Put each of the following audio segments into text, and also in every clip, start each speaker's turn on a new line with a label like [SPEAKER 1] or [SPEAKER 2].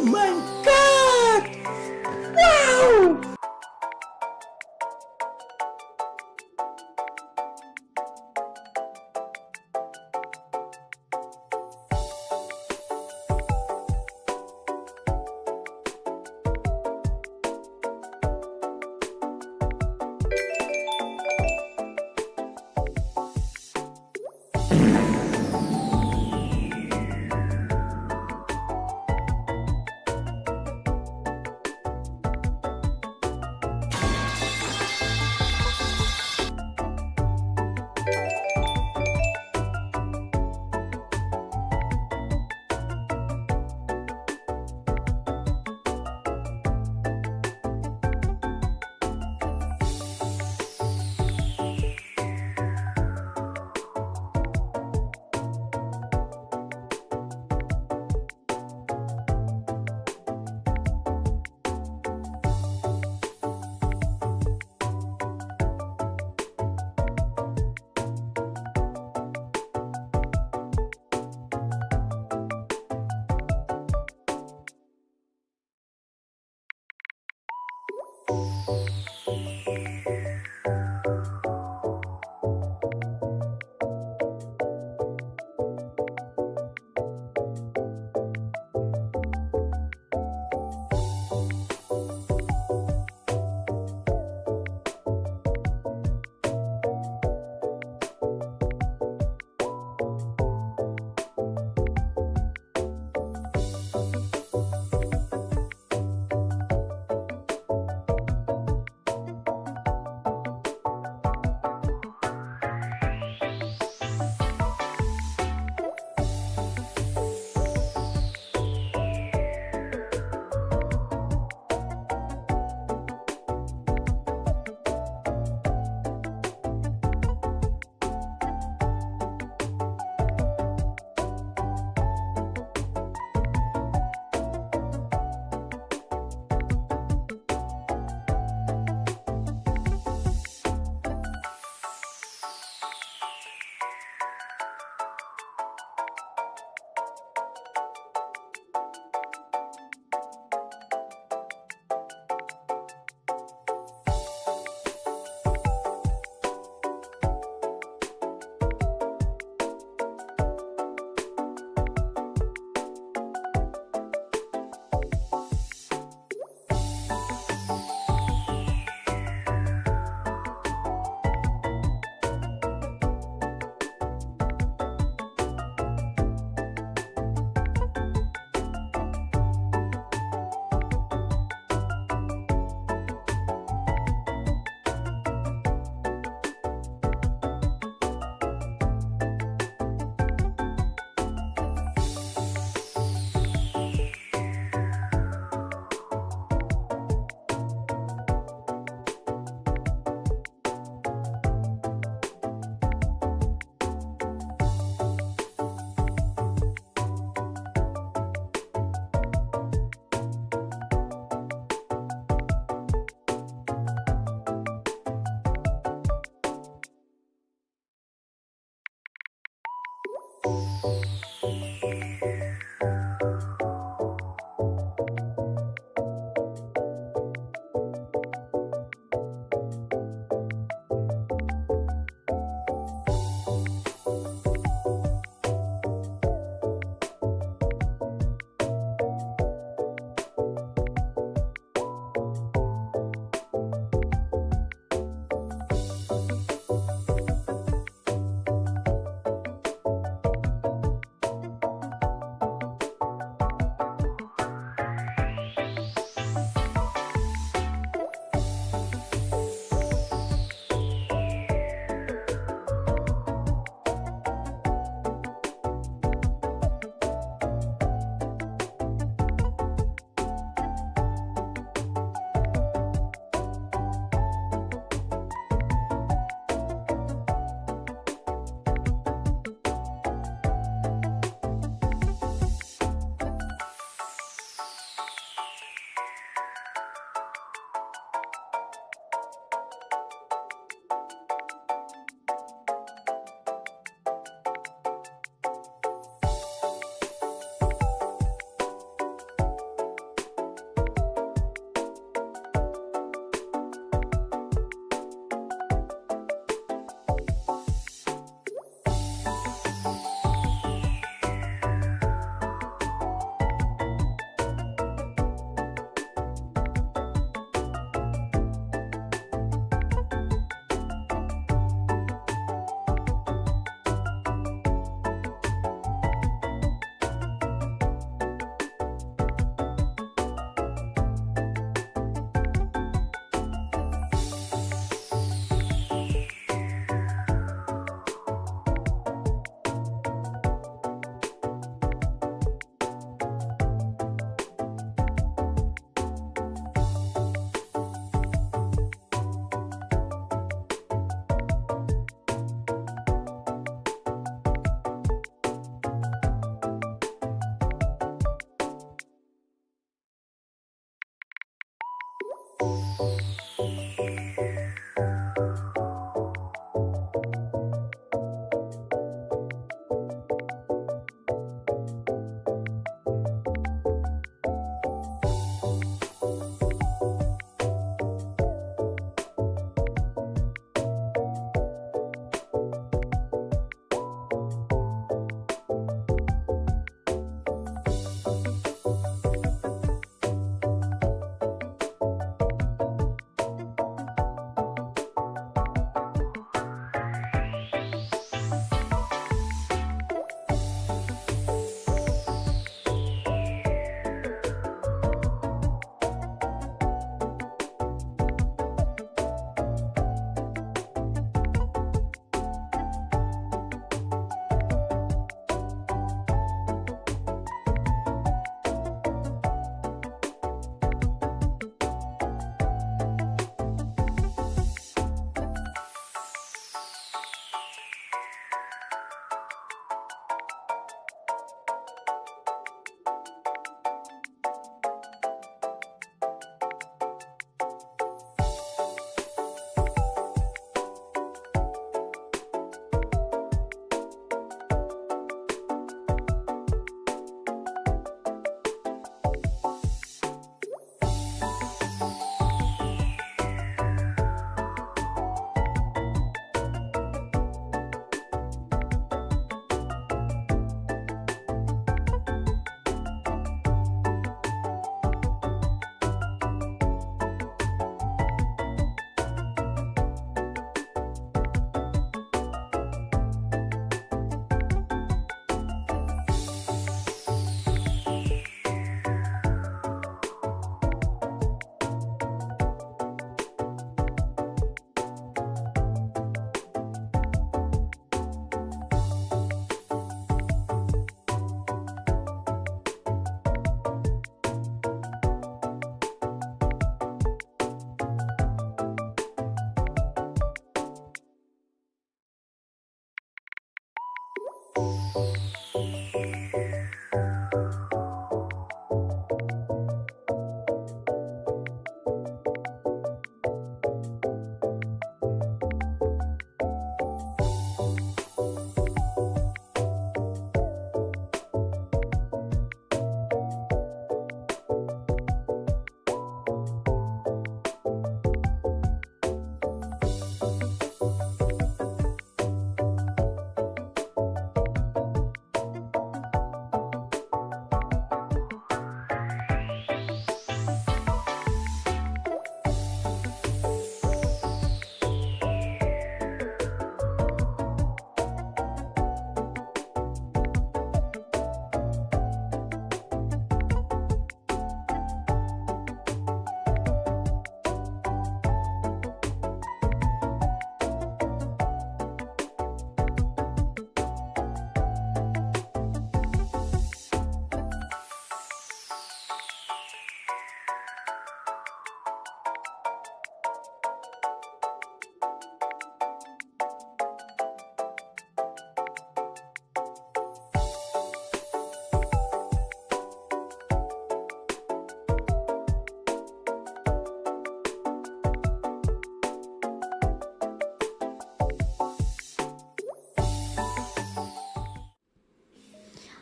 [SPEAKER 1] my god! Wow!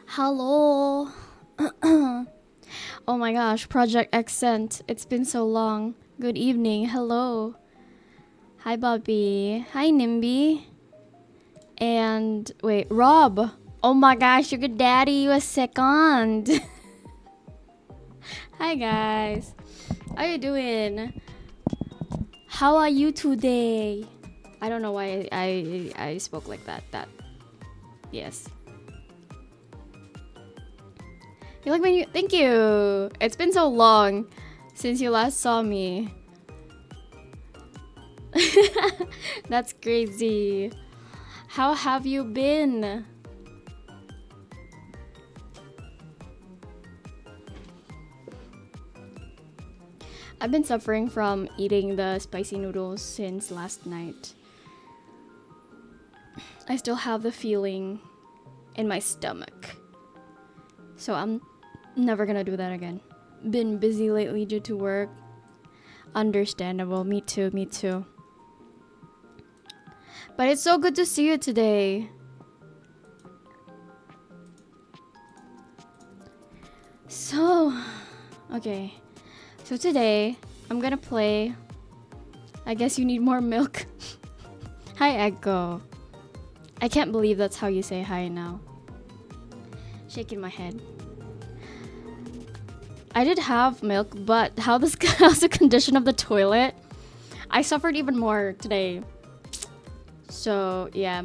[SPEAKER 2] Hello. Oh my gosh, Project Accent. It's been so long. Good evening. Hello. Hi, Bobby. Hi, Nimby. And wait, Rob. Oh my gosh, Sugar Daddy was second. Hi, guys. How you doing? How are you today? I don't know why I spoke like that. Yes. You like my new... Thank you! It's been so long since you last saw me. That's crazy. How have you been? I've been suffering from eating the spicy noodles since last night. I still have the feeling in my stomach. So I'm never gonna do that again. Been busy lately due to work. Understandable. Me too, me too. But it's so good to see you today. So, okay. So today, I'm gonna play... I guess you need more milk. Hi, Echo. I can't believe that's how you say hi now. Shaking my head. I did have milk, but how's the condition of the toilet? I suffered even more today. So, yeah.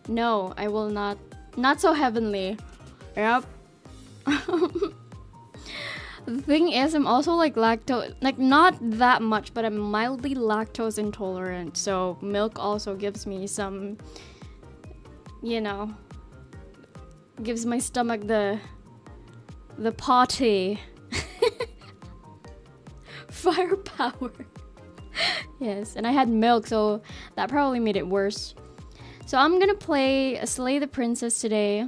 [SPEAKER 2] No, I will not. Not so heavenly. Yep. The thing is, I'm also like lactose, like not that much, but I'm mildly lactose intolerant. So milk also gives me some, you know, gives my stomach the potty firepower. Yes, and I had milk, so that probably made it worse. So I'm gonna play Slay the Princess today.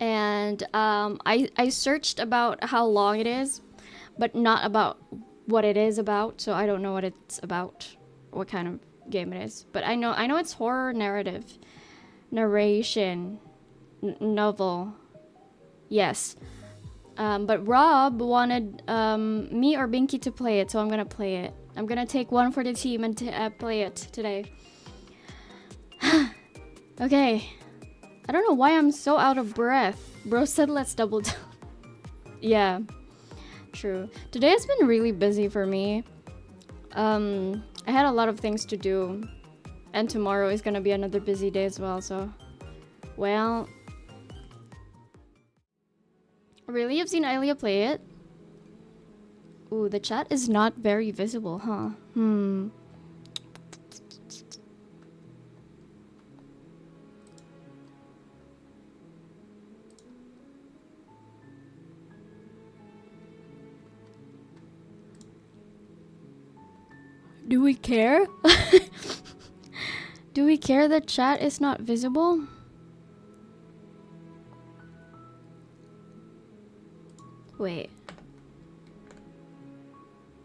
[SPEAKER 2] And I searched about how long it is, but not about what it is about. So I don't know what it's about, what kind of game it is. But I know it's horror narrative, narration, novel. Yes. But Rob wanted me or Binky to play it, so I'm gonna play it. I'm gonna take one for the team and play it today. Okay. I don't know why I'm so out of breath. Bro said let's double down. Yeah, true. Today has been really busy for me. I had a lot of things to do. And tomorrow is gonna be another busy day as well, so... Well... Really? You've seen Ilea play it? Ooh, the chat is not very visible, huh? Do we care? Do we care that chat is not visible? Wait.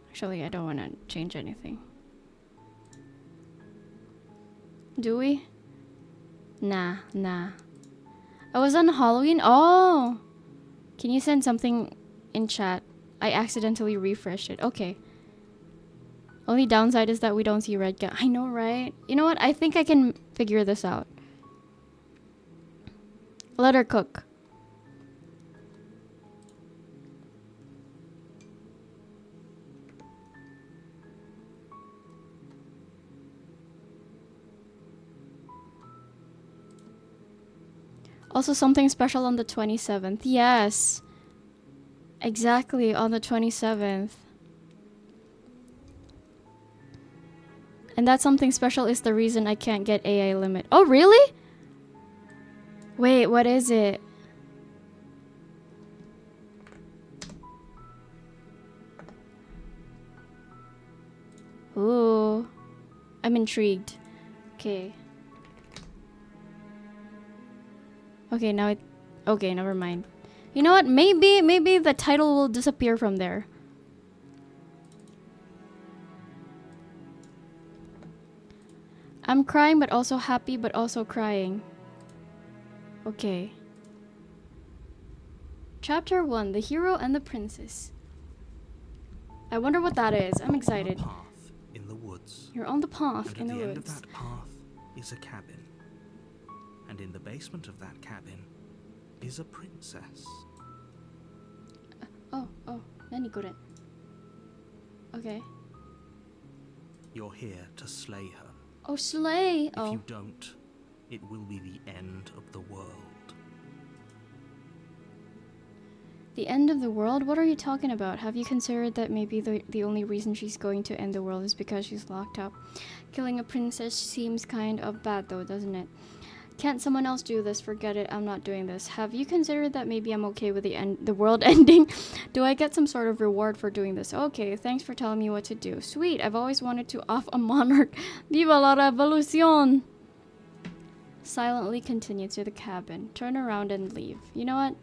[SPEAKER 2] Actually, I don't want to change anything. Do we? Nah. I was on Halloween? Oh! Can you send something in chat? I accidentally refreshed it. Okay. Only downside is that we don't see red guy. I know, right? You know what? I think I can figure this out. Let her cook. Also something special on the 27th. Yes. Exactly, on the 27th. And that something special is the reason I can't get AI limit. Oh, really? Wait, what is it? Ooh. I'm intrigued. Okay. Okay, now it... Okay, never mind. You know what? Maybe the title will disappear from there. I'm crying but also happy but also crying. Okay. Chapter 1, The Hero and the Princess. I wonder what that is. I'm excited.
[SPEAKER 3] Path in the woods.
[SPEAKER 2] You're on the path in the
[SPEAKER 3] And at the end
[SPEAKER 2] woods.
[SPEAKER 3] of that path is a cabin. And in the basement of that cabin is a princess.
[SPEAKER 2] Oh, nani kore? Okay.
[SPEAKER 3] You're here to slay her.
[SPEAKER 2] Oh, slay!
[SPEAKER 3] If you don't, it will be the end of the world.
[SPEAKER 2] The end of the world? What are you talking about? Have you considered that maybe the only reason she's going to end the world is because she's locked up? Killing a princess seems kind of bad though, doesn't it? Can't someone else do this? Forget it, I'm not doing this. Have you considered that maybe I'm okay with the world ending? Do I get some sort of reward for doing this? Okay, thanks for telling me what to do. Sweet, I've always wanted to off a monarch. Viva la revolucion! Silently continue to the cabin. Turn around and leave. You know what?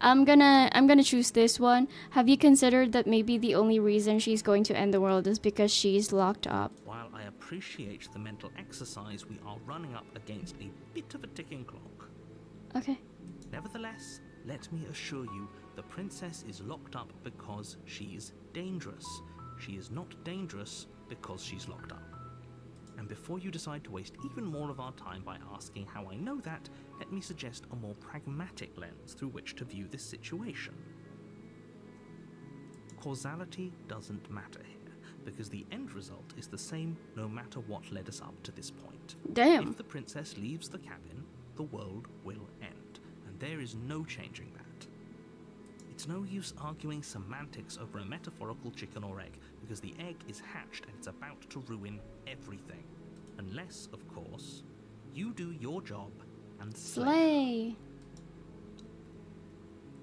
[SPEAKER 2] I'm gonna choose this one. Have you considered that maybe the only reason she's going to end the world is because she's locked up?
[SPEAKER 3] While I appreciate the mental exercise, we are running up against a bit of a ticking clock.
[SPEAKER 2] Okay.
[SPEAKER 3] Nevertheless, let me assure you, the princess is locked up because she's dangerous. She is not dangerous because she's locked up. And before you decide to waste even more of our time by asking how I know that, let me suggest a more pragmatic lens through which to view this situation. Causality doesn't matter here, because the end result is the same no matter what led us up to this point.
[SPEAKER 2] Damn.
[SPEAKER 3] If the princess leaves the cabin, the world will end, and there is no changing that. It's no use arguing semantics over a metaphorical chicken or egg, because the egg is hatched and it's about to ruin everything. Unless, of course, you do your job and slay.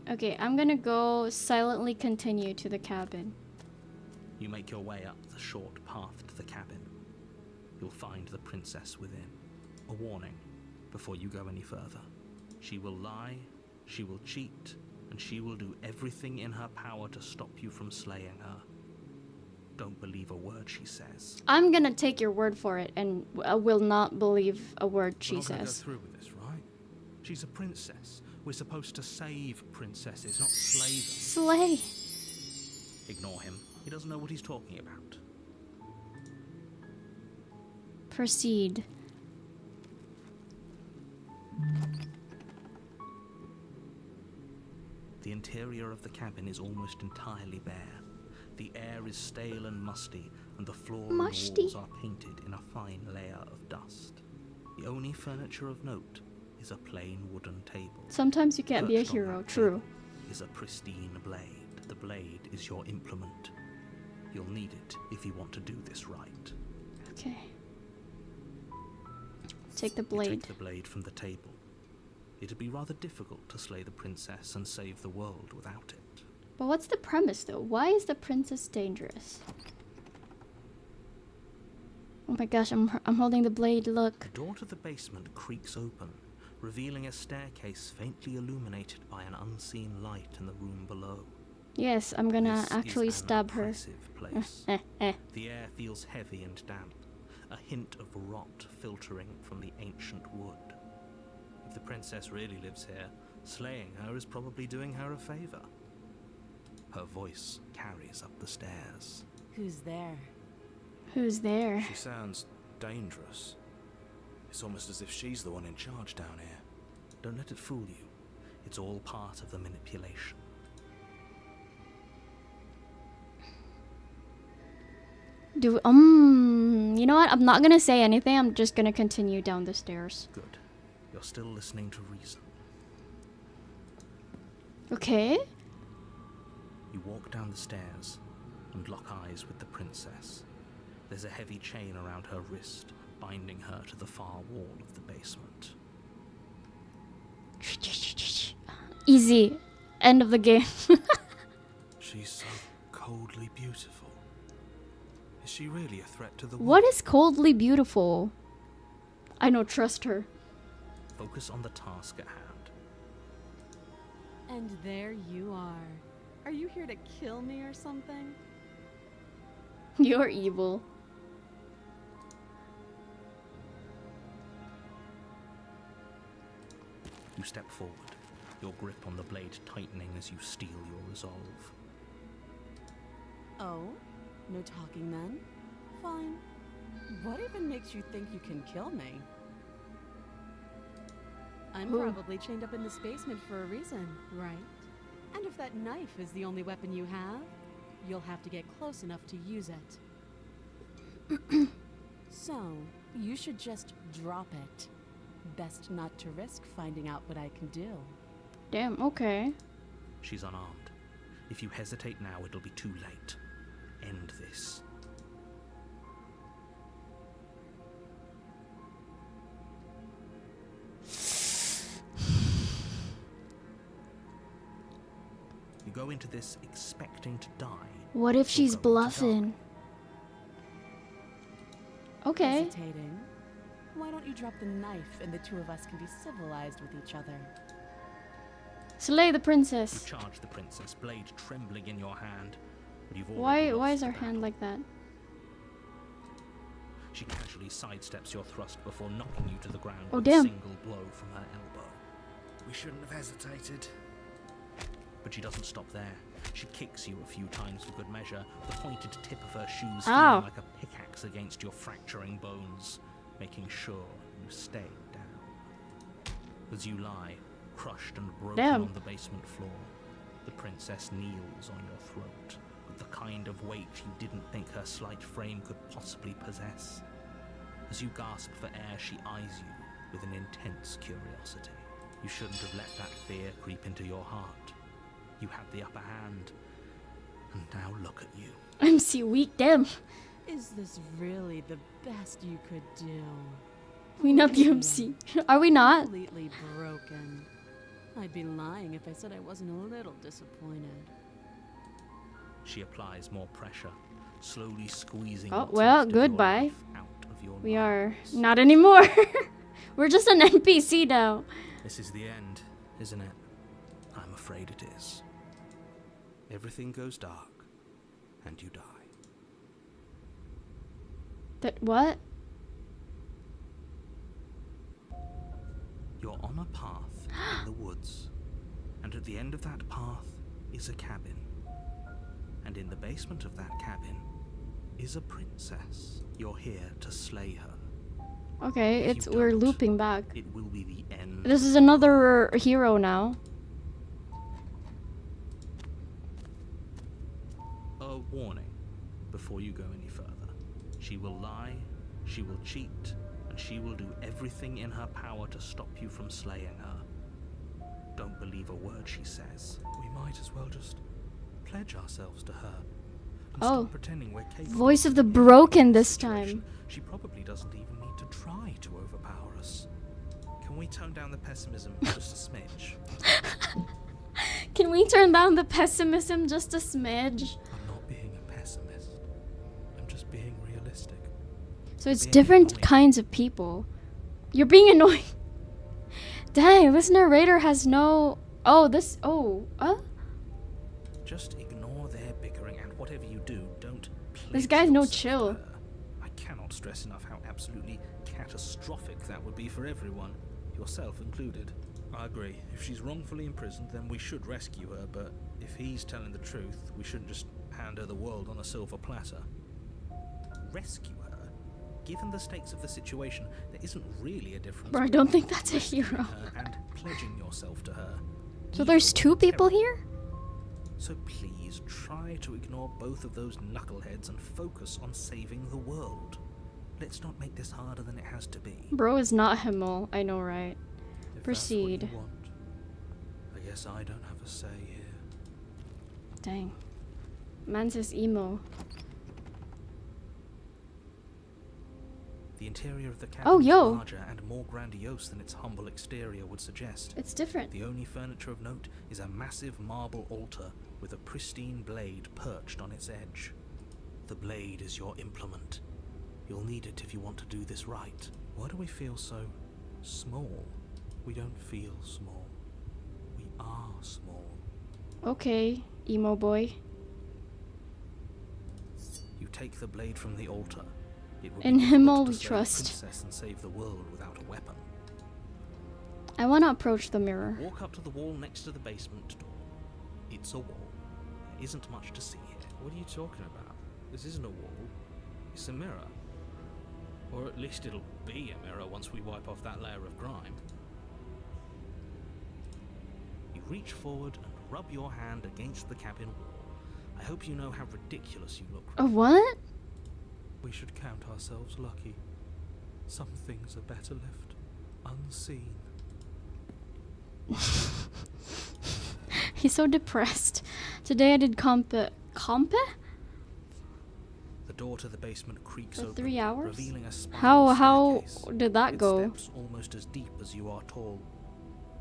[SPEAKER 2] Okay, I'm gonna go silently continue to the cabin.
[SPEAKER 3] You make your way up the short path to the cabin. You'll find the princess within. A warning before you go any further. She will lie, she will cheat, and she will do everything in her power to stop you from slaying her. Don't believe a word she says.
[SPEAKER 2] I'm gonna take your word for it and I will not believe a word she
[SPEAKER 3] We're not gonna go
[SPEAKER 2] says.
[SPEAKER 3] through with this, right? She's a princess. We're supposed to save princesses, not slay them.
[SPEAKER 2] Slay.
[SPEAKER 3] Ignore him. He doesn't know what he's talking about.
[SPEAKER 2] Proceed.
[SPEAKER 3] The interior of the cabin is almost entirely bare. The air is stale and musty, and the floor and walls are painted in a fine layer of dust. The only furniture of note is a plain wooden table.
[SPEAKER 2] Sometimes you can't be a
[SPEAKER 3] Perched on
[SPEAKER 2] hero,
[SPEAKER 3] that
[SPEAKER 2] true.
[SPEAKER 3] table is a pristine blade. The blade is your implement. You'll need it if you want to do this right.
[SPEAKER 2] Okay. Take the
[SPEAKER 3] You
[SPEAKER 2] blade.
[SPEAKER 3] take the blade from the table. It'd be rather difficult to slay the princess and save the world without it.
[SPEAKER 2] But what's the premise though? Why is the princess dangerous? Oh my gosh, I'm holding the blade, look.
[SPEAKER 3] The door to the basement creaks open, revealing a staircase faintly illuminated by an unseen light in the room below.
[SPEAKER 2] Yes, I'm gonna
[SPEAKER 3] This
[SPEAKER 2] actually
[SPEAKER 3] is an
[SPEAKER 2] stab her.
[SPEAKER 3] oppressive place. The air feels heavy and damp, a hint of rot filtering from the ancient wood. If the princess really lives here, slaying her is probably doing her a favor. Her voice carries up the stairs.
[SPEAKER 4] Who's there?
[SPEAKER 2] Who's there?
[SPEAKER 5] She sounds dangerous. It's almost as if she's the one in charge down here.
[SPEAKER 3] Don't let it fool you. It's all part of the manipulation.
[SPEAKER 2] You know what? I'm not gonna say anything. I'm just gonna continue down the stairs.
[SPEAKER 3] Good. You're still listening to reason.
[SPEAKER 2] Okay.
[SPEAKER 3] You walk down the stairs and lock eyes with the princess. There's a heavy chain around her wrist, binding her to the far wall of the basement.
[SPEAKER 2] Easy. End of the game.
[SPEAKER 5] She's so coldly beautiful. Is she really a threat to the
[SPEAKER 2] What
[SPEAKER 5] world?
[SPEAKER 2] is coldly beautiful? I don't trust her.
[SPEAKER 3] Focus on the task at hand.
[SPEAKER 4] And there you are. Are you here to kill me or something?
[SPEAKER 2] You're evil.
[SPEAKER 3] You step forward, your grip on the blade tightening as you steel your resolve.
[SPEAKER 4] Oh? No talking then? Fine. What even makes you think you can kill me? I'm
[SPEAKER 2] Ooh.
[SPEAKER 4] probably chained up in this basement for a reason, right? And if that knife is the only weapon you have, you'll have to get close enough to use it. So, you should just drop it. Best not to risk finding out what I can do.
[SPEAKER 2] Damn, okay.
[SPEAKER 3] She's unarmed. If you hesitate now, it'll be too late. End this. You go into this expecting to die.
[SPEAKER 2] What if she's
[SPEAKER 3] You're going to die.
[SPEAKER 2] bluffing? Okay.
[SPEAKER 4] Hesitating? Why don't you drop the knife and the two of us can be civilized with each other?
[SPEAKER 2] Slay the
[SPEAKER 3] You
[SPEAKER 2] princess.
[SPEAKER 3] charge the princess, blade trembling in your hand. But you've
[SPEAKER 2] Why
[SPEAKER 3] already
[SPEAKER 2] is
[SPEAKER 3] lost
[SPEAKER 2] her
[SPEAKER 3] the
[SPEAKER 2] hand
[SPEAKER 3] battle.
[SPEAKER 2] like that?
[SPEAKER 3] She casually sidesteps your thrust before knocking you to the ground
[SPEAKER 2] Oh,
[SPEAKER 3] with
[SPEAKER 2] damn.
[SPEAKER 3] a single blow from her elbow. We shouldn't have hesitated. But she doesn't stop there. She kicks you a few times for good measure, the pointed tip of her shoes
[SPEAKER 2] Ow.
[SPEAKER 3] feeling like a pickaxe against your fracturing bones, making sure you stay down. As you lie, crushed and broken
[SPEAKER 2] Damn.
[SPEAKER 3] on the basement floor, the princess kneels on your throat with the kind of weight you didn't think her slight frame could possibly possess. As you gasp for air, she eyes you with an intense curiosity. You shouldn't have let that fear creep into your heart. You had the upper hand, and now look at you.
[SPEAKER 2] MC weak, damn.
[SPEAKER 4] Is this really the best you could do?
[SPEAKER 2] We not the MC. Are we not?
[SPEAKER 4] Completely broken. I'd be lying if I said I wasn't a little disappointed.
[SPEAKER 3] She applies more pressure, slowly squeezing
[SPEAKER 2] Oh,
[SPEAKER 3] what's
[SPEAKER 2] well,
[SPEAKER 3] left of your
[SPEAKER 2] goodbye.
[SPEAKER 3] life out of your
[SPEAKER 2] We are
[SPEAKER 3] lungs.
[SPEAKER 2] not anymore. We're just an NPC now.
[SPEAKER 3] This is the end, isn't it? I'm afraid it is. Everything goes dark, and you die.
[SPEAKER 2] That what?
[SPEAKER 3] You're on a path in the woods, and at the end of that path is a cabin. And in the basement of that cabin is a princess. You're here to slay her.
[SPEAKER 2] Okay,
[SPEAKER 3] If
[SPEAKER 2] it's
[SPEAKER 3] you
[SPEAKER 2] we're
[SPEAKER 3] don't,
[SPEAKER 2] looping back.
[SPEAKER 3] It will be the end.
[SPEAKER 2] This is another hero now.
[SPEAKER 3] A warning before you go any further. She will lie, she will cheat, and she will do everything in her power to stop you from slaying her. Don't believe a word she says. We might as well just pledge ourselves to her. And
[SPEAKER 2] Oh.
[SPEAKER 3] stop pretending we're capable
[SPEAKER 2] Voice of the
[SPEAKER 3] any
[SPEAKER 2] broken this
[SPEAKER 3] situation.
[SPEAKER 2] time.
[SPEAKER 3] She probably doesn't even need to try to overpower us. Can we tone down the pessimism just a smidge?
[SPEAKER 2] Can we turn down the pessimism just a smidge?
[SPEAKER 3] I'm not being a pessimist. I'm just being realistic.
[SPEAKER 2] So it's
[SPEAKER 3] Being
[SPEAKER 2] different
[SPEAKER 3] annoying.
[SPEAKER 2] kinds of people. You're being annoying. Dang, this narrator has no. Oh, this. Oh,
[SPEAKER 3] Just ignore their bickering, and whatever you do, don't
[SPEAKER 2] This
[SPEAKER 3] pledge
[SPEAKER 2] guy's no
[SPEAKER 3] yourself to
[SPEAKER 2] chill.
[SPEAKER 3] her. I cannot stress enough how absolutely catastrophic that would be for everyone, yourself included. I agree. If she's wrongfully imprisoned, then we should rescue her, but if he's telling the truth, we shouldn't just hand her the world on a silver platter. Rescue her? Given the stakes of the situation, there isn't really a difference.
[SPEAKER 2] Bro, I don't
[SPEAKER 3] between
[SPEAKER 2] think that's a
[SPEAKER 3] rescuing
[SPEAKER 2] hero.
[SPEAKER 3] her and pledging yourself to her.
[SPEAKER 2] So there's
[SPEAKER 3] Evil
[SPEAKER 2] two
[SPEAKER 3] and
[SPEAKER 2] people
[SPEAKER 3] terrible.
[SPEAKER 2] here?
[SPEAKER 3] So please try to ignore both of those knuckleheads and focus on saving the world. Let's not make this harder than it has to be.
[SPEAKER 2] Bro is not Himmel. I know, right?
[SPEAKER 3] If
[SPEAKER 2] Proceed.
[SPEAKER 3] That's what you want, I guess I don't have a say here.
[SPEAKER 2] Dang. Man says emo.
[SPEAKER 3] The interior of the cabin
[SPEAKER 2] Oh,
[SPEAKER 3] is
[SPEAKER 2] yo.
[SPEAKER 3] larger and more grandiose than its humble exterior would suggest.
[SPEAKER 2] It's different.
[SPEAKER 3] The only furniture of note is a massive marble altar with a pristine blade perched on its edge. The blade is your implement. You'll need it if you want to do this right. Why do we feel so small? We don't feel small. We are small.
[SPEAKER 2] Okay, emo boy.
[SPEAKER 3] You take the blade from the altar. It would
[SPEAKER 2] In
[SPEAKER 3] be
[SPEAKER 2] him
[SPEAKER 3] difficult
[SPEAKER 2] all
[SPEAKER 3] to
[SPEAKER 2] we
[SPEAKER 3] serve a
[SPEAKER 2] trust.
[SPEAKER 3] princess and save the world without a weapon.
[SPEAKER 2] I want to approach the mirror.
[SPEAKER 3] Walk up to the wall next to the basement door. It's a wall. There isn't much to see here. What are you talking about? This isn't a wall. It's a mirror. Or at least it'll be a mirror once we wipe off that layer of grime. You reach forward and rub your hand against the cabin wall. I hope you know how ridiculous you look.
[SPEAKER 2] A what?
[SPEAKER 3] We should count ourselves lucky. Some things are better left unseen.
[SPEAKER 2] He's so depressed. Today I did comp. Comp?
[SPEAKER 3] The door to the basement creaks
[SPEAKER 2] For
[SPEAKER 3] open,
[SPEAKER 2] 3 hours?
[SPEAKER 3] revealing a spiral
[SPEAKER 2] How
[SPEAKER 3] staircase.
[SPEAKER 2] did that
[SPEAKER 3] Its
[SPEAKER 2] go?
[SPEAKER 3] steps almost as deep as you are tall.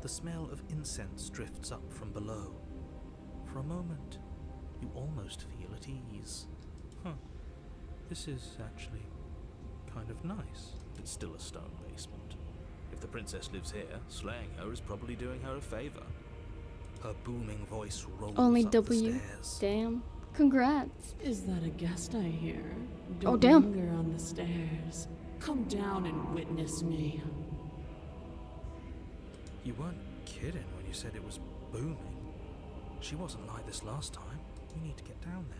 [SPEAKER 3] The smell of incense drifts up from below. For a moment, you almost feel at ease. This is actually kind of nice. It's still a stone basement. If the princess lives here, slaying her is probably doing her a favor. Her booming voice rolls
[SPEAKER 2] Only
[SPEAKER 3] up the
[SPEAKER 2] W.
[SPEAKER 3] stairs.
[SPEAKER 2] Damn. Congrats.
[SPEAKER 4] Is that a guest I hear?
[SPEAKER 2] Oh,
[SPEAKER 4] Don't
[SPEAKER 2] damn.
[SPEAKER 4] linger on the stairs. Come down and witness me.
[SPEAKER 3] You weren't kidding when you said it was booming. She wasn't like this last time. We need to get down there.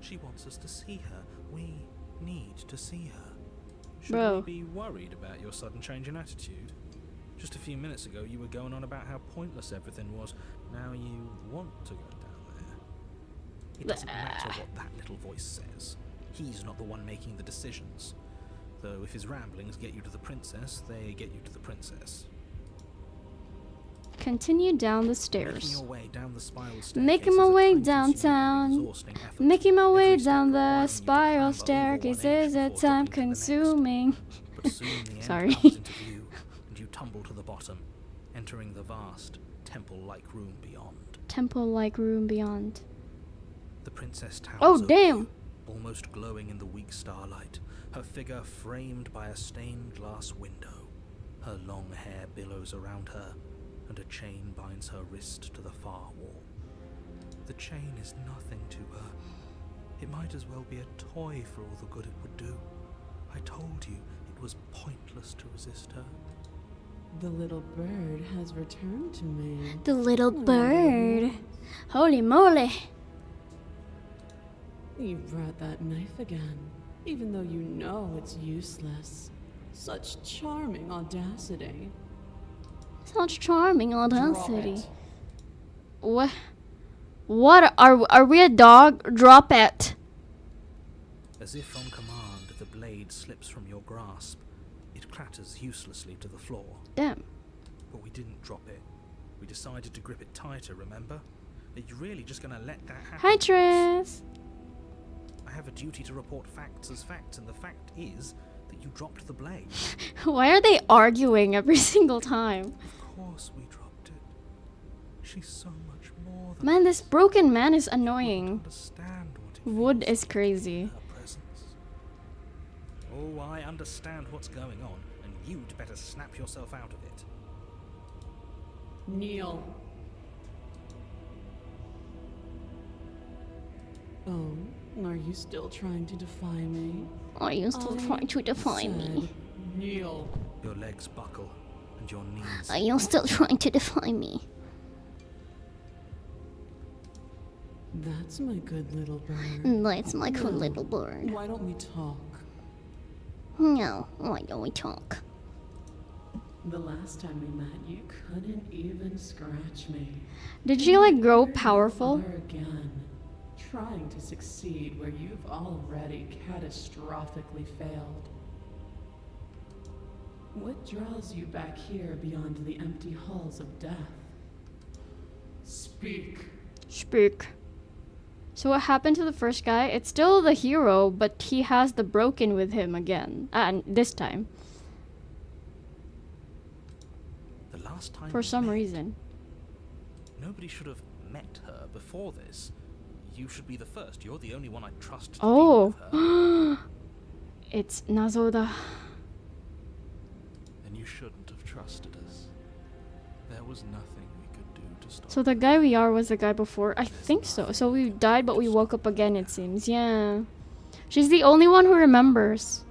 [SPEAKER 3] She wants us to see her. We need to see her. Should
[SPEAKER 2] Bro.
[SPEAKER 3] we be worried about your sudden change in attitude? Just a few minutes ago you were going on about how pointless everything was. Now you want to go down there. It doesn't matter what that little voice says. He's not the one making the decisions. Though if his ramblings get you to the princess, they get you to the princess.
[SPEAKER 2] Continue down the
[SPEAKER 3] Making
[SPEAKER 2] stairs.
[SPEAKER 3] your way down the spiral staircase
[SPEAKER 2] Making
[SPEAKER 3] is
[SPEAKER 2] my
[SPEAKER 3] a
[SPEAKER 2] way
[SPEAKER 3] time-consuming and
[SPEAKER 2] downtown.
[SPEAKER 3] exhausting effort.
[SPEAKER 2] Making my way
[SPEAKER 3] Every step
[SPEAKER 2] down the
[SPEAKER 3] requiring you to
[SPEAKER 2] spiral
[SPEAKER 3] climb over
[SPEAKER 2] staircase
[SPEAKER 3] one edge
[SPEAKER 2] is a
[SPEAKER 3] before
[SPEAKER 2] time
[SPEAKER 3] jumping to the next.
[SPEAKER 2] consuming.
[SPEAKER 3] But soon the end
[SPEAKER 2] Sorry.
[SPEAKER 3] comes into view, and you tumble to the bottom, entering the vast, temple-like room beyond.
[SPEAKER 2] Temple-like room beyond.
[SPEAKER 3] The princess towers
[SPEAKER 2] Oh,
[SPEAKER 3] over
[SPEAKER 2] damn.
[SPEAKER 3] you, almost glowing in the weak starlight, her figure framed by a stained glass window. Her long hair billows around her, and a chain binds her wrist to the far wall. The chain is nothing to her. It might as well be a toy for all the good it would do. I told you it was pointless to resist her.
[SPEAKER 4] The little bird has returned to me.
[SPEAKER 2] The little bird. Holy moly.
[SPEAKER 4] You brought that knife again, even though you know it's useless. Such charming audacity.
[SPEAKER 2] Such charming
[SPEAKER 4] Drop
[SPEAKER 2] audacity.
[SPEAKER 4] it.
[SPEAKER 2] What? What are we a dog? Drop it.
[SPEAKER 3] As if on command, the blade slips from your grasp. It clatters uselessly to the floor.
[SPEAKER 2] Damn.
[SPEAKER 3] But we didn't drop it. We decided to grip it tighter, remember? Are you really just gonna let that happen?
[SPEAKER 2] Hi, Tris.
[SPEAKER 3] I have a duty to report facts as facts, and the fact is that you dropped the blade.
[SPEAKER 2] Why are they arguing every single time?
[SPEAKER 3] Of course we dropped it. She's so much more than
[SPEAKER 2] Man, this broken man is
[SPEAKER 3] I wouldn't
[SPEAKER 2] annoying.
[SPEAKER 3] understand what it
[SPEAKER 2] Wood
[SPEAKER 3] feels
[SPEAKER 2] is
[SPEAKER 3] to be
[SPEAKER 2] crazy.
[SPEAKER 3] in her presence. Oh, I understand what's going on, and you'd better snap yourself out of it.
[SPEAKER 4] Kneel. Oh, are you still trying to defy me?
[SPEAKER 2] Are you still
[SPEAKER 4] I
[SPEAKER 2] trying to defy me?
[SPEAKER 4] said kneel.
[SPEAKER 3] Your legs buckle, and your knees.
[SPEAKER 2] Are you still trying to defy me?
[SPEAKER 4] That's my good little bird.
[SPEAKER 2] That's my cool
[SPEAKER 4] No.
[SPEAKER 2] little bird.
[SPEAKER 4] Why don't we talk?
[SPEAKER 2] No, why don't we talk?
[SPEAKER 4] The last time we met, you couldn't even scratch me.
[SPEAKER 2] Did she like grow
[SPEAKER 4] Here you
[SPEAKER 2] powerful?
[SPEAKER 4] are again, trying to succeed where you've already catastrophically failed. What draws you back here beyond the empty halls of death? Speak.
[SPEAKER 2] Speak. So what happened to the first guy? It's still the hero, but he has the broken with him again. And this time.
[SPEAKER 3] The last time
[SPEAKER 2] For
[SPEAKER 3] we
[SPEAKER 2] some
[SPEAKER 3] met,
[SPEAKER 2] reason.
[SPEAKER 3] Nobody should have met her before this. You should be the first. You're the only one I trust to deal
[SPEAKER 2] Oh.
[SPEAKER 3] with her.
[SPEAKER 2] It's Nazoda.
[SPEAKER 5] Then you shouldn't have trusted us. There was nothing we could do to stop
[SPEAKER 2] So the guy we are was the guy before? I think so. So we died, but we woke up again, it seems. Yeah. She's the only one who remembers.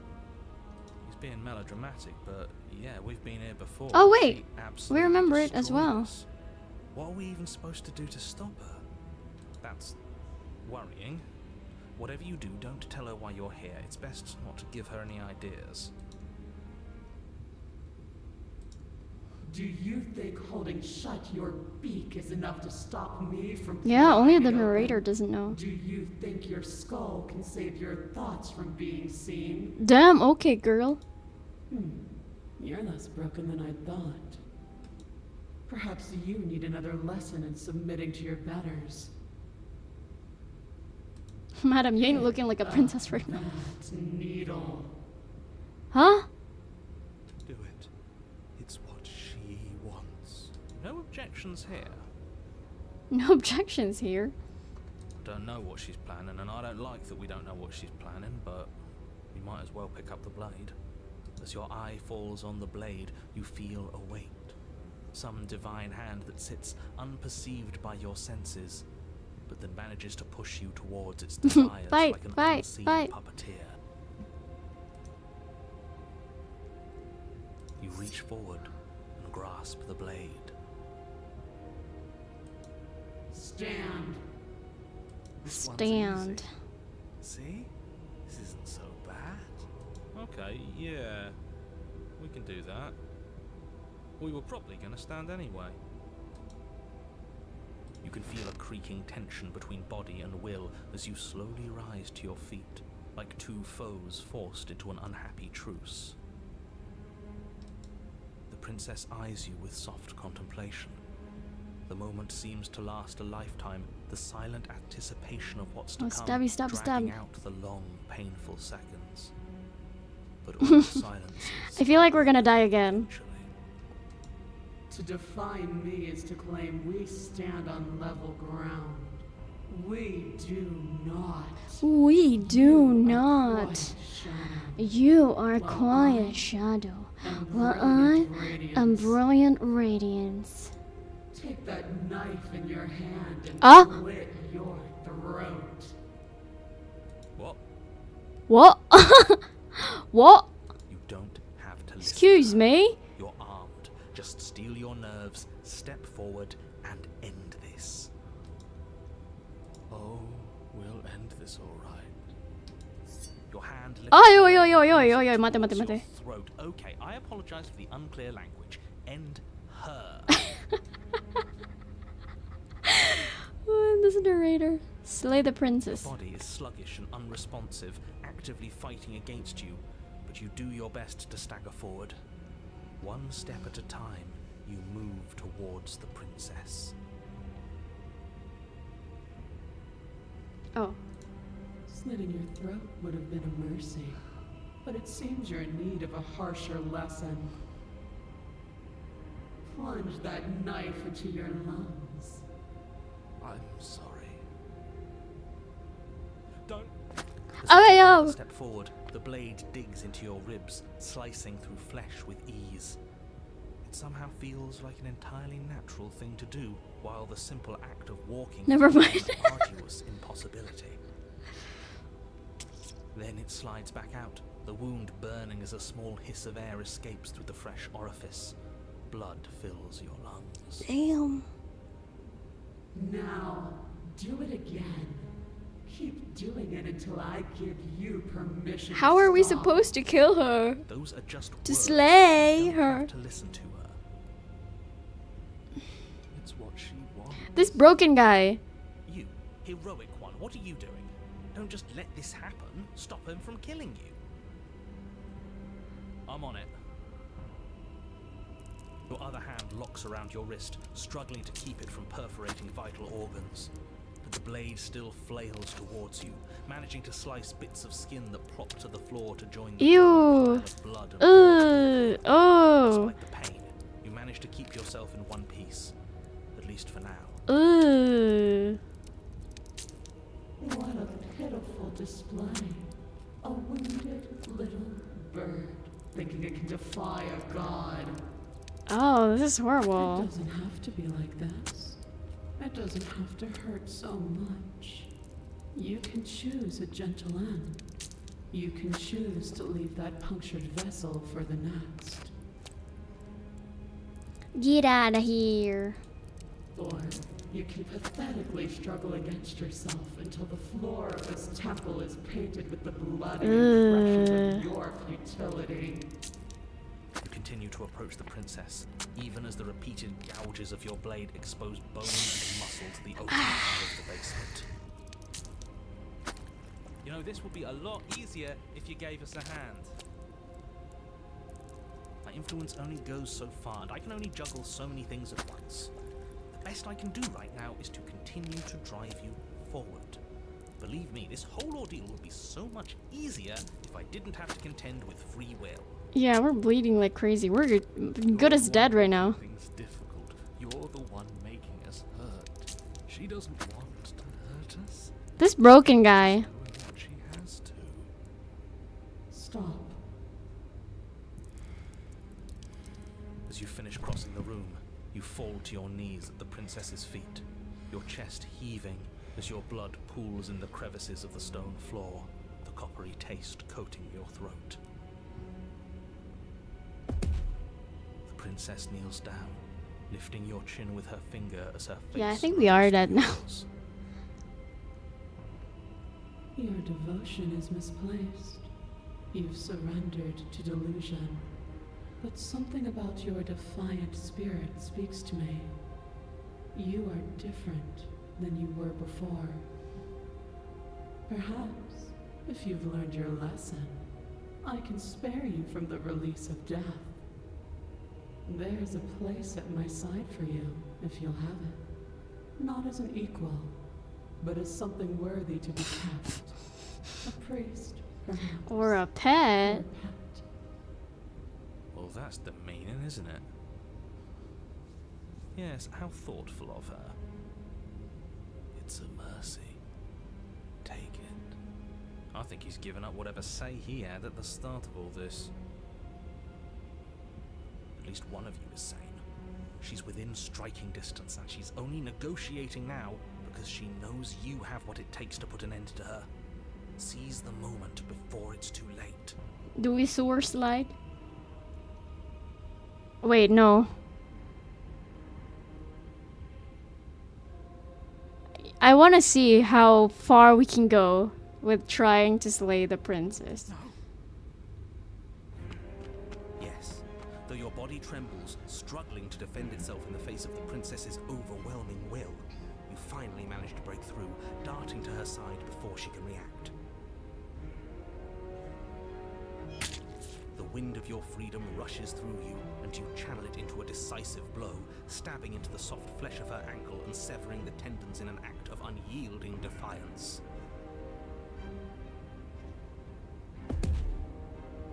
[SPEAKER 3] He's being melodramatic, but yeah, we've been here before.
[SPEAKER 2] Oh, wait.
[SPEAKER 3] She absolutely
[SPEAKER 2] remember it as
[SPEAKER 3] destroyed
[SPEAKER 2] well.
[SPEAKER 3] us. What are we even supposed to do to stop her? That's worrying. Whatever you do, don't tell her why you're here. It's best not to give her any ideas.
[SPEAKER 4] Do you think holding shut your beak is enough to stop me from
[SPEAKER 2] Yeah, only the
[SPEAKER 4] prying it
[SPEAKER 2] narrator
[SPEAKER 4] open?
[SPEAKER 2] doesn't know.
[SPEAKER 4] Do you think your skull can save your thoughts from being seen?
[SPEAKER 2] Damn, okay, girl.
[SPEAKER 4] You're less broken than I thought. Perhaps you need another lesson in submitting to your betters.
[SPEAKER 2] Madam, you ain't looking like a princess right now.
[SPEAKER 4] That needle.
[SPEAKER 2] Huh?
[SPEAKER 5] Do it. It's what she wants.
[SPEAKER 3] No objections here.
[SPEAKER 2] No objections here.
[SPEAKER 3] Don't know what she's planning, and I don't like that we don't know what she's planning, but we might as well pick up the blade. As your eye falls on the blade, you feel a weight. Some divine hand that sits unperceived by your senses, but that manages to push you towards its desires like an unseen puppeteer. You reach forward and grasp the blade.
[SPEAKER 1] Stand.
[SPEAKER 3] This one's
[SPEAKER 2] Stand.
[SPEAKER 3] easy. See? This isn't so bad. Okay, yeah. We can do that. We were probably going to stand anyway. You can feel a creaking tension between body and will as you slowly rise to your feet, like two foes forced into an unhappy truce. The princess eyes you with soft contemplation. The moment seems to last a lifetime, the silent anticipation of what's to come, dragging out the long, painful seconds. But all silence is
[SPEAKER 2] I feel like we're gonna die again.
[SPEAKER 3] eventually.
[SPEAKER 1] To define me is to claim we stand on level ground. We do not.
[SPEAKER 2] We do not.
[SPEAKER 1] Quiet shadow.
[SPEAKER 2] You are quiet shadow, while I am brilliant radiance.
[SPEAKER 1] Take that knife in your hand and
[SPEAKER 2] Ah?
[SPEAKER 1] slit your throat.
[SPEAKER 3] What?
[SPEAKER 2] What? What?
[SPEAKER 3] You don't have to listen.
[SPEAKER 2] Excuse me?
[SPEAKER 3] You're armed. Just steel your nerves, step forward, and end this.
[SPEAKER 5] Oh, we'll end this all right.
[SPEAKER 3] Your hand lifts
[SPEAKER 2] Oi, oi, oi, oi, oi, oi, oi, mate, mate,
[SPEAKER 3] towards your
[SPEAKER 2] mate.
[SPEAKER 3] throat. Okay, I apologize for the unclear language. End her.
[SPEAKER 2] This narrator. Slay the princess.
[SPEAKER 3] Your body is sluggish and unresponsive, actively fighting against you, but you do your best to stagger forward. One step at a time, you move towards the princess.
[SPEAKER 2] Oh.
[SPEAKER 1] Slitting your throat would have been a mercy, but it seems you're in need of a harsher lesson. Plunge that knife into your lungs.
[SPEAKER 5] I'm sorry.
[SPEAKER 3] Don't.
[SPEAKER 2] Okay, yo.
[SPEAKER 3] Step forward. The blade digs into your ribs, slicing through flesh with ease. It somehow feels like an entirely natural thing to do, while the simple act of walking
[SPEAKER 2] Never
[SPEAKER 3] is an
[SPEAKER 2] mind.
[SPEAKER 3] arduous impossibility. Then it slides back out, the wound burning as a small hiss of air escapes through the fresh orifice. Blood fills your lungs.
[SPEAKER 2] Damn.
[SPEAKER 1] Now, do it again. Keep doing it until I give you permission.
[SPEAKER 2] How
[SPEAKER 1] to
[SPEAKER 2] are we
[SPEAKER 1] stop.
[SPEAKER 2] supposed to kill her?
[SPEAKER 3] Those are just
[SPEAKER 2] To
[SPEAKER 3] words.
[SPEAKER 2] slay
[SPEAKER 3] You don't
[SPEAKER 2] her.
[SPEAKER 3] have to listen to her.
[SPEAKER 5] It's what she wants.
[SPEAKER 2] This broken guy.
[SPEAKER 3] You, heroic one, what are you doing? Don't just let this happen. Stop him from killing you. I'm on it. Your other hand locks around your wrist, struggling to keep it from perforating vital organs. But the blade still flails towards you, managing to slice bits of skin that plop to the floor to join the
[SPEAKER 2] Ew.
[SPEAKER 3] pile of blood and gore.
[SPEAKER 2] Oh.
[SPEAKER 3] Despite the pain, you manage to keep yourself in one piece, at least for now.
[SPEAKER 1] What a pitiful display. A wounded little bird thinking it can defy a god.
[SPEAKER 2] Oh, this is
[SPEAKER 1] It
[SPEAKER 2] horrible.
[SPEAKER 1] doesn't have to be like this. It doesn't have to hurt so much. You can choose a gentle end. You can choose to leave that punctured vessel for the next.
[SPEAKER 2] Get out of here.
[SPEAKER 1] Or you can pathetically struggle against yourself until the floor of this temple is painted with the bloody impressions of your futility.
[SPEAKER 3] You continue to approach the princess, even as the repeated gouges of your blade expose bone and muscle to the open part of the basement. You know, this would be a lot easier if you gave us a hand. My influence only goes so far, and I can only juggle so many things at once. The best I can do right now is to continue to drive you forward. Believe me, this whole ordeal would be so much easier if I didn't have to contend with free will.
[SPEAKER 2] Yeah, we're bleeding like crazy. We're good as dead right now.
[SPEAKER 5] Things difficult. You're the one making us hurt. She doesn't want to hurt us.
[SPEAKER 2] This broken guy.
[SPEAKER 5] Doing what she has to.
[SPEAKER 1] Stop.
[SPEAKER 3] As you finish crossing the room, You fall to your knees at the princess's feet, your chest heaving as your blood pools in the crevices of the stone floor, the coppery taste coating your throat. The princess kneels down, lifting your chin with her finger as her face.
[SPEAKER 2] Yeah, I think we are dead now.
[SPEAKER 3] yours.
[SPEAKER 1] Your devotion is misplaced. You've surrendered to delusion. But something about your defiant spirit speaks to me. You are different than you were before. Perhaps, if you've learned your lesson, I can spare you from the release of death. There's a place at my side for you, if you'll have it. Not as an equal, but as something worthy to be kept. A priest, perhaps.
[SPEAKER 2] Or a
[SPEAKER 1] Or
[SPEAKER 2] pet.
[SPEAKER 1] a pet.
[SPEAKER 3] Well, that's demeaning, isn't it? Yes, how thoughtful of her.
[SPEAKER 5] It's a mercy. Take it.
[SPEAKER 3] I think he's given up whatever say he had at the start of all this. At least one of you is sane. She's within striking distance, and she's only negotiating now because she knows you have what it takes to put an end to her. Seize the moment before it's too late.
[SPEAKER 2] Do we sewer slide? Wait, no. I want to see how far we can go with trying to slay the princess.
[SPEAKER 3] Yes, though your body trembles, struggling to defend itself in the face of the princess's overwhelming will, you finally manage to break through, darting to her side before she can react. The wind of your freedom rushes through you, and you channel it into a decisive blow, stabbing into the soft flesh of her ankle and severing the tendons in an act of unyielding defiance.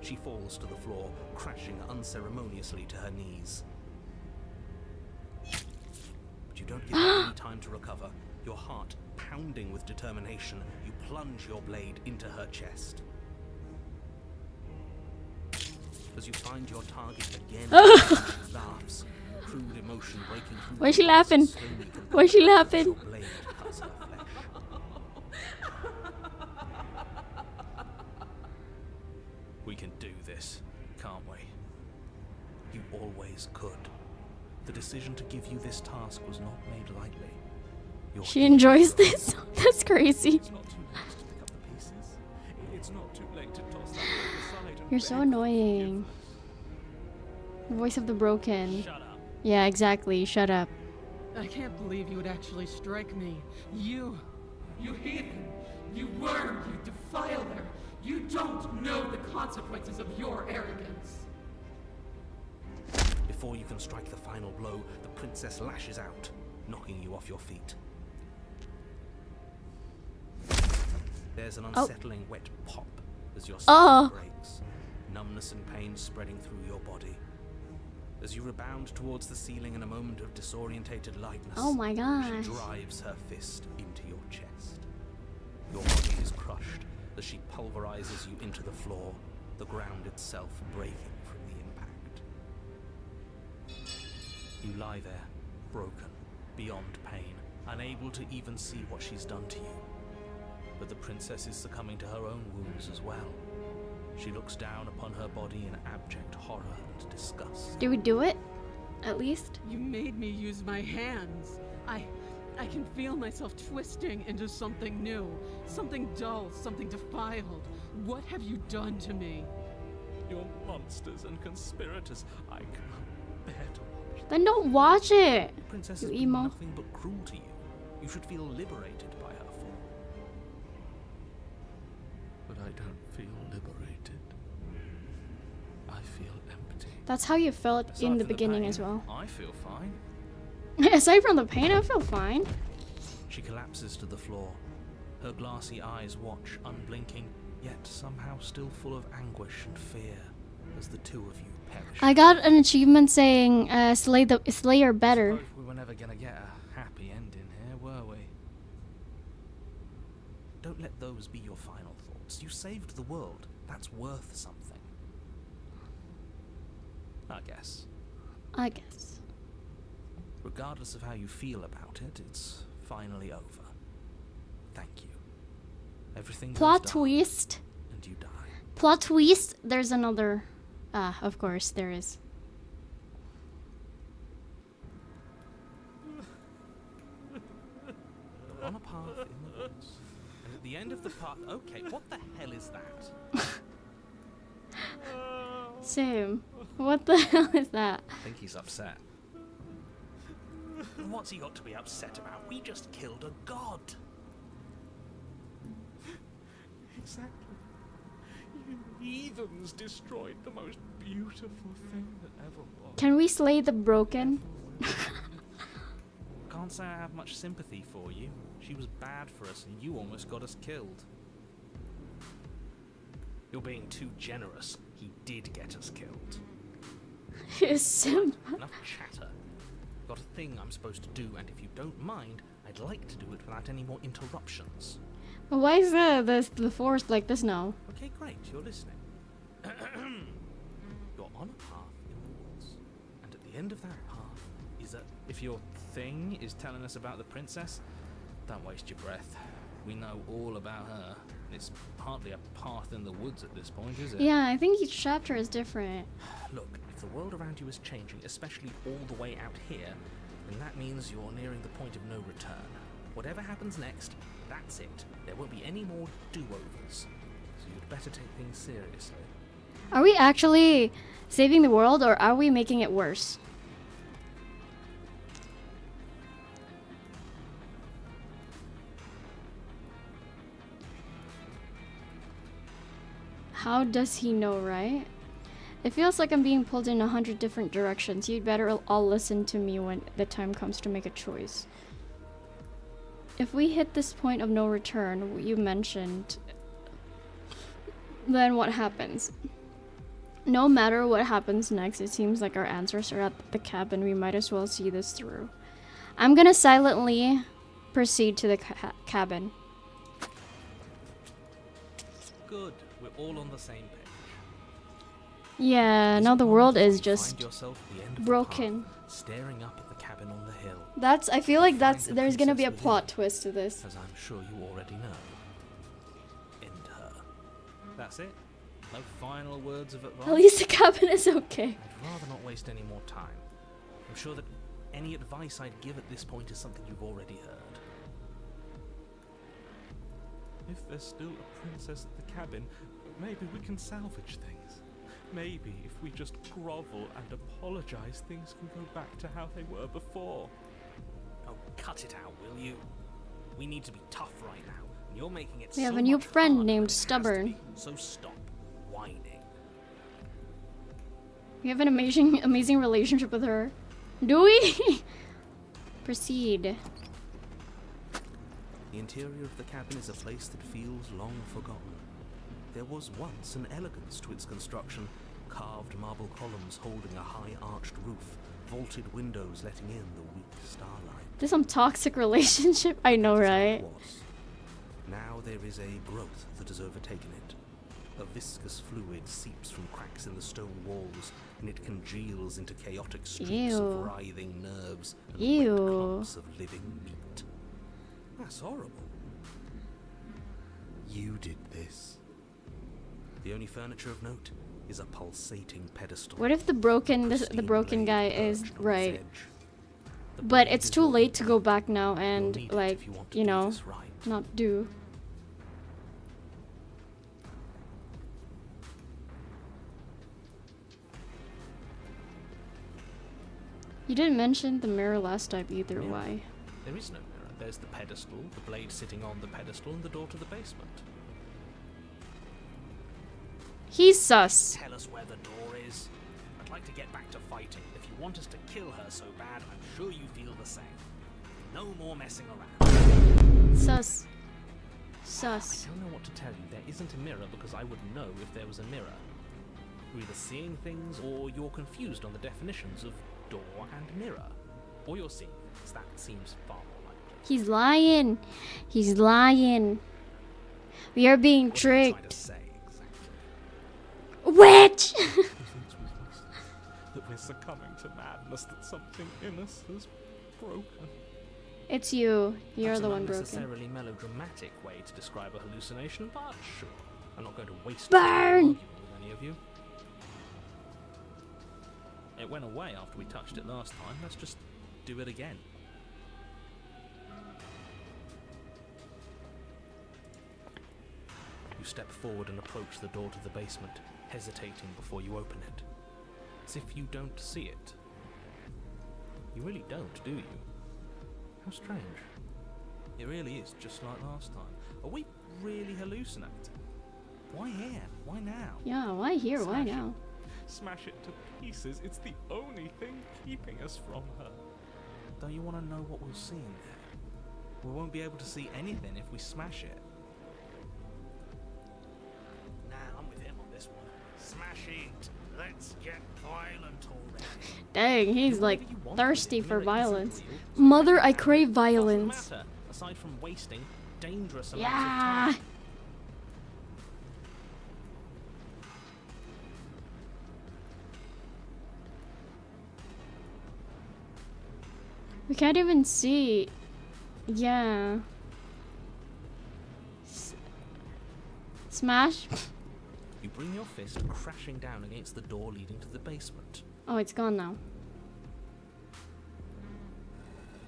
[SPEAKER 3] She falls to the floor, crashing unceremoniously to her knees. But you don't give her any time to recover. Your heart pounding with determination, you plunge your blade into her chest. As you find your target again, she laughs, crude emotion breaking through.
[SPEAKER 2] Why is she laughing? Why is she laughing?
[SPEAKER 3] Your blade cuts her flesh. We can do this, can't we? You always could. The decision to give you this task was not made lightly. You're
[SPEAKER 2] She enjoys this. That's crazy.
[SPEAKER 3] It's not too late to pick up the pieces. It's not too late to toss that blade aside and
[SPEAKER 2] You're so
[SPEAKER 3] beg for
[SPEAKER 2] annoying. Voice of the broken.
[SPEAKER 3] forgiveness. Shut up.
[SPEAKER 2] Yeah, exactly. Shut up.
[SPEAKER 6] I can't believe you would actually strike me. You
[SPEAKER 1] heathen! You worm! You defiler! You don't know the consequences of your arrogance!
[SPEAKER 3] Before you can strike the final blow, the princess lashes out, knocking you off your feet. There's an unsettling wet pop as your skin breaks, numbness and pain spreading through your body. As you rebound towards the ceiling in a moment of disorientated lightness,
[SPEAKER 2] Oh my
[SPEAKER 3] she
[SPEAKER 2] gosh.
[SPEAKER 3] drives her fist into your chest. Your body is crushed as she pulverizes you into the floor, the ground itself breaking from the impact. You lie there, broken, beyond pain, unable to even see what she's done to you. But the princess is succumbing to her own wounds as well. She looks down upon her body in abject horror and disgust.
[SPEAKER 2] Do we do it? At least?
[SPEAKER 6] You made me use my hands. I can feel myself twisting into something new, something dull, something defiled. What have you done to me?
[SPEAKER 3] You're monsters and conspirators. I can't bear to watch.
[SPEAKER 2] Then don't watch it.
[SPEAKER 3] The princess
[SPEAKER 2] You
[SPEAKER 3] has been
[SPEAKER 2] emo.
[SPEAKER 3] nothing but cruel to you. You should feel liberated by her fall.
[SPEAKER 5] But I don't feel liberated. I feel empty.
[SPEAKER 2] That's how you felt
[SPEAKER 3] Aside
[SPEAKER 2] in the
[SPEAKER 3] from
[SPEAKER 2] beginning
[SPEAKER 3] pain,
[SPEAKER 2] as well.
[SPEAKER 3] I feel fine.
[SPEAKER 2] Aside from the pain, I feel fine.
[SPEAKER 3] She collapses to the floor. Her glassy eyes watch, unblinking, yet somehow still full of anguish and fear, as the two of you perish.
[SPEAKER 2] I got an achievement saying Slayer better.
[SPEAKER 3] Suppose we were never gonna get a happy ending here, were we? Don't let those be your final thoughts. You saved the world. That's worth something. I guess.
[SPEAKER 2] I guess.
[SPEAKER 3] regardless of how you feel about it, it's finally over. Thank you. Everything
[SPEAKER 2] Plot
[SPEAKER 3] goes dark,
[SPEAKER 2] twist.
[SPEAKER 3] and you die.
[SPEAKER 2] Plot twist. There's another. Ah, of course there is.
[SPEAKER 3] You're on a path in the woods, and at the end of the path... Okay, what the hell is that?
[SPEAKER 2] Same. What the hell is that?
[SPEAKER 3] I think he's upset. What's he got to be upset about? We just killed a god.
[SPEAKER 5] Exactly. You heathens destroyed the most beautiful thing that ever was.
[SPEAKER 2] Can we slay the broken?
[SPEAKER 3] Can't say I have much sympathy for you. She was bad for us and you almost got us killed. You're being too generous. He did get us killed. Enough chatter. Got a thing I'm supposed to do, and if you don't mind, I'd like to do it without any more interruptions.
[SPEAKER 2] Why is the forest like this now?
[SPEAKER 3] Okay, great, you're listening. You're on a path in the woods, and at the end of that path is a... If your thing is telling us about the princess, don't waste your breath. We know all about her. It's hardly a path in the woods at this point, is it?
[SPEAKER 2] Yeah, I think each chapter is different.
[SPEAKER 3] Look, if the world around you is changing, especially all the way out here, then that means you're nearing the point of no return. Whatever happens next, that's it. There won't be any more do-overs. So you'd better take things seriously.
[SPEAKER 2] Are we actually saving the world, or are we making it worse? How does he know, right? It feels like I'm being pulled in 100 different directions. You'd better all listen to me when the time comes to make a choice. If we hit this point of no return, you mentioned, then what happens? No matter what happens next, it seems like our answers are at the cabin. We might as well see this through. I'm gonna silently proceed to the cabin.
[SPEAKER 3] Good. We're all on the same page.
[SPEAKER 2] Yeah,
[SPEAKER 3] Is
[SPEAKER 2] now
[SPEAKER 3] it
[SPEAKER 2] the
[SPEAKER 3] long
[SPEAKER 2] world
[SPEAKER 3] before
[SPEAKER 2] is
[SPEAKER 3] you
[SPEAKER 2] just
[SPEAKER 3] find yourself at the end of the
[SPEAKER 2] broken.
[SPEAKER 3] path, staring up at the cabin on the hill,
[SPEAKER 2] I feel like
[SPEAKER 3] Find the
[SPEAKER 2] there's gonna be a
[SPEAKER 3] princess
[SPEAKER 2] plot
[SPEAKER 3] within,
[SPEAKER 2] twist to this.
[SPEAKER 3] as I'm sure you already know. End her. That's it. No final words of advice.
[SPEAKER 2] At least the cabin is okay.
[SPEAKER 3] I'd rather not waste any more time. I'm sure that any advice I'd give at this point is something you've already heard.
[SPEAKER 5] If there's still a princess at the cabin, maybe we can salvage things. Maybe if we just grovel and apologize, things can go back to how they were before.
[SPEAKER 3] Oh, cut it out, will you? We need to be tough right now, and you're making it
[SPEAKER 2] We
[SPEAKER 3] so
[SPEAKER 2] have a new
[SPEAKER 3] much
[SPEAKER 2] friend
[SPEAKER 3] harder
[SPEAKER 2] named
[SPEAKER 3] than it has to
[SPEAKER 2] Stubborn.
[SPEAKER 3] be. So stop whining.
[SPEAKER 2] We have an amazing relationship with her. Do we? Proceed.
[SPEAKER 3] The interior of the cabin is a place that feels long forgotten. There was once an elegance to its construction, carved marble columns holding a high-arched roof, vaulted windows letting in the weak starlight.
[SPEAKER 2] There's some toxic relationship. I know,
[SPEAKER 3] That is how it
[SPEAKER 2] right?
[SPEAKER 3] was. Now there is a growth that has overtaken it. A viscous fluid seeps from cracks in the stone walls, and it congeals into chaotic streaks
[SPEAKER 2] Ew.
[SPEAKER 3] of writhing nerves and
[SPEAKER 2] Ew.
[SPEAKER 3] wet clumps of living meat. That's horrible. You did this. The only furniture of note is a pulsating pedestal.
[SPEAKER 2] What if the broken
[SPEAKER 3] Pristine
[SPEAKER 2] broken guy
[SPEAKER 3] blade
[SPEAKER 2] is
[SPEAKER 3] perched on its
[SPEAKER 2] right?
[SPEAKER 3] edge. The
[SPEAKER 2] But
[SPEAKER 3] blade
[SPEAKER 2] it's
[SPEAKER 3] is
[SPEAKER 2] too
[SPEAKER 3] your
[SPEAKER 2] late to go
[SPEAKER 3] weapon.
[SPEAKER 2] back now
[SPEAKER 3] You'll
[SPEAKER 2] and
[SPEAKER 3] need it
[SPEAKER 2] like,
[SPEAKER 3] if you want to
[SPEAKER 2] you
[SPEAKER 3] do
[SPEAKER 2] know,
[SPEAKER 3] this right.
[SPEAKER 2] not do. You didn't mention the mirror last time either.
[SPEAKER 3] Mirror?
[SPEAKER 2] Why?
[SPEAKER 3] There is no mirror. There's the pedestal, the blade sitting on the pedestal, and the door to the basement.
[SPEAKER 2] He's sus.
[SPEAKER 3] Tell us where the door is. I'd like to get back to fighting. If you want us to kill her so bad, I'm sure you feel the same. No more messing around.
[SPEAKER 2] Sus.
[SPEAKER 3] I
[SPEAKER 2] Sus.
[SPEAKER 3] don't know what to tell you. There isn't a mirror because I would know if there was a mirror. You're either seeing things or you're confused on the definitions of door and mirror. Or you're seeing things. That seems far more likely.
[SPEAKER 2] He's lying. He's lying. We are being
[SPEAKER 3] What are you trying
[SPEAKER 2] tricked.
[SPEAKER 3] to say exactly?
[SPEAKER 2] Witch!
[SPEAKER 5] He thinks we've lost, that we're succumbing to madness, that something in us has broken.
[SPEAKER 2] It's you. You're
[SPEAKER 3] That's
[SPEAKER 2] the
[SPEAKER 3] an
[SPEAKER 2] one broken.
[SPEAKER 3] unnecessarily melodramatic way to describe a hallucination, but sure. I'm not going to waste
[SPEAKER 2] Burn!
[SPEAKER 3] time arguing with any of you. It went away after we touched it last time. Let's just do it again. You step forward and approach the door to the basement, hesitating before you open it. As if you don't see it. You really don't, do you? How strange. It really is just like last time. Are we really hallucinating? Why here? Why now?
[SPEAKER 2] Yeah, why here? Why
[SPEAKER 5] Smash it.
[SPEAKER 2] now?
[SPEAKER 5] Smash it to pieces. It's the only thing keeping us from her.
[SPEAKER 3] Don't you want to know what we'll see in there? We won't be able to see anything if we smash it. Nah, I'm with him on this one. Smash it. Let's get violent already.
[SPEAKER 2] Dang, he's
[SPEAKER 3] Do
[SPEAKER 2] like
[SPEAKER 3] whatever you want
[SPEAKER 2] thirsty
[SPEAKER 3] with it.
[SPEAKER 2] for
[SPEAKER 3] Mirror isn't
[SPEAKER 2] violence.
[SPEAKER 3] real.
[SPEAKER 2] Mother, I crave
[SPEAKER 3] Doesn't
[SPEAKER 2] violence.
[SPEAKER 3] matter, aside from wasting dangerous amounts of
[SPEAKER 2] Yeah.
[SPEAKER 3] time.
[SPEAKER 2] We can't even see. Yeah. Smash?
[SPEAKER 3] You bring your fist crashing down against the door leading to the basement.
[SPEAKER 2] Oh, it's gone now.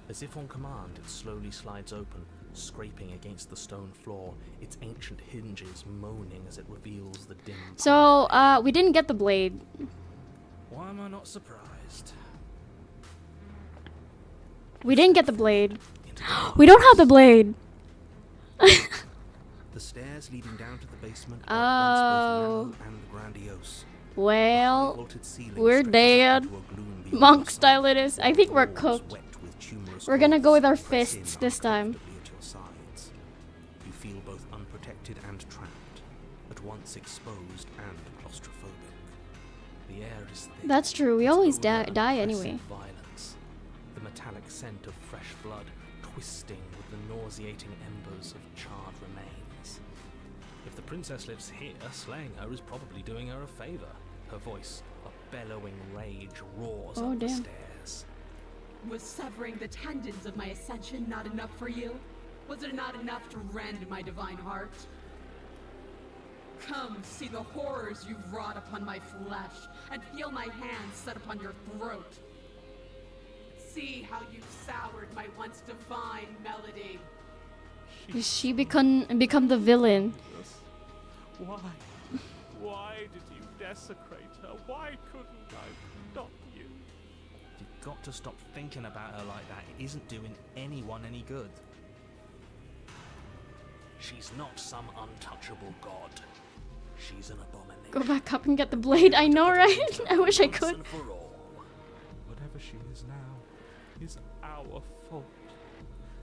[SPEAKER 3] As if on command, it slowly slides open, scraping against the stone floor, its ancient hinges moaning as it reveals the dim
[SPEAKER 2] So,
[SPEAKER 3] pathway.
[SPEAKER 2] we didn't get the blade.
[SPEAKER 3] Why am I not surprised?
[SPEAKER 2] We didn't get the blade.
[SPEAKER 3] Into the
[SPEAKER 2] We don't have the blade.
[SPEAKER 3] The stairs leading down to the basement
[SPEAKER 2] Oh.
[SPEAKER 3] are once both narrow and grandiose.
[SPEAKER 2] Well,
[SPEAKER 3] Vaulted ceiling
[SPEAKER 2] we're
[SPEAKER 3] stretches
[SPEAKER 2] dead.
[SPEAKER 3] into a gloom beyond
[SPEAKER 2] monk
[SPEAKER 3] the
[SPEAKER 2] style
[SPEAKER 3] sun.
[SPEAKER 2] it is. I think we're
[SPEAKER 3] Walls
[SPEAKER 2] cooked.
[SPEAKER 3] wet with tumorous
[SPEAKER 2] We're gonna go with our
[SPEAKER 3] growths press in
[SPEAKER 2] fists this time.
[SPEAKER 3] uncomfortably at your sides. You feel both unprotected and trapped, at once exposed and claustrophobic. The air is thick.
[SPEAKER 2] That's true. We
[SPEAKER 3] its
[SPEAKER 2] always
[SPEAKER 3] odor
[SPEAKER 2] die
[SPEAKER 3] oppressive
[SPEAKER 2] anyway.
[SPEAKER 3] Violence. The metallic scent of fresh blood twisting with the nauseating embers of charred remains. If the princess lives here, slaying her is probably doing her a favor. Her voice, a bellowing rage, roars
[SPEAKER 2] Oh,
[SPEAKER 3] up the
[SPEAKER 2] damn.
[SPEAKER 3] stairs.
[SPEAKER 6] Was severing the tendons of my ascension not enough for you? Was it not enough to rend my divine heart? Come, see the horrors you've wrought upon my flesh, and feel my hands set upon your throat. See how you've soured my once divine melody.
[SPEAKER 2] Is she become the villain?
[SPEAKER 5] Jesus. Why? Why did you desecrate her? Why couldn't I stop you?
[SPEAKER 3] You've got to stop thinking about her like that. It isn't doing anyone any good. She's not some untouchable god. She's an abomination.
[SPEAKER 2] Go back up and get the blade. I know, right? I wish I could.
[SPEAKER 3] Once and for all.
[SPEAKER 5] Whatever she is now is our fault.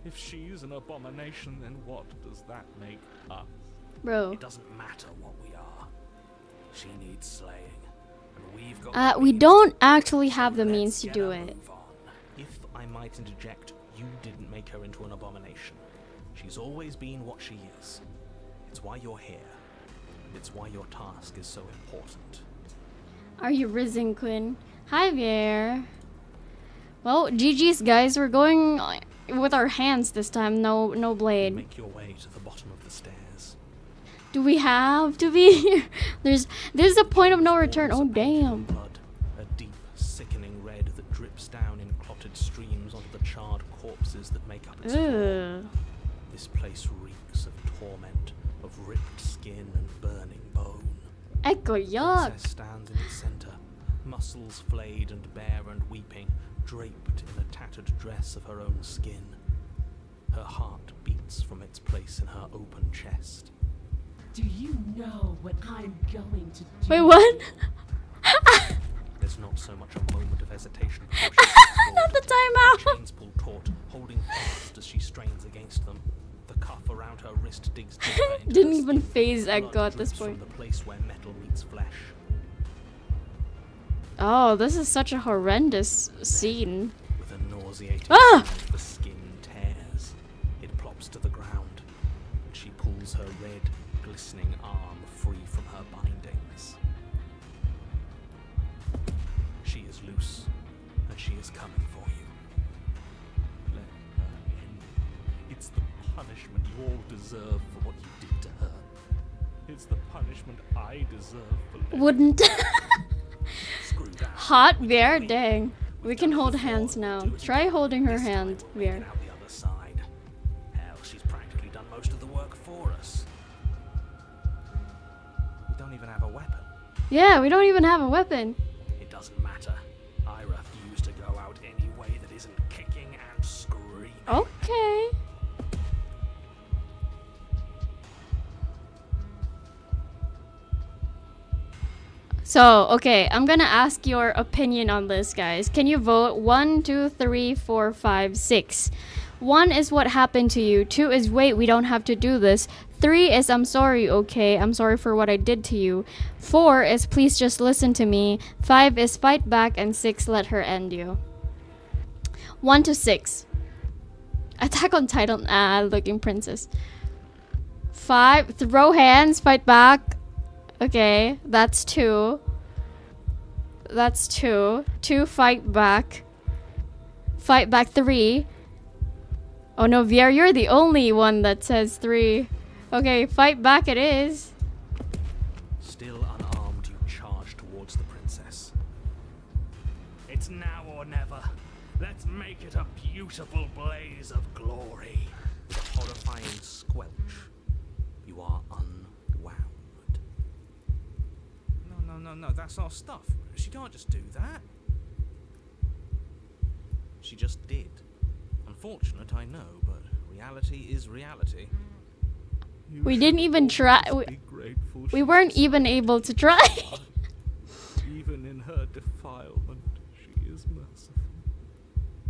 [SPEAKER 5] If she's an abomination, then what does that make us?
[SPEAKER 2] Bro.
[SPEAKER 3] It doesn't matter what we are. She needs slaying. And we've got the
[SPEAKER 2] We
[SPEAKER 3] means.
[SPEAKER 2] don't actually have the
[SPEAKER 3] Let's
[SPEAKER 2] means to
[SPEAKER 3] get
[SPEAKER 2] do
[SPEAKER 3] a
[SPEAKER 2] it.
[SPEAKER 3] move on. If I might interject, you didn't make her into an abomination. She's always been what she is. It's why you're here. It's why your task is so important.
[SPEAKER 2] Are you risen, Quinn? Hi there. Well, GG's, guys. We're going with our hands this time. No
[SPEAKER 3] You
[SPEAKER 2] blade.
[SPEAKER 3] make your way to the bottom of the stairs.
[SPEAKER 2] Do we have to be here? There's a point of no return. Oh,
[SPEAKER 3] Walls are painted in
[SPEAKER 2] damn.
[SPEAKER 3] blood, a deep, sickening red that drips down in clotted streams onto the charred corpses that make up its floor.
[SPEAKER 2] Ugh.
[SPEAKER 3] This place reeks of torment, of ripped skin and burning bone.
[SPEAKER 2] Echo, yuck.
[SPEAKER 3] Princess stands in its center, muscles flayed and bare and weeping, draped in a tattered dress of her own skin. Her heart beats from its place in her open chest.
[SPEAKER 1] Do you know what I'm going to do?
[SPEAKER 2] Wait, what?
[SPEAKER 3] There's not so much a moment of hesitation before she steps
[SPEAKER 2] Not the
[SPEAKER 3] forward.
[SPEAKER 2] timeout.
[SPEAKER 3] Chains pull taut, holding fast as she strains against them. The cuff around her wrist digs deeper into
[SPEAKER 2] Didn't
[SPEAKER 3] her
[SPEAKER 2] even
[SPEAKER 3] skin.
[SPEAKER 2] phase
[SPEAKER 3] Blood
[SPEAKER 2] Echo at this
[SPEAKER 3] drips
[SPEAKER 2] point.
[SPEAKER 3] from the place where metal meets flesh.
[SPEAKER 2] Oh, this is such a horrendous scene.
[SPEAKER 3] With a nauseating
[SPEAKER 2] Ah!
[SPEAKER 3] sound, the skin tears. It plops to the ground, and she pulls her red, glistening arm free from her bindings. She is loose, and she is coming for you.
[SPEAKER 5] all deserve for what you did to her. It's the punishment I deserve for letting
[SPEAKER 2] Wouldn't.
[SPEAKER 3] Screw that.
[SPEAKER 2] Hot Bear? Dang. We can hold hands now. Try holding her hand, Bear.
[SPEAKER 3] Out the other side. Hell, she's practically done most of the work for us. We don't even have a weapon.
[SPEAKER 2] Yeah, we don't even have a weapon.
[SPEAKER 3] It doesn't matter. I refuse to go out any way that isn't kicking and screaming.
[SPEAKER 2] Okay. So, okay, I'm gonna ask your opinion on this, guys. Can you vote? 1, 2, 3, 4, 5, 6. 1 is what happened to you. 2 is wait, we don't have to do this. 3 is I'm sorry, okay, I'm sorry for what I did to you. 4 is please just listen to me. 5 is fight back, and 6 let her end you. 1 to 6. Attack on Titan, looking princess. 5, throw hands, fight back. Okay, that's 2. That's 2. 2, fight back. Fight back, 3. Oh no, Vier, you're the only one that says 3. Okay, fight back it is.
[SPEAKER 3] Still unarmed, you charge towards the princess. It's now or never. Let's make it a beautiful blaze of glory. With a horrifying squelch, you are unwound. No, that's our stuff. She can't just do that. She just did. Unfortunate, I know, but reality is reality.
[SPEAKER 2] We didn't even try. We weren't even able to try.
[SPEAKER 5] Even in her defilement, she is merciful.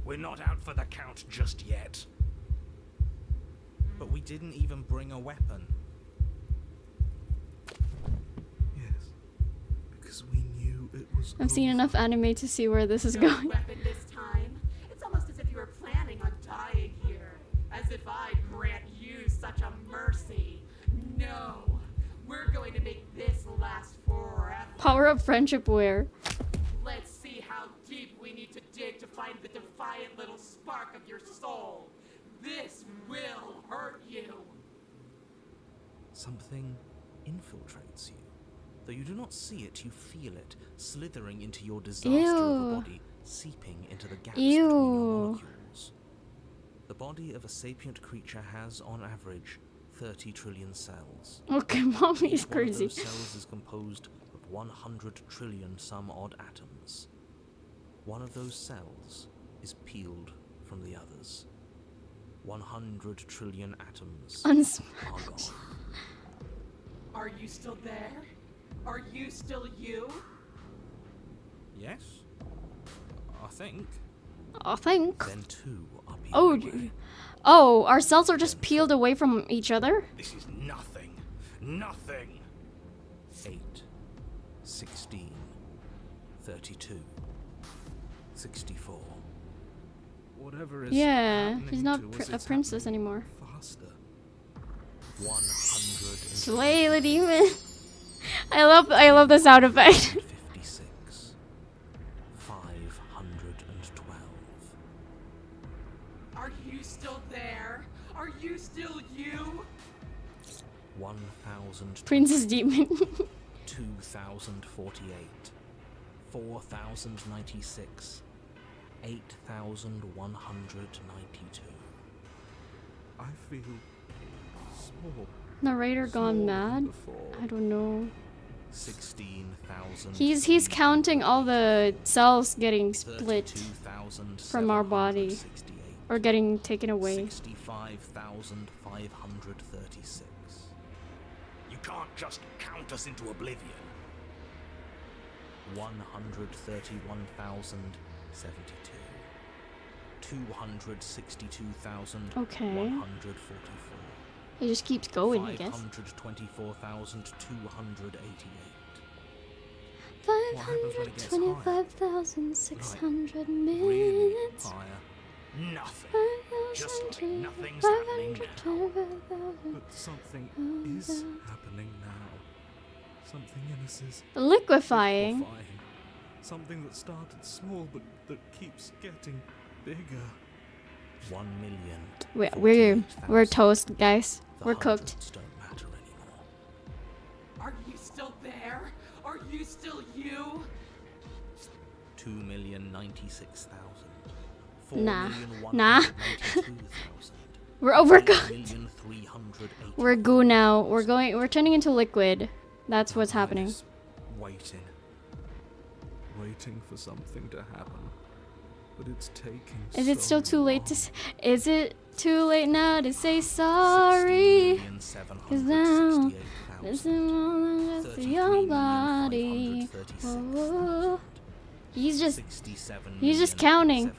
[SPEAKER 3] We're not out for the count just yet. But we didn't even bring a weapon.
[SPEAKER 5] Yes, because we knew it was
[SPEAKER 2] I've seen enough anime to see where this is
[SPEAKER 6] No
[SPEAKER 2] going.
[SPEAKER 6] weapon this time. It's almost as if you were planning on dying here. As if I'd grant you such a mercy. No. We're going to make this last forever.
[SPEAKER 2] Power up friendship where?
[SPEAKER 6] Let's see how deep we need to dig to find the defiant little spark of your soul. This will hurt you.
[SPEAKER 3] Something infiltrates you. Though you do not see it, you feel it, slithering into your disaster of
[SPEAKER 2] Ew.
[SPEAKER 3] a body, seeping into the gaps
[SPEAKER 2] Ew.
[SPEAKER 3] between your molecules. The body of a sapient creature has, on average, 30 trillion cells.
[SPEAKER 2] Okay, mommy is
[SPEAKER 3] Each one of
[SPEAKER 2] crazy.
[SPEAKER 3] those cells is composed of 100 trillion some odd atoms. One of those cells is peeled from the others. 100 trillion atoms
[SPEAKER 2] Uns-
[SPEAKER 3] are gone.
[SPEAKER 6] Are you still there? Are you still you?
[SPEAKER 3] Yes? I think.
[SPEAKER 2] I think.
[SPEAKER 3] Then two are peeled
[SPEAKER 2] Oh,
[SPEAKER 3] away.
[SPEAKER 2] oh, our cells are just peeled away from each other?
[SPEAKER 3] This is nothing. Nothing. 8, 16, 32, 64.
[SPEAKER 5] Whatever is
[SPEAKER 2] Yeah,
[SPEAKER 5] happening
[SPEAKER 2] she's not
[SPEAKER 5] to us,
[SPEAKER 2] a
[SPEAKER 5] it's
[SPEAKER 2] princess
[SPEAKER 5] happening
[SPEAKER 2] anymore.
[SPEAKER 3] Faster. 100.
[SPEAKER 2] Slay the demon. I love the sound effect.
[SPEAKER 3] 56. 512.
[SPEAKER 6] Are you still there? Are you still you?
[SPEAKER 3] 1000.
[SPEAKER 2] Princess demon.
[SPEAKER 3] 2048. 4096. 8192.
[SPEAKER 5] I feel small.
[SPEAKER 2] Narrator gone
[SPEAKER 5] smaller than
[SPEAKER 2] mad?
[SPEAKER 5] before.
[SPEAKER 2] I don't know.
[SPEAKER 3] 16,000.
[SPEAKER 2] He's counting all the cells getting split
[SPEAKER 3] 32,768.
[SPEAKER 2] from our body or getting taken away.
[SPEAKER 3] 65,536. You can't just count us into oblivion. 131,072. 262,144.
[SPEAKER 2] Okay. It just keeps going, I guess.
[SPEAKER 3] 524,288. happens when it gets higher?
[SPEAKER 2] 525,600
[SPEAKER 3] Really
[SPEAKER 2] minutes.
[SPEAKER 3] higher. Nothing. Just like nothing's happening now.
[SPEAKER 2] 525,000.
[SPEAKER 5] But something is happening now. Something in us is
[SPEAKER 2] Liquefying.
[SPEAKER 5] Something that started small but that keeps getting bigger.
[SPEAKER 2] We're toast, guys. We're cooked.
[SPEAKER 3] Don't matter anymore.
[SPEAKER 6] Are you still there? Are you still you?
[SPEAKER 3] 2,096,000.
[SPEAKER 2] Nah.
[SPEAKER 3] 4,192,000.
[SPEAKER 2] We're overcooked.
[SPEAKER 3] 8,308,000.
[SPEAKER 2] We're goo now. We're turning into liquid. That's what's happening.
[SPEAKER 5] Just waiting. Waiting for something to happen. But it's taking
[SPEAKER 2] Is it
[SPEAKER 5] so
[SPEAKER 2] still too late to
[SPEAKER 5] long.
[SPEAKER 2] is it too late now to say sorry? 'Cause now this is more than just your body. Oh. He's just counting.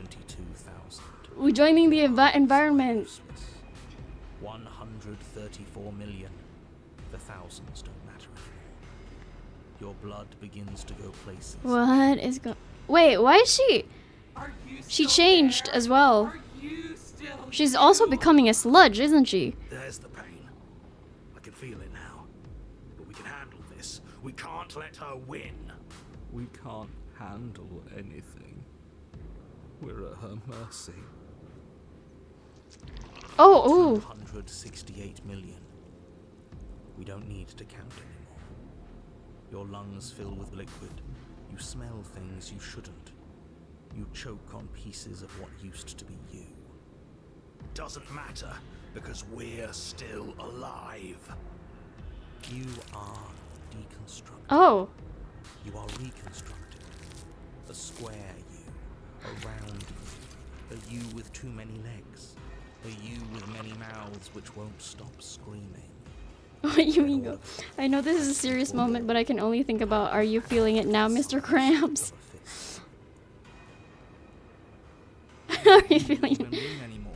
[SPEAKER 2] We're joining the environment.
[SPEAKER 3] 134 million. The thousands don't matter anymore. Your blood begins to go places.
[SPEAKER 2] What is going? Wait, why is she?
[SPEAKER 6] Are you
[SPEAKER 2] She
[SPEAKER 6] still
[SPEAKER 2] changed
[SPEAKER 6] there?
[SPEAKER 2] as well.
[SPEAKER 6] Are you still
[SPEAKER 2] She's
[SPEAKER 6] you?
[SPEAKER 2] also becoming a sludge, isn't she?
[SPEAKER 3] There's the pain. I can feel it now. But we can handle this. We can't let her win.
[SPEAKER 5] We can't handle anything. We're at her mercy.
[SPEAKER 2] Oh,
[SPEAKER 3] 268 million. We don't need to count anymore. Your lungs fill with liquid. You smell things you shouldn't. You choke on pieces of what used to be you. Doesn't matter, because we're still alive. You are deconstructed.
[SPEAKER 2] oh.
[SPEAKER 3] You are reconstructed. A square you, a round you, a you with too many legs, a you with many mouths which won't stop screaming.
[SPEAKER 2] What you mean? Go? I know this is a serious moment, but I can only think about, are you feeling it now, Mr. Cramps? Are you feeling it?
[SPEAKER 5] Anymore.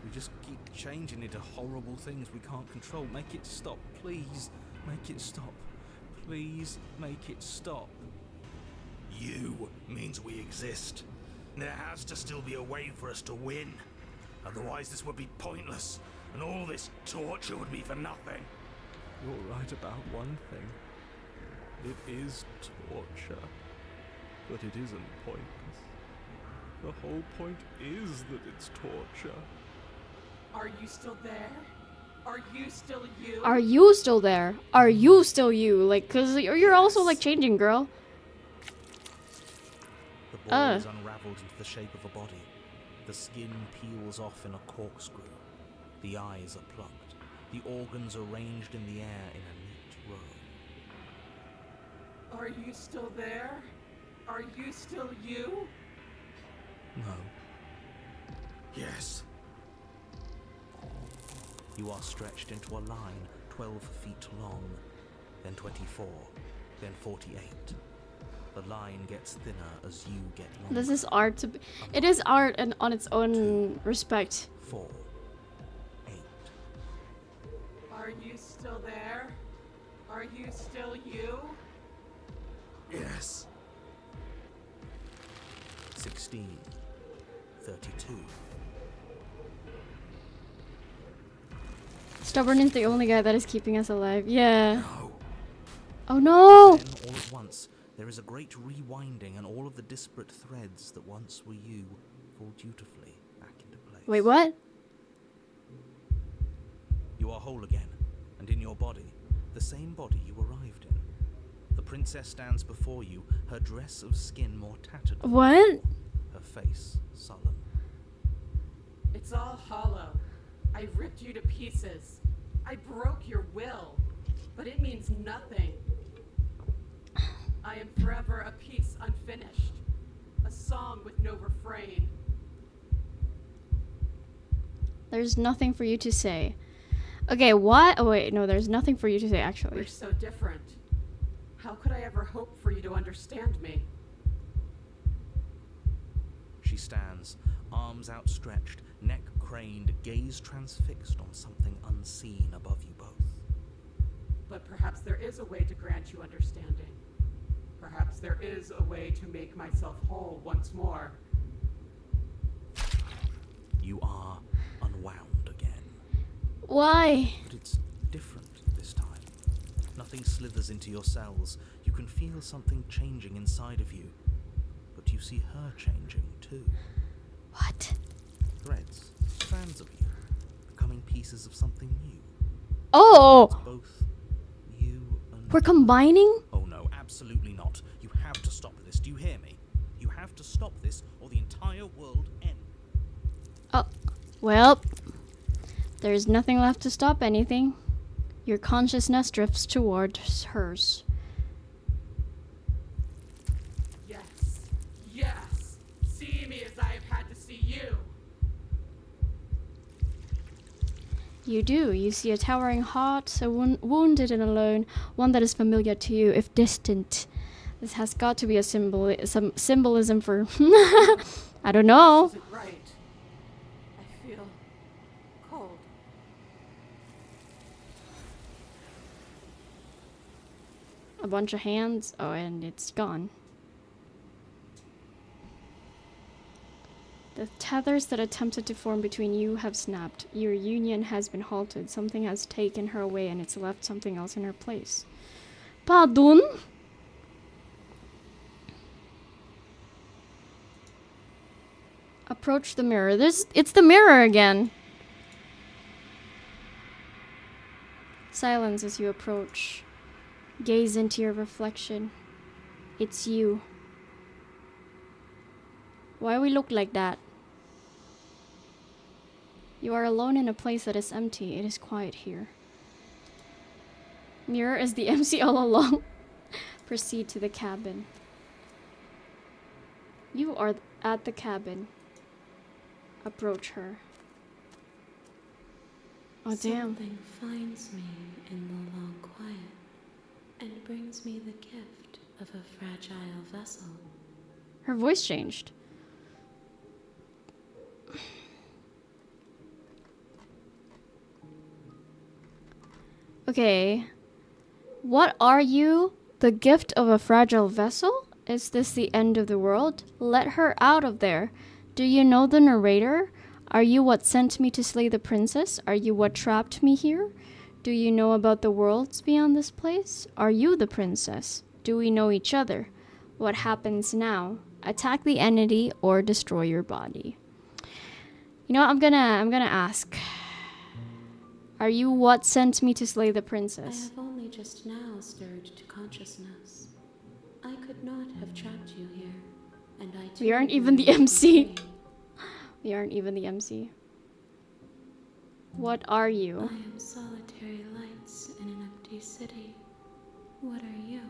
[SPEAKER 5] We just keep changing into horrible things we can't control. Make it stop, please. Make it stop. Please make it stop.
[SPEAKER 3] You means we exist. There has to still be a way for us to win. Otherwise this would be pointless, and all this torture would be for nothing.
[SPEAKER 5] You're right about one thing. It is torture. But it isn't pointless. The whole point is that it's torture.
[SPEAKER 6] Are you still there? Are you still you?
[SPEAKER 2] Are you still there? Are you still you? Like, cause you're also like changing, girl.
[SPEAKER 3] The ball is unraveled into the shape of a body. The skin peels off in a corkscrew. The eyes are plucked. The organs arranged in the air in a neat row.
[SPEAKER 6] Are you still there? Are you still you?
[SPEAKER 5] No.
[SPEAKER 3] Yes. You are stretched into a line 12 feet long, then 24, then 48. The line gets thinner as you get longer.
[SPEAKER 2] This is art. It is art and on its own respect.
[SPEAKER 3] 4, 8.
[SPEAKER 6] Are you still there? Are you still you?
[SPEAKER 3] Yes. 16, 32.
[SPEAKER 2] Stubborn is the only guy that is keeping us alive. Yeah.
[SPEAKER 3] No.
[SPEAKER 2] Oh no!
[SPEAKER 3] Then all at once, there is a great rewinding, and all of the disparate threads that once were you fall dutifully back into place.
[SPEAKER 2] Wait, what?
[SPEAKER 3] You are whole again, and in your body, the same body you arrived in. The princess stands before you, her dress of skin more tattered than
[SPEAKER 2] What?
[SPEAKER 3] before, her face sullen.
[SPEAKER 6] It's all hollow. I ripped you to pieces. I broke your will, but it means nothing. I am forever a piece unfinished, a song with no refrain.
[SPEAKER 2] There's nothing for you to say. Okay, what? Oh wait, no, there's nothing for you to say actually.
[SPEAKER 6] We're so different. How could I ever hope for you to understand me?
[SPEAKER 3] She stands, arms outstretched, neck craned, gaze transfixed on something unseen above you both.
[SPEAKER 6] But perhaps there is a way to grant you understanding. Perhaps there is a way to make myself whole once more.
[SPEAKER 3] You are unwound again.
[SPEAKER 2] Why?
[SPEAKER 3] But it's different this time. Nothing slithers into your cells. You can feel something changing inside of you. But you see her changing too.
[SPEAKER 2] What?
[SPEAKER 3] Threads strands of you, becoming pieces of something new.
[SPEAKER 2] Oh,
[SPEAKER 3] Both you and
[SPEAKER 2] we're combining?
[SPEAKER 3] Oh no, absolutely not. You have to stop this. Do you hear me? You have to stop this or the entire world ends.
[SPEAKER 2] Oh, well, there's nothing left to stop anything. Your consciousness drifts towards hers.
[SPEAKER 6] Yes, yes. See me as I have had to see you.
[SPEAKER 2] You do. You see a towering heart, a wounded and alone, one that is familiar to you, if distant. This has got to be a some symbolism for... I don't know.
[SPEAKER 6] This isn't right. I feel cold.
[SPEAKER 2] A bunch of hands. Oh, and it's gone. The tethers that attempted to form between you have snapped. Your union has been halted. Something has taken her away and it's left something else in her place. Pardon? Approach the mirror. It's the mirror again. Silence as you approach. Gaze into your reflection. It's you. Why we look like that? You are alone in a place that is empty. It is quiet here. Mirror is the MC all along. Proceed to the cabin. You are at the cabin. Approach her. Oh, damn.
[SPEAKER 7] Something finds me in the long quiet and brings me the gift of a fragile vessel.
[SPEAKER 2] Her voice changed. Okay. What are you? The gift of a fragile vessel? Is this the end of the world? Let her out of there. Do you know the narrator? Are you what sent me to slay the princess? Are you what trapped me here? Do you know about the worlds beyond this place? Are you the princess? Do we know each other? What happens now? Attack the entity or destroy your body. You know what? I'm gonna ask. Are you what sent me to slay the
[SPEAKER 7] I
[SPEAKER 2] princess?
[SPEAKER 7] have only just now stirred to consciousness. I could not have trapped you here, and I too
[SPEAKER 2] We aren't even the
[SPEAKER 7] yearn to
[SPEAKER 2] MC.
[SPEAKER 7] be free.
[SPEAKER 2] We aren't even the MC. What are
[SPEAKER 7] I
[SPEAKER 2] you?
[SPEAKER 7] am solitary lights in an empty city. What are you?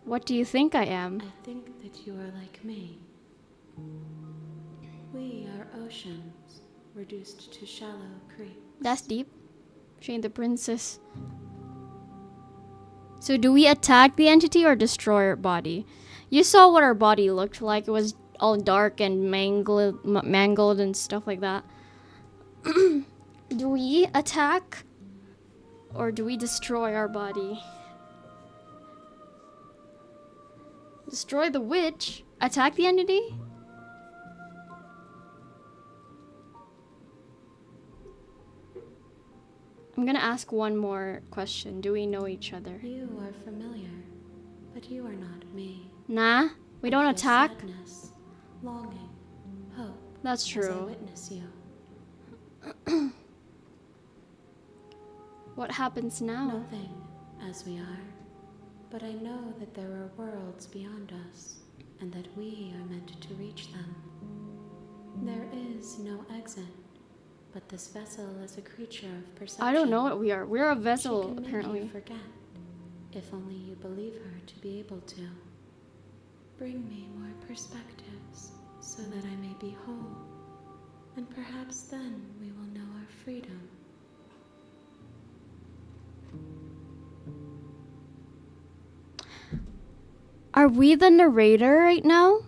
[SPEAKER 2] What do you think I am?
[SPEAKER 7] I think that you are like me. We are oceans, reduced to shallow creeks.
[SPEAKER 2] That's deep. She ain't the princess. So do we attack the entity or destroy her body? You saw what her body looked like. It was all dark and mangled and stuff like that. Do we attack or do we destroy our body? Destroy the witch? Attack the entity? I'm gonna ask one more question. Do we know each other?
[SPEAKER 7] You are familiar, but you are not me.
[SPEAKER 2] Nah, we don't
[SPEAKER 7] I feel
[SPEAKER 2] attack.
[SPEAKER 7] Sadness, longing, hope.
[SPEAKER 2] That's
[SPEAKER 7] As I
[SPEAKER 2] true.
[SPEAKER 7] witness you.
[SPEAKER 2] What happens now?
[SPEAKER 7] Nothing, as we are. But I know that there are worlds beyond us, and that we are meant to reach them. There is no exit, but this vessel is a creature of perception.
[SPEAKER 2] I don't know what we are. We're a
[SPEAKER 7] She
[SPEAKER 2] vessel,
[SPEAKER 7] can make
[SPEAKER 2] apparently.
[SPEAKER 7] you forget, if only you believe her to be able to. Bring me more perspectives, so that I may be whole, and perhaps then we will know our freedom.
[SPEAKER 2] Are we the narrator right now?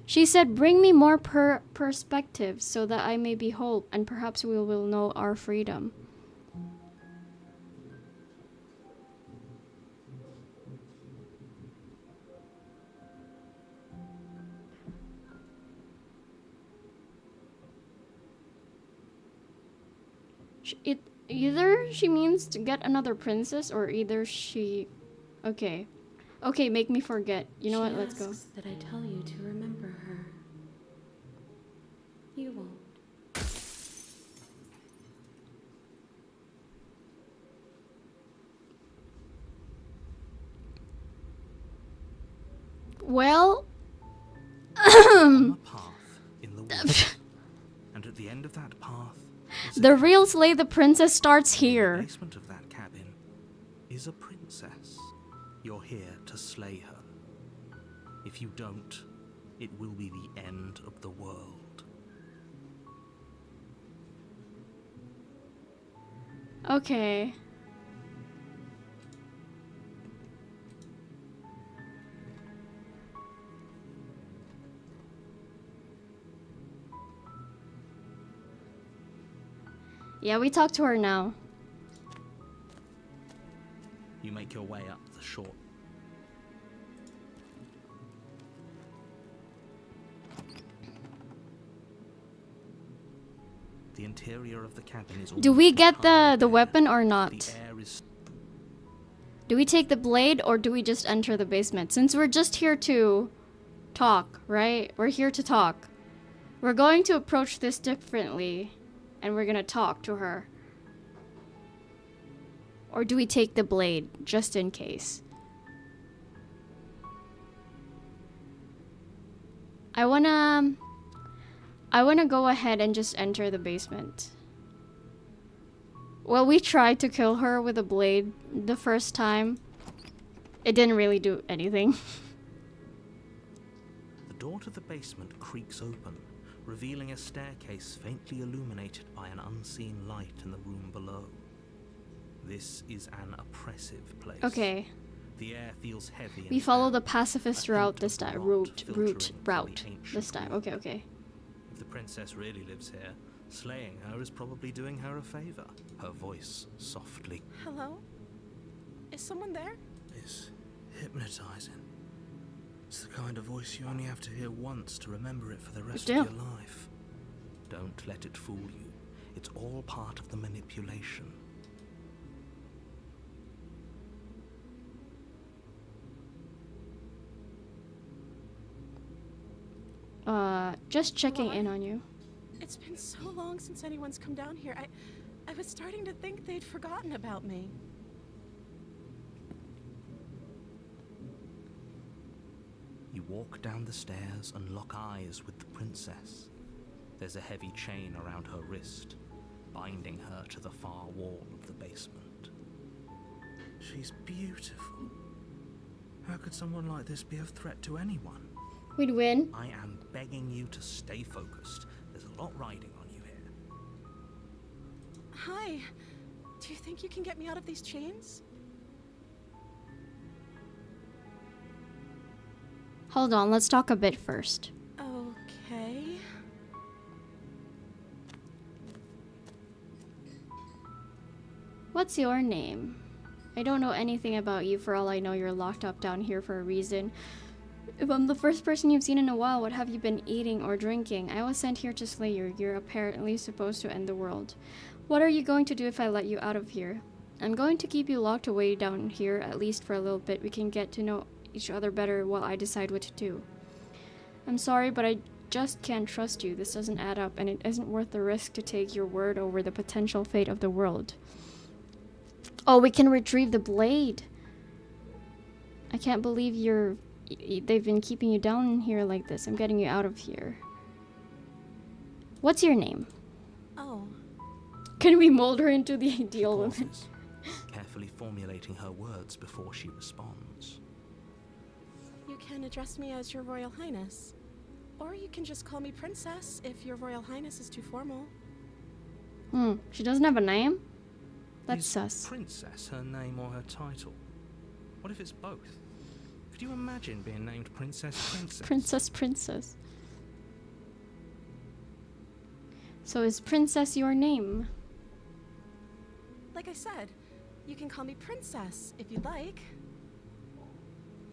[SPEAKER 2] She said, bring me more perspectives so that I may be whole, and perhaps we will know our freedom. Either she means to get another princess, or either she... Okay. Okay, make me forget. You know what? Let's go.
[SPEAKER 7] She asks that I tell you to remember
[SPEAKER 2] Well,
[SPEAKER 3] On a path in the woods. And at the end of that path is a
[SPEAKER 2] the real Slay the Princess starts
[SPEAKER 3] In the
[SPEAKER 2] here.
[SPEAKER 3] basement of that cabin is a princess. You're here to slay her. If you don't, it will be the end of the world.
[SPEAKER 2] Okay. Yeah, we talked to her now.
[SPEAKER 3] You make your way up the short. The interior of the cabin is
[SPEAKER 2] Do we
[SPEAKER 3] almost
[SPEAKER 2] get
[SPEAKER 3] entirely
[SPEAKER 2] the
[SPEAKER 3] bare.
[SPEAKER 2] weapon or
[SPEAKER 3] The
[SPEAKER 2] not?
[SPEAKER 3] air is
[SPEAKER 2] Do we take the blade or do we just enter the basement? Since we're just here to talk, right? We're here to talk. We're going to approach this differently and we're gonna talk to her. Or do we take the blade just in case? I wanna go ahead and just enter the basement. Well, we tried to kill her with a blade the first time. It didn't really do anything.
[SPEAKER 3] The door to the basement creaks open, revealing a staircase faintly illuminated by an unseen light in the room below. This is an oppressive place.
[SPEAKER 2] Okay,
[SPEAKER 3] The air feels heavy.
[SPEAKER 2] we
[SPEAKER 3] and
[SPEAKER 2] follow
[SPEAKER 3] damp,
[SPEAKER 2] the pacifist
[SPEAKER 3] a
[SPEAKER 2] route
[SPEAKER 3] hint
[SPEAKER 2] this
[SPEAKER 3] of
[SPEAKER 2] time.
[SPEAKER 3] rot
[SPEAKER 2] Route
[SPEAKER 3] filtering from the ancient
[SPEAKER 2] this time.
[SPEAKER 3] wood.
[SPEAKER 2] Okay, okay.
[SPEAKER 3] If the princess really lives here, slaying her is probably doing her a favor. Her voice softly.
[SPEAKER 6] Hello? Is someone there?
[SPEAKER 3] It's hypnotizing. It's the kind of voice you only have to hear once to remember it for the rest
[SPEAKER 2] Damn.
[SPEAKER 3] of your life. Don't let it fool you. It's all part of the manipulation.
[SPEAKER 2] Just checking in on you.
[SPEAKER 6] It's been so long since anyone's come down here. I was starting to think they'd forgotten about me.
[SPEAKER 3] You walk down the stairs and lock eyes with the princess. There's a heavy chain around her wrist, binding her to the far wall of the basement. She's beautiful. How could someone like this be a threat to anyone?
[SPEAKER 2] We'd win.
[SPEAKER 3] I am begging you to stay focused. There's a lot riding on you here.
[SPEAKER 6] Hi. Do you think you can get me out of these chains?
[SPEAKER 2] Hold on, let's talk a bit first.
[SPEAKER 6] Okay.
[SPEAKER 2] What's your name? I don't know anything about you. For all I know, you're locked up down here for a reason. If I'm the first person you've seen in a while, what have you been eating or drinking? I was sent here to slay you. You're apparently supposed to end the world. What are you going to do if I let you out of here? I'm going to keep you locked away down here, at least for a little bit. We can get to know each other better while I decide what to do. I'm sorry, but I just can't trust you. This doesn't add up, and it isn't worth the risk to take your word over the potential fate of the world. Oh, we can retrieve the blade. I can't believe they've been keeping you down here like this. I'm getting you out of here. What's your name?
[SPEAKER 6] Oh.
[SPEAKER 2] Can we mold her into the ideal woman?
[SPEAKER 3] Pauses, carefully formulating her words before she responds.
[SPEAKER 6] You can address me as Your Royal Highness. Or you can just call me Princess if Your Royal Highness is too formal.
[SPEAKER 2] She doesn't have a name? That's
[SPEAKER 3] Is
[SPEAKER 2] sus.
[SPEAKER 3] Princess her name or her title? What if it's both? Could you imagine being named Princess?
[SPEAKER 2] Princess. So is Princess your name?
[SPEAKER 6] Like I said, you can call me Princess if you'd like.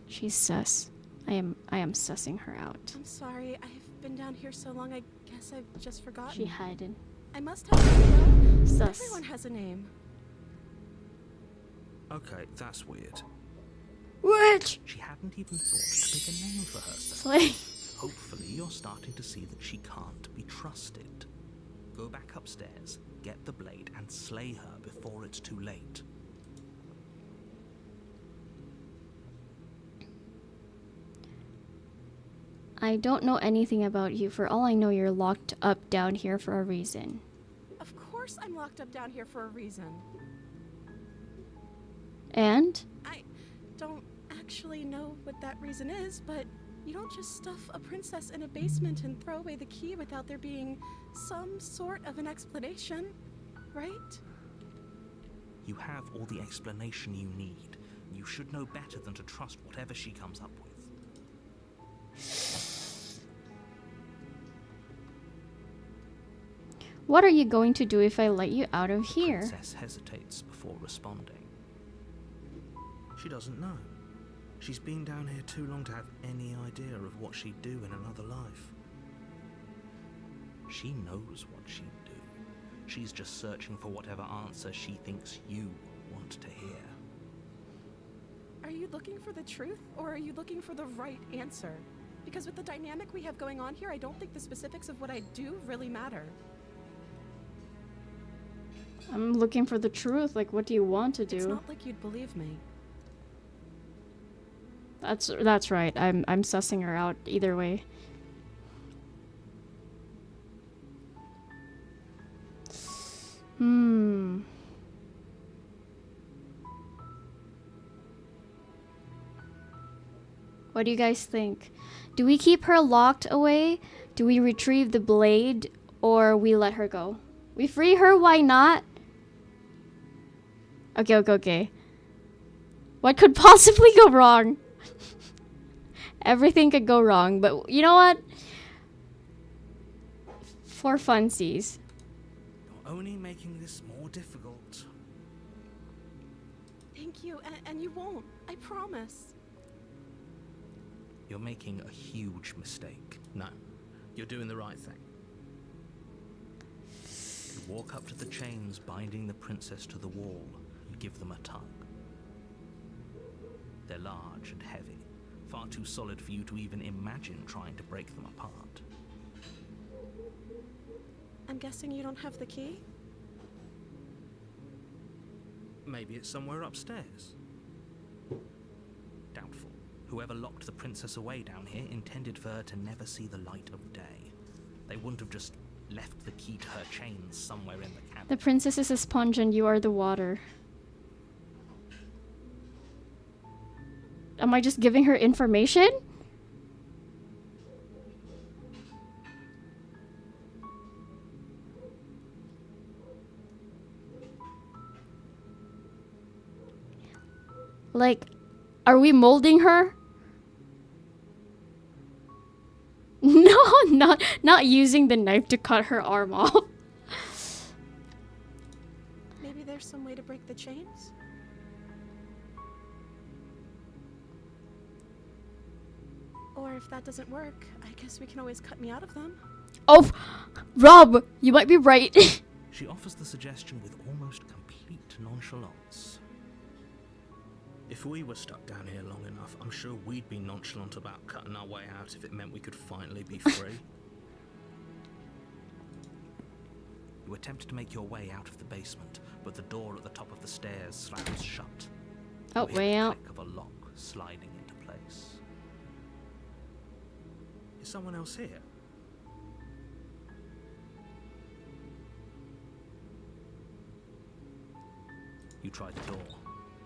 [SPEAKER 2] She's sus. I am sussing her out.
[SPEAKER 6] I'm sorry, I've been down here so long I guess I've just forgotten.
[SPEAKER 2] She hiding.
[SPEAKER 6] I must have a name.
[SPEAKER 2] Sus.
[SPEAKER 6] Everyone has a name.
[SPEAKER 3] Okay, that's weird.
[SPEAKER 2] Witch!
[SPEAKER 3] She hadn't even thought to pick a name for herself.
[SPEAKER 2] Slay.
[SPEAKER 3] Hopefully you're starting to see that she can't be trusted. Go back upstairs, get the blade, and slay her before it's too late.
[SPEAKER 2] I don't know anything about you. For all I know, you're locked up down here for a reason.
[SPEAKER 8] Of course I'm locked up down here for a reason.
[SPEAKER 2] And?
[SPEAKER 8] I don't actually know what that reason is, but you don't just stuff a princess in a basement and throw away the key without there being some sort of an explanation, right?
[SPEAKER 3] You have all the explanation you need. You should know better than to trust whatever she comes up with.
[SPEAKER 2] What are you going to do if I let you out of here?
[SPEAKER 3] The princess hesitates before responding. She doesn't know. She's been down here too long to have any idea of what she'd do in another life. She knows what she'd do. She's just searching for whatever answer she thinks you want to hear.
[SPEAKER 8] Are you looking for the truth, or are you looking for the right answer? Because with the dynamic we have going on here, I don't think the specifics of what I do really matter.
[SPEAKER 2] I'm looking for the truth. Like, what do you want to do?
[SPEAKER 8] It's not like you'd believe me.
[SPEAKER 2] That's right. I'm sussing her out either way. What do you guys think? Do we keep her locked away? Do we retrieve the blade? Or we let her go? We free her? Why not? Okay. What could possibly go wrong? Everything could go wrong, but you know what? For funsies.
[SPEAKER 3] You're only making this more difficult.
[SPEAKER 8] Thank you, and you won't. I promise.
[SPEAKER 3] You're making a huge mistake. No, you're doing the right thing. You walk up to the chains binding the princess to the wall and give them a tug. They're large and heavy, far too solid for you to even imagine trying to break them apart.
[SPEAKER 8] I'm guessing you don't have the key?
[SPEAKER 3] Maybe it's somewhere upstairs. Doubtful. Whoever locked the princess away down here intended for her to never see the light of day. They wouldn't have just left the key to her chains somewhere in the cabin.
[SPEAKER 2] The princess is a sponge and you are the water. Am I just giving her information? Like, are we molding her? No, not using the knife to cut her arm off.
[SPEAKER 8] Maybe there's some way to break the chains? Or if that doesn't work, I guess we can always cut me out of them.
[SPEAKER 2] Oh, Rob, you might be right.
[SPEAKER 3] She offers the suggestion with almost complete nonchalance. If we were stuck down here long enough, I'm sure we'd be nonchalant about cutting our way out if it meant we could finally be free. You attempt to make your way out of the basement, but the door at the top of the stairs slams shut.
[SPEAKER 2] Oh,
[SPEAKER 3] You hear
[SPEAKER 2] way
[SPEAKER 3] the
[SPEAKER 2] out.
[SPEAKER 3] click of a lock sliding into place. Is someone else here? You try the door,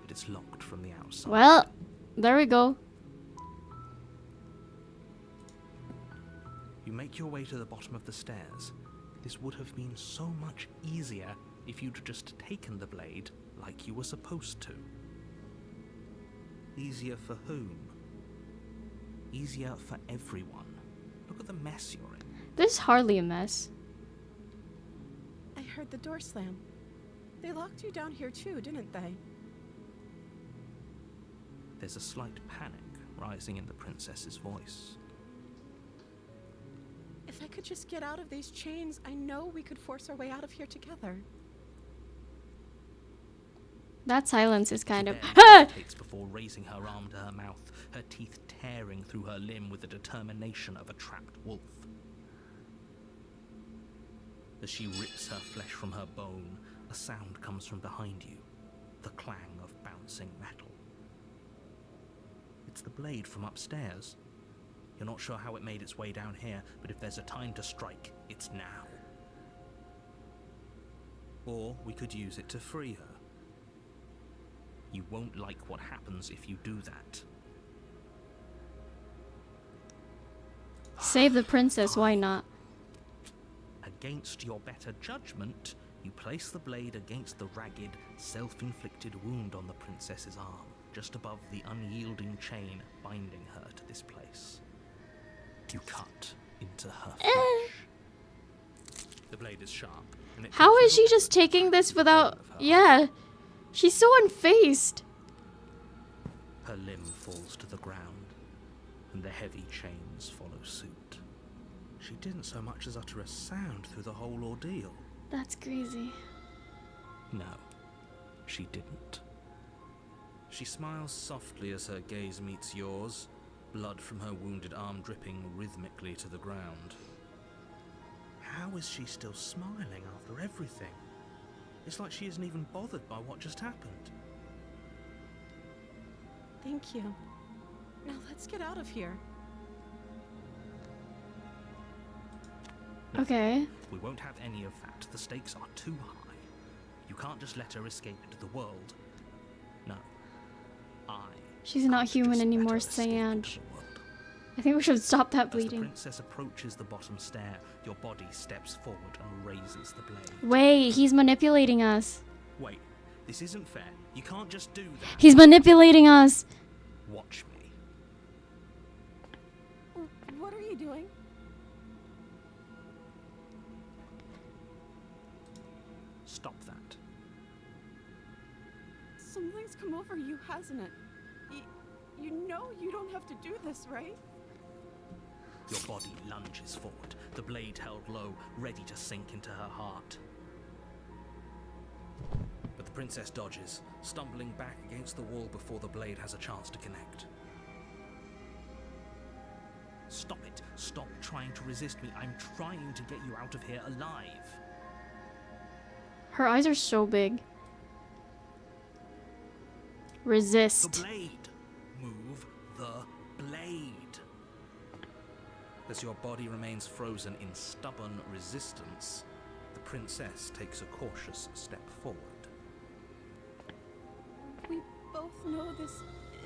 [SPEAKER 3] but it's locked from the outside.
[SPEAKER 2] Well, there we go.
[SPEAKER 3] You make your way to the bottom of the stairs. This would have been so much easier if you'd just taken the blade like you were supposed to. Easier for whom? Easier for everyone. Look at the mess you're in.
[SPEAKER 2] This is hardly a mess.
[SPEAKER 8] I heard the door slam. They locked you down here too, didn't they?
[SPEAKER 3] There's a slight panic rising in the princess's voice.
[SPEAKER 8] If I could just get out of these chains, I know we could force our way out of here together.
[SPEAKER 2] That silence is kind of...
[SPEAKER 3] Takes before raising her arm to her mouth, her teeth tearing through her limb with the determination of a trapped wolf. As she rips her flesh from her bone, a sound comes from behind you, the clang of bouncing metal. It's the blade from upstairs. You're not sure how it made its way down here, but if there's a time to strike, it's now. Or we could use it to free her. You won't like what happens if you do that.
[SPEAKER 2] Save the princess, why not?
[SPEAKER 3] Against your better judgment, you place the blade against the ragged, self-inflicted wound on the princess's arm, just above the unyielding chain binding her to this place. You cut into her flesh. The blade is sharp. And it
[SPEAKER 2] How
[SPEAKER 3] takes
[SPEAKER 2] is she
[SPEAKER 3] no
[SPEAKER 2] just
[SPEAKER 3] effort to
[SPEAKER 2] taking
[SPEAKER 3] cut
[SPEAKER 2] this
[SPEAKER 3] through the
[SPEAKER 2] without...
[SPEAKER 3] bone of her
[SPEAKER 2] Yeah.
[SPEAKER 3] arm.
[SPEAKER 2] She's so unfazed.
[SPEAKER 3] Her limb falls to the ground, and the heavy chains follow suit. She didn't so much as utter a sound through the whole ordeal.
[SPEAKER 2] That's crazy.
[SPEAKER 3] No, she didn't. She smiles softly as her gaze meets yours, blood from her wounded arm dripping rhythmically to the ground. How is she still smiling after everything? It's like she isn't even bothered by what just happened.
[SPEAKER 8] Thank you. Now let's get out of here.
[SPEAKER 2] Okay.
[SPEAKER 3] We won't have any of that. The stakes are too high. You can't just let her escape into the world. No.
[SPEAKER 2] She's not
[SPEAKER 3] can't
[SPEAKER 2] human
[SPEAKER 3] just let
[SPEAKER 2] anymore,
[SPEAKER 3] her escape into
[SPEAKER 2] Sand.
[SPEAKER 3] the world.
[SPEAKER 2] I think we should stop that
[SPEAKER 3] As the
[SPEAKER 2] bleeding.
[SPEAKER 3] princess approaches the bottom stair, your body steps forward and raises the blade.
[SPEAKER 2] Wait, he's manipulating us.
[SPEAKER 3] Wait, this isn't fair. You can't just do that.
[SPEAKER 2] He's manipulating us.
[SPEAKER 3] Watch me.
[SPEAKER 8] What are you doing?
[SPEAKER 3] Stop that.
[SPEAKER 8] Something's come over you, hasn't it? You know you don't have to do this, right?
[SPEAKER 3] Your body lunges forward, the blade held low, ready to sink into her heart. But the princess dodges, stumbling back against the wall before the blade has a chance to connect. Stop it. Stop trying to resist me. I'm trying to get you out of here alive.
[SPEAKER 2] Her eyes are so big. Resist.
[SPEAKER 3] The blade. Move the blade. As your body remains frozen in stubborn resistance, the princess takes a cautious step forward.
[SPEAKER 8] We both know this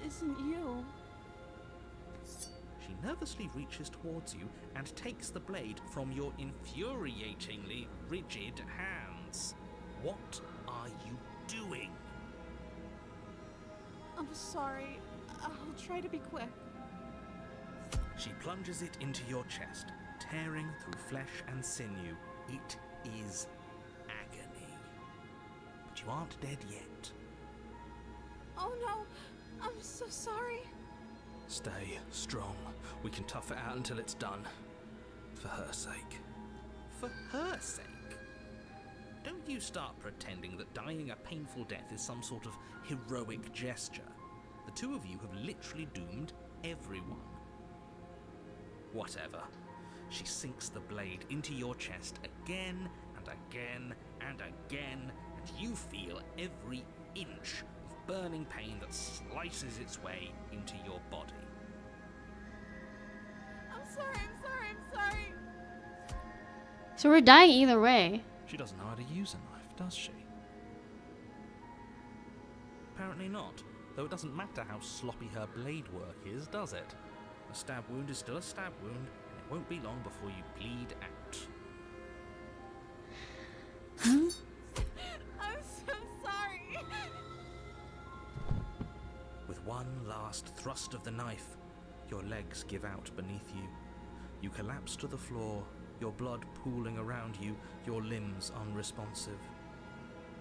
[SPEAKER 8] isn't you.
[SPEAKER 3] She nervously reaches towards you and takes the blade from your infuriatingly rigid hands. What are you doing?
[SPEAKER 8] I'm sorry. I'll try to be quick.
[SPEAKER 3] She plunges it into your chest, tearing through flesh and sinew. It is agony. But you aren't dead yet.
[SPEAKER 8] Oh no, I'm so sorry.
[SPEAKER 3] Stay strong. We can tough it out until it's done. For her sake. For her sake? Don't you start pretending that dying a painful death is some sort of heroic gesture. The two of you have literally doomed everyone. Whatever. She sinks the blade into your chest again and again and again, and you feel every inch of burning pain that slices its way into your body.
[SPEAKER 8] I'm sorry.
[SPEAKER 2] So we're dying either way.
[SPEAKER 3] She doesn't know how to use a knife, does she? Apparently not, though it doesn't matter how sloppy her blade work is, does it? A stab wound is still a stab wound, and it won't be long before you bleed out.
[SPEAKER 8] I'm so sorry.
[SPEAKER 3] With one last thrust of the knife, your legs give out beneath you. You collapse to the floor, your blood pooling around you, your limbs unresponsive.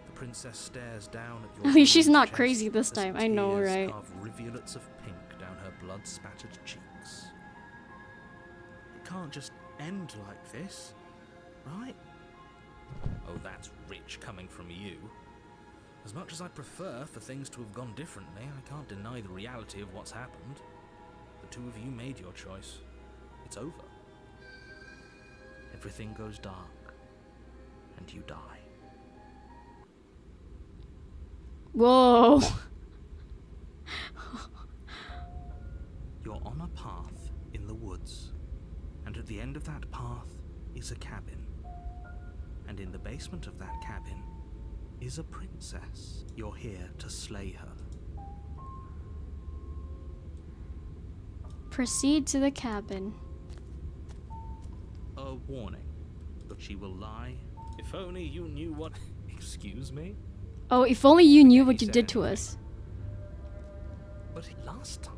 [SPEAKER 3] The princess stares down at your
[SPEAKER 2] At least she's
[SPEAKER 3] bruised
[SPEAKER 2] not
[SPEAKER 3] chest
[SPEAKER 2] crazy this
[SPEAKER 3] as
[SPEAKER 2] time, I know,
[SPEAKER 3] tears
[SPEAKER 2] right?
[SPEAKER 3] carve rivulets of pink down her blood-spattered cheeks. It can't just end like this, right? Oh, that's rich coming from you. As much as I prefer for things to have gone differently, I can't deny the reality of what's happened. The two of you made your choice. It's over. Everything goes dark, and you die.
[SPEAKER 2] Whoa.
[SPEAKER 3] You're on a path in in the woods, and at the end of that path is a cabin. And in the basement of that cabin is a princess. You're here to slay her.
[SPEAKER 2] Proceed to the cabin.
[SPEAKER 3] A warning, but she will lie. If only you knew what... Excuse me?
[SPEAKER 2] Oh, if only you knew what you did to us.
[SPEAKER 3] But last time...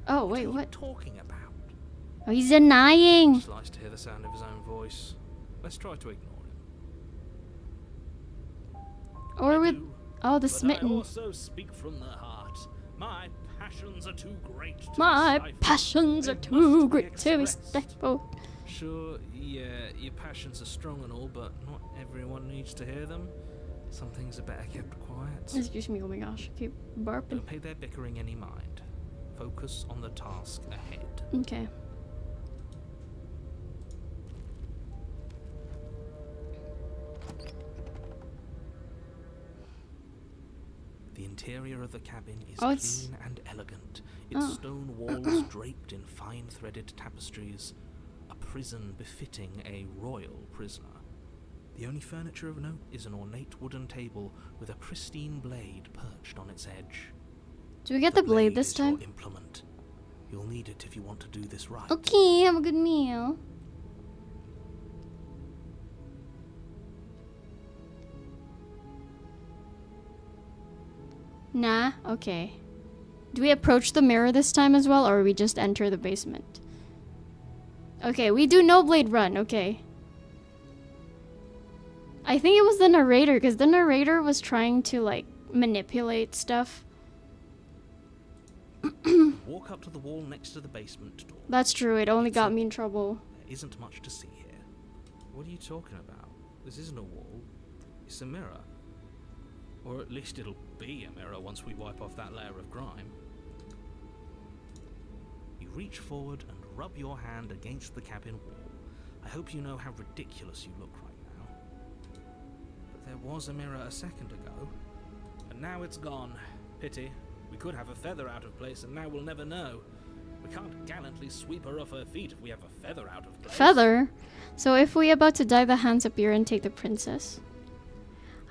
[SPEAKER 2] Oh, wait,
[SPEAKER 3] what?
[SPEAKER 2] what?
[SPEAKER 3] Are you talking about?
[SPEAKER 2] Oh, he's denying.
[SPEAKER 3] It's nice to hear the sound of his own voice. Let's try to ignore him.
[SPEAKER 2] Or with...
[SPEAKER 3] do,
[SPEAKER 2] Oh, the
[SPEAKER 3] but
[SPEAKER 2] smitten.
[SPEAKER 3] I also speak from the heart. My passions are too great to
[SPEAKER 2] My
[SPEAKER 3] be stifled.
[SPEAKER 2] passions
[SPEAKER 3] They
[SPEAKER 2] are
[SPEAKER 3] must
[SPEAKER 2] too
[SPEAKER 3] be
[SPEAKER 2] great to be
[SPEAKER 3] expressed.
[SPEAKER 2] stifled.
[SPEAKER 3] Sure, yeah, your passions are strong and all, but not everyone needs to hear them. Some things are better kept quiet.
[SPEAKER 2] Excuse me, oh my gosh, I keep burping.
[SPEAKER 3] Don't pay their bickering any mind. Focus on the task ahead.
[SPEAKER 2] Okay.
[SPEAKER 3] The interior of the cabin is
[SPEAKER 2] Oh, it's-
[SPEAKER 3] clean and elegant, its
[SPEAKER 2] Oh.
[SPEAKER 3] stone walls draped in fine threaded tapestries, a prison befitting a royal prisoner. The only furniture of note is an ornate wooden table with a pristine blade perched on its edge.
[SPEAKER 2] Do we get the blade this
[SPEAKER 3] is your
[SPEAKER 2] time?
[SPEAKER 3] implement. You'll need it if you want to do this right.
[SPEAKER 2] Okay, have a good meal. Nah, okay. Do we approach the mirror this time as well, or we just enter the basement? Okay, we do no blade run, okay. I think it was the narrator, because the narrator was trying to, like, manipulate stuff.
[SPEAKER 3] Walk up to the wall next to the basement door.
[SPEAKER 2] That's true, it only got me in trouble.
[SPEAKER 3] There isn't much to see here. What are you talking about? This isn't a wall. It's a mirror. Or at least it'll be a mirror once we wipe off that layer of grime. You reach forward and rub your hand against the cabin wall. I hope you know how ridiculous you look right now. But there was a mirror a second ago, and now it's gone. Pity. We could have a feather out of place, and now we'll never know. We can't gallantly sweep her off her feet if we have a feather out of place.
[SPEAKER 2] Feather? So if we about to die, the hands appear and take the princess?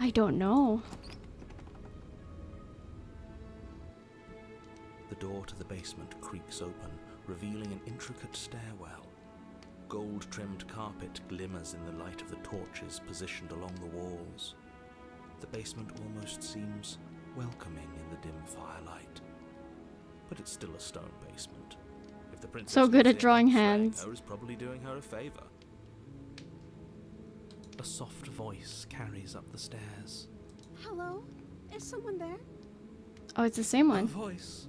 [SPEAKER 2] I don't know.
[SPEAKER 3] The door to the basement creaks open, revealing an intricate stairwell. Gold-trimmed carpet glimmers in the light of the torches positioned along the walls. The basement almost seems welcoming in the dim firelight. But it's still a stone basement. If the princess
[SPEAKER 2] So good
[SPEAKER 3] lives
[SPEAKER 2] at
[SPEAKER 3] in,
[SPEAKER 2] drawing
[SPEAKER 3] slaying
[SPEAKER 2] hands.
[SPEAKER 3] her is probably doing her a favor. A soft voice carries up the stairs.
[SPEAKER 8] Hello? Is someone there?
[SPEAKER 2] Oh, it's the same
[SPEAKER 3] Her
[SPEAKER 2] one.
[SPEAKER 3] voice.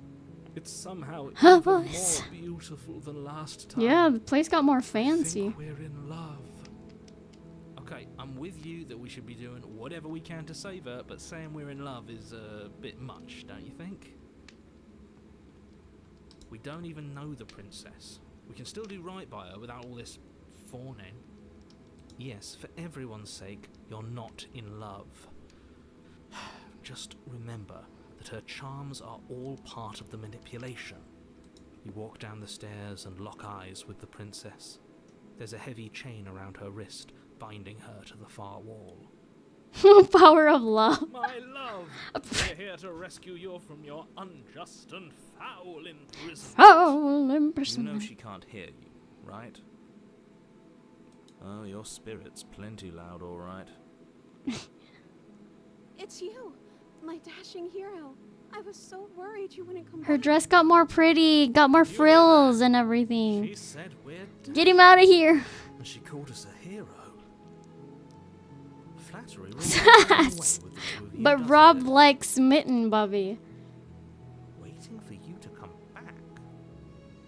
[SPEAKER 3] It's somehow
[SPEAKER 2] Her
[SPEAKER 3] even
[SPEAKER 2] voice.
[SPEAKER 3] more beautiful than last time.
[SPEAKER 2] Yeah, the place got more
[SPEAKER 3] I
[SPEAKER 2] fancy.
[SPEAKER 3] think we're in love. Okay, I'm with you that we should be doing whatever we can to save her, but saying we're in love is a bit much, don't you think? We don't even know the princess. We can still do right by her without all this fawning. Yes, for everyone's sake, you're not in love. Just remember that her charms are all part of the manipulation. You walk down the stairs and lock eyes with the princess. There's a heavy chain around her wrist, binding her to the far wall.
[SPEAKER 2] Power of love.
[SPEAKER 3] My love, we're here to rescue you from your unjust and foul imprisonment.
[SPEAKER 2] Oh,
[SPEAKER 3] You
[SPEAKER 2] imprisonment.
[SPEAKER 3] know she can't hear you, right? Oh, your spirit's plenty loud, all right.
[SPEAKER 8] It's you, my dashing hero. I was so worried you wouldn't come
[SPEAKER 2] Her
[SPEAKER 8] back.
[SPEAKER 2] dress got more pretty, got more frills and everything.
[SPEAKER 3] She said we're dead,
[SPEAKER 2] Get him out of here.
[SPEAKER 3] and she called us a hero. Flattery runs a long way with the two of you,
[SPEAKER 2] But
[SPEAKER 3] doesn't
[SPEAKER 2] Rob
[SPEAKER 3] it?
[SPEAKER 2] likes smitten, Bobby.
[SPEAKER 3] Waiting for you to come back.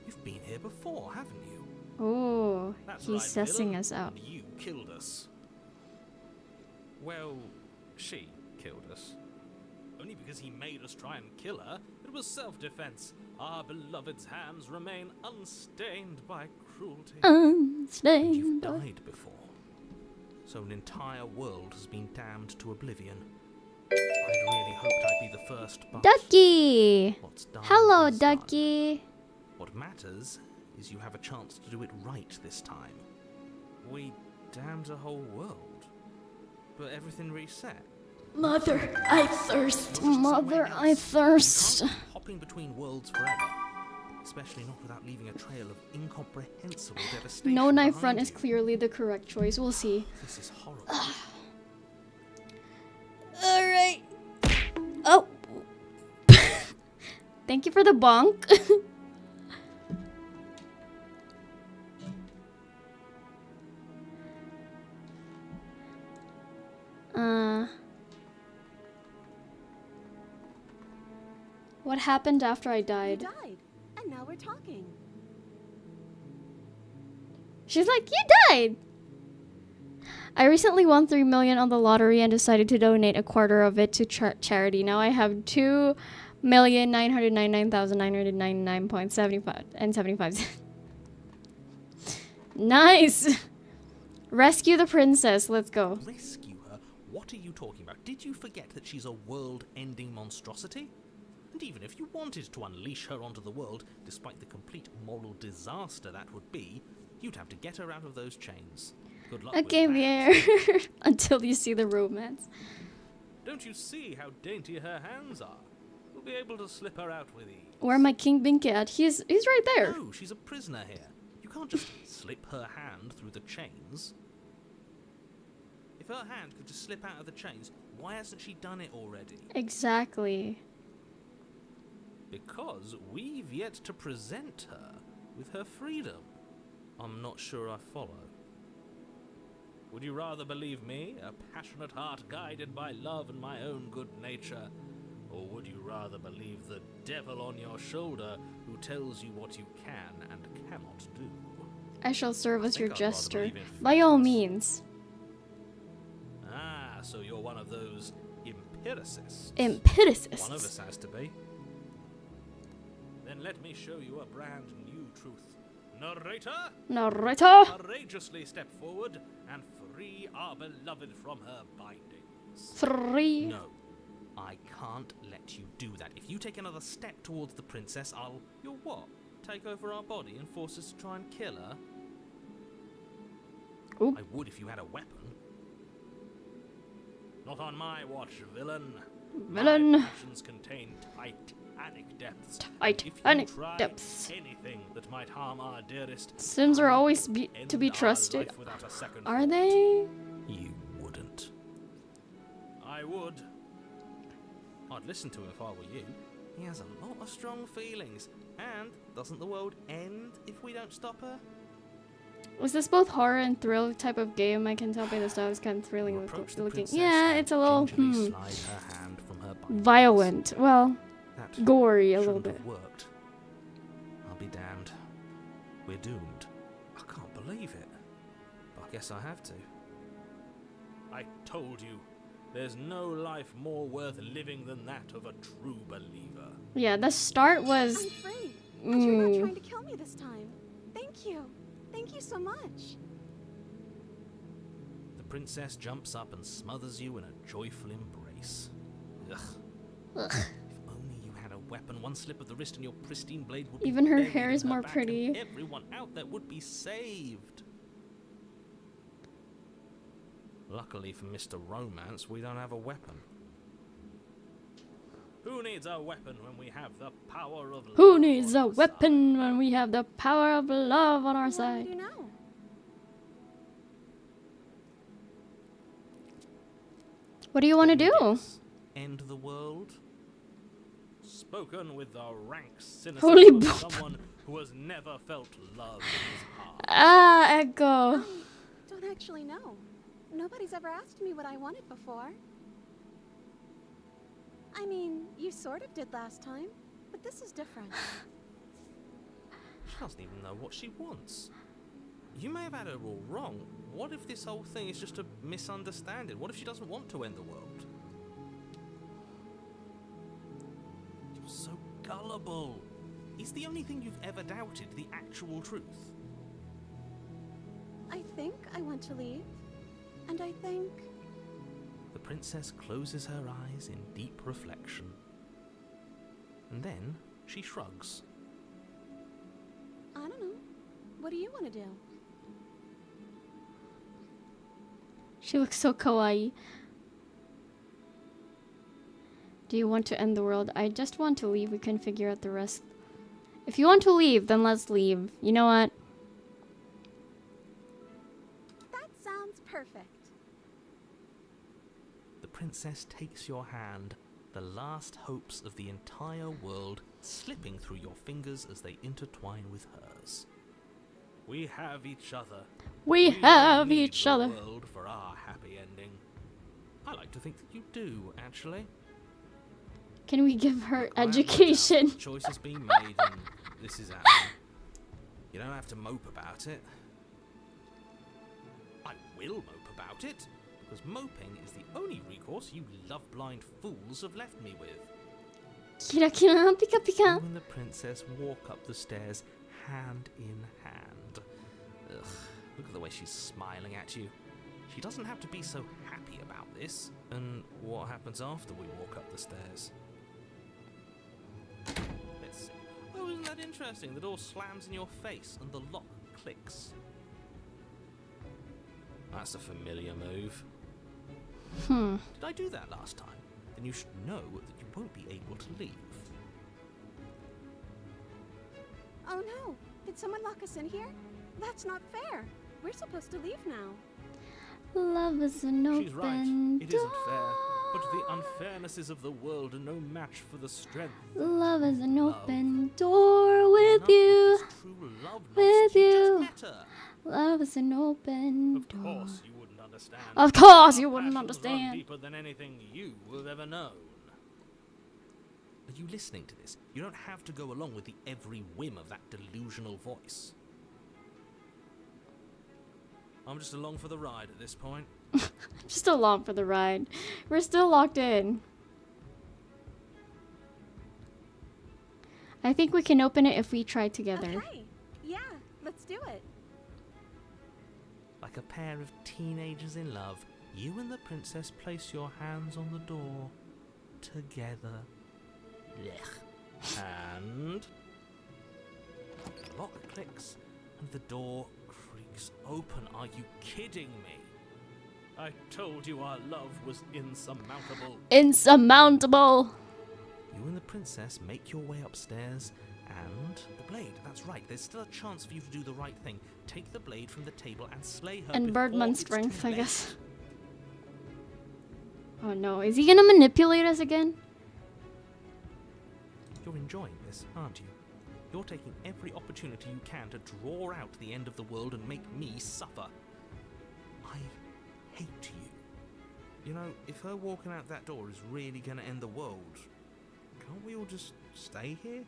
[SPEAKER 3] You've been here before, haven't you?
[SPEAKER 2] Oh,
[SPEAKER 3] That's
[SPEAKER 2] he's
[SPEAKER 3] right,
[SPEAKER 2] sussing
[SPEAKER 3] villain.
[SPEAKER 2] us out.
[SPEAKER 3] You killed us. Well, she killed us. Only because he made us try and kill her. It was self-defense. Our beloved's hands remain unstained by cruelty. But you've
[SPEAKER 2] Unstained.
[SPEAKER 3] died before. So an entire world has been damned to oblivion. I'd really hoped I'd be the first, but
[SPEAKER 2] Ducky!
[SPEAKER 3] what's done
[SPEAKER 2] Hello,
[SPEAKER 3] is done.
[SPEAKER 2] Ducky.
[SPEAKER 3] What matters is you have a chance to do it right this time. We damned a whole world, but everything reset.
[SPEAKER 2] Mother, I thirst. Mother, I thirst.
[SPEAKER 3] You can't keep hopping between worlds forever, especially not without leaving a trail of incomprehensible devastation.
[SPEAKER 2] No knife run
[SPEAKER 3] behind
[SPEAKER 2] is
[SPEAKER 3] you.
[SPEAKER 2] clearly the correct choice. We'll see.
[SPEAKER 3] This is horrible.
[SPEAKER 2] Alright. Oh. Thank you for the bonk. What happened after I
[SPEAKER 8] You
[SPEAKER 2] died?
[SPEAKER 8] died, and now we're talking.
[SPEAKER 2] She's like, you died! I recently won 3 million on the lottery and decided to donate a quarter of it to charity. Now I have 2,999,999.75 and 75 cents. Nice! Rescue the princess. Let's go.
[SPEAKER 3] Rescue her? What are you talking about? Did you forget that she's a world-ending monstrosity? And even if you wanted to unleash her onto the world, despite the complete moral disaster that would be, you'd have to get her out of those chains. Good luck
[SPEAKER 2] Okay,
[SPEAKER 3] with that.
[SPEAKER 2] Pierre. Until you see the romance.
[SPEAKER 3] Don't you see how dainty her hands are? We'll be able to slip her out with ease.
[SPEAKER 2] Where my King Binky at? He's right there.
[SPEAKER 3] No, she's a prisoner here. You can't just slip her hand through the chains. If her hand could just slip out of the chains, why hasn't she done it already?
[SPEAKER 2] Exactly.
[SPEAKER 3] Because we've yet to present her with her freedom. I'm not sure I follow. Would you rather believe me, a passionate heart guided by love and my own good nature? Or would you rather believe the devil on your shoulder who tells you what you can and cannot do?
[SPEAKER 2] I shall serve as your
[SPEAKER 3] think I'd rather
[SPEAKER 2] jester.
[SPEAKER 3] believe in
[SPEAKER 2] By all
[SPEAKER 3] facts.
[SPEAKER 2] means.
[SPEAKER 3] Ah, so you're one of those empiricists.
[SPEAKER 2] Empiricist.
[SPEAKER 3] One of us has to be. Then let me show you a brand new truth. Narrator,
[SPEAKER 2] Narrator.
[SPEAKER 3] courageously step forward and free our beloved from her bindings.
[SPEAKER 2] 3.
[SPEAKER 3] No, I can't let you do that. If you take another step towards the princess, you'll what? Take over our body and force us to try and kill her?
[SPEAKER 2] Oop.
[SPEAKER 3] I would if you had a weapon. Not on my watch, villain.
[SPEAKER 2] Villain.
[SPEAKER 3] My passions contain titanic depths.
[SPEAKER 2] Titanic
[SPEAKER 3] If you try
[SPEAKER 2] depths.
[SPEAKER 3] anything that might harm our dearest,
[SPEAKER 2] Sims are always
[SPEAKER 3] I'd
[SPEAKER 2] to be
[SPEAKER 3] end our
[SPEAKER 2] trusted.
[SPEAKER 3] life without a second
[SPEAKER 2] Are
[SPEAKER 3] thought.
[SPEAKER 2] they?
[SPEAKER 3] You wouldn't. I would. I'd listen to him if I were you. He has a lot of strong feelings. And doesn't the world end if we don't stop her?
[SPEAKER 2] Was this both horror and thrill type of game? I can tell by the style. It's kind of thrilling
[SPEAKER 3] You approach the
[SPEAKER 2] looking.
[SPEAKER 3] princess
[SPEAKER 2] Yeah,
[SPEAKER 3] and
[SPEAKER 2] it's a little
[SPEAKER 3] gingerly slide her hand from her bindings.
[SPEAKER 2] violent. Well,
[SPEAKER 3] That
[SPEAKER 2] gory a little
[SPEAKER 3] shouldn't
[SPEAKER 2] bit.
[SPEAKER 3] have worked. I'll be damned. We're doomed. I can't believe it. But I guess I have to. I told you, there's no life more worth living than that of a true believer.
[SPEAKER 2] Yeah, the start was.
[SPEAKER 8] I'm free. And you're not
[SPEAKER 2] Mm,
[SPEAKER 8] trying to kill me this time. Thank you. Thank you so much.
[SPEAKER 3] The princess jumps up and smothers you in a joyful embrace. Ugh.
[SPEAKER 2] Ugh.
[SPEAKER 3] If only you had a weapon, one slip of the wrist and your pristine blade would be
[SPEAKER 2] Even her
[SPEAKER 3] buried
[SPEAKER 2] hair
[SPEAKER 3] in
[SPEAKER 2] is
[SPEAKER 3] her
[SPEAKER 2] more
[SPEAKER 3] back
[SPEAKER 2] pretty.
[SPEAKER 3] and everyone out there would be saved. Luckily for Mr. Romance, we don't have a weapon. Who needs a weapon when we have the power of love?
[SPEAKER 2] Who needs
[SPEAKER 3] on
[SPEAKER 2] a
[SPEAKER 3] our
[SPEAKER 2] weapon
[SPEAKER 3] side?
[SPEAKER 2] when we have the power of love on our
[SPEAKER 8] What do
[SPEAKER 2] side?
[SPEAKER 8] you do now?
[SPEAKER 2] What do you want to do?
[SPEAKER 3] Yes. End the world? Spoken with the rank
[SPEAKER 2] Holy
[SPEAKER 3] cynicism of
[SPEAKER 2] boop.
[SPEAKER 3] someone who has never felt love in his heart.
[SPEAKER 2] Ah, Echo.
[SPEAKER 8] Don't actually know. Nobody's ever asked me what I wanted before. I mean, you sort of did last time, but this is different.
[SPEAKER 3] She doesn't even know what she wants. You may have had her all wrong. What if this whole thing is just a misunderstanding? What if she doesn't want to end the world? You're so gullible. Is the only thing you've ever doubted the actual truth?
[SPEAKER 8] I think I want to leave, and I think...
[SPEAKER 3] The princess closes her eyes in deep reflection. And then she shrugs.
[SPEAKER 8] I don't know. What do you want to do?
[SPEAKER 2] She looks so kawaii. Do you want to end the world? I just want to leave. We can figure out the rest. If you want to leave, then let's leave. You know what?
[SPEAKER 8] That sounds perfect.
[SPEAKER 3] The princess takes your hand, the last hopes of the entire world slipping through your fingers as they intertwine with hers. We have each other.
[SPEAKER 2] We have each
[SPEAKER 3] the
[SPEAKER 2] other.
[SPEAKER 3] World for our happy ending. I like to think that you do, actually.
[SPEAKER 2] Can we give her
[SPEAKER 3] Look, I have no
[SPEAKER 2] education?
[SPEAKER 3] doubt the choice has been made, and this is happening. You don't have to mope about it. I will mope about it, because moping is the only recourse you love-blind fools have left me with.
[SPEAKER 2] Kira kira, pika
[SPEAKER 3] You
[SPEAKER 2] pika.
[SPEAKER 3] and the princess walk up the stairs, hand in hand. Ugh, look at the way she's smiling at you. She doesn't have to be so happy about this. And what happens after we walk up the stairs? Let's see. Oh, isn't that interesting? The door slams in your face and the lock clicks. That's a familiar move. Did I do that last time? Then you should know that you won't be able to leave.
[SPEAKER 8] Oh no! Did someone lock us in here? That's not fair. We're supposed to leave now.
[SPEAKER 2] Love is an
[SPEAKER 3] She's right.
[SPEAKER 2] open
[SPEAKER 3] It
[SPEAKER 2] door.
[SPEAKER 3] isn't fair. But the unfairnesses of the world are no match for the strength.
[SPEAKER 2] Love is an
[SPEAKER 3] Love.
[SPEAKER 2] open door with
[SPEAKER 3] Enough
[SPEAKER 2] you.
[SPEAKER 3] of this true love
[SPEAKER 2] With
[SPEAKER 3] nonsense. You
[SPEAKER 2] you.
[SPEAKER 3] just met her.
[SPEAKER 2] Love is an open
[SPEAKER 3] Of
[SPEAKER 2] door.
[SPEAKER 3] course you wouldn't understand.
[SPEAKER 2] Of course you
[SPEAKER 3] Our
[SPEAKER 2] wouldn't
[SPEAKER 3] passions run
[SPEAKER 2] understand.
[SPEAKER 3] deeper than anything you have ever known. Are you listening to this? You don't have to go along with the every whim of that delusional voice. I'm just along for the ride at this point.
[SPEAKER 2] Just along for the ride. We're still locked in. I think we can open it if we try together.
[SPEAKER 8] Okay. Yeah, let's do it.
[SPEAKER 3] Like a pair of teenagers in love, you and the princess place your hands on the door together. Blech. And the lock clicks and the door creaks open. Are you kidding me? I told you our love was insurmountable.
[SPEAKER 2] Insurmountable.
[SPEAKER 3] You and the princess make your way upstairs, and the blade, that's right, there's still a chance for you to do the right thing. Take the blade from the table and slay her
[SPEAKER 2] And
[SPEAKER 3] before
[SPEAKER 2] Birdman
[SPEAKER 3] it's
[SPEAKER 2] strength,
[SPEAKER 3] too
[SPEAKER 2] I
[SPEAKER 3] late.
[SPEAKER 2] guess. Oh no, is he gonna manipulate us again?
[SPEAKER 3] You're enjoying this, aren't you? You're taking every opportunity you can to draw out the end of the world and make me suffer. I hate you. You know, if her walking out that door is really gonna end the world, can't we all just stay here?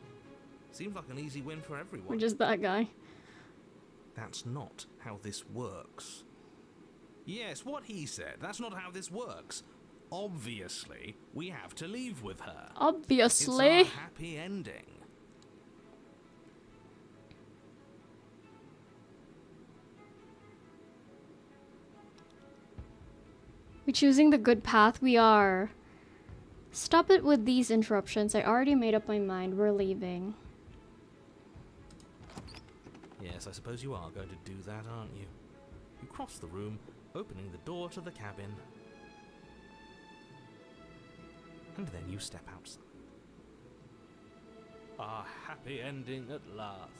[SPEAKER 3] Seems like an easy win for everyone.
[SPEAKER 2] We're just that guy.
[SPEAKER 3] That's not how this works. Yes, what he said. That's not how this works. Obviously, we have to leave with her.
[SPEAKER 2] Obviously.
[SPEAKER 3] It's our happy ending.
[SPEAKER 2] We're choosing the good path. We are. Stop it with these interruptions. I already made up my mind. We're leaving.
[SPEAKER 3] Yes, I suppose you are going to do that, aren't you? You cross the room, opening the door to the cabin. And then you step outside. Our happy ending at last.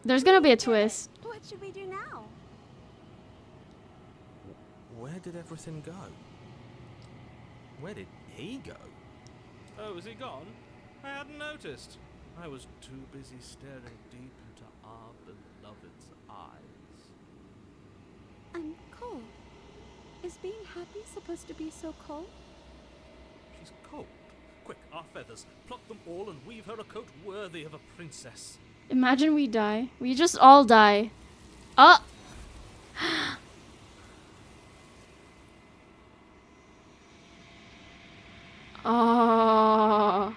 [SPEAKER 2] There's gonna be a twist.
[SPEAKER 8] What should we do now?
[SPEAKER 3] Where did everything go? Where did he go? Oh, is he gone? I hadn't noticed. I was too busy staring deep into our beloved's eyes.
[SPEAKER 8] I'm cold. Is being happy supposed to be so cold?
[SPEAKER 3] She's cold. Quick, our feathers. Pluck them all and weave her a coat worthy of a princess.
[SPEAKER 2] Imagine we die. We just all die. Oh! Oh.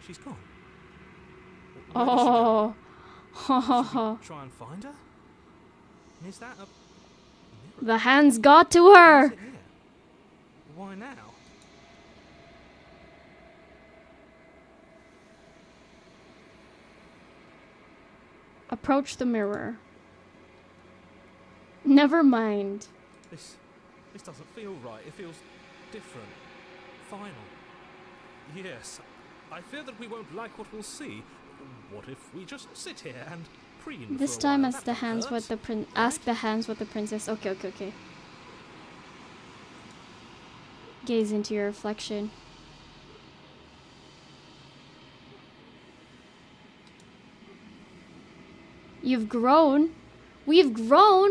[SPEAKER 3] She's gone. Where did she go?
[SPEAKER 2] Oh.
[SPEAKER 3] Should we try and find her? Is that a mirror?
[SPEAKER 2] The hands got to
[SPEAKER 3] Why
[SPEAKER 2] her.
[SPEAKER 3] is it here? Why now?
[SPEAKER 2] Approach the mirror. Never mind.
[SPEAKER 5] This doesn't feel right. It feels different. Final. Yes, I fear that we won't like what we'll see. What if we just sit here and preen
[SPEAKER 2] This
[SPEAKER 5] for a
[SPEAKER 2] time
[SPEAKER 5] while?
[SPEAKER 2] ask the
[SPEAKER 5] That
[SPEAKER 2] hands
[SPEAKER 5] hurt,
[SPEAKER 2] what the ask the hands what the princess. Okay. Gaze into your reflection. You've grown. We've grown.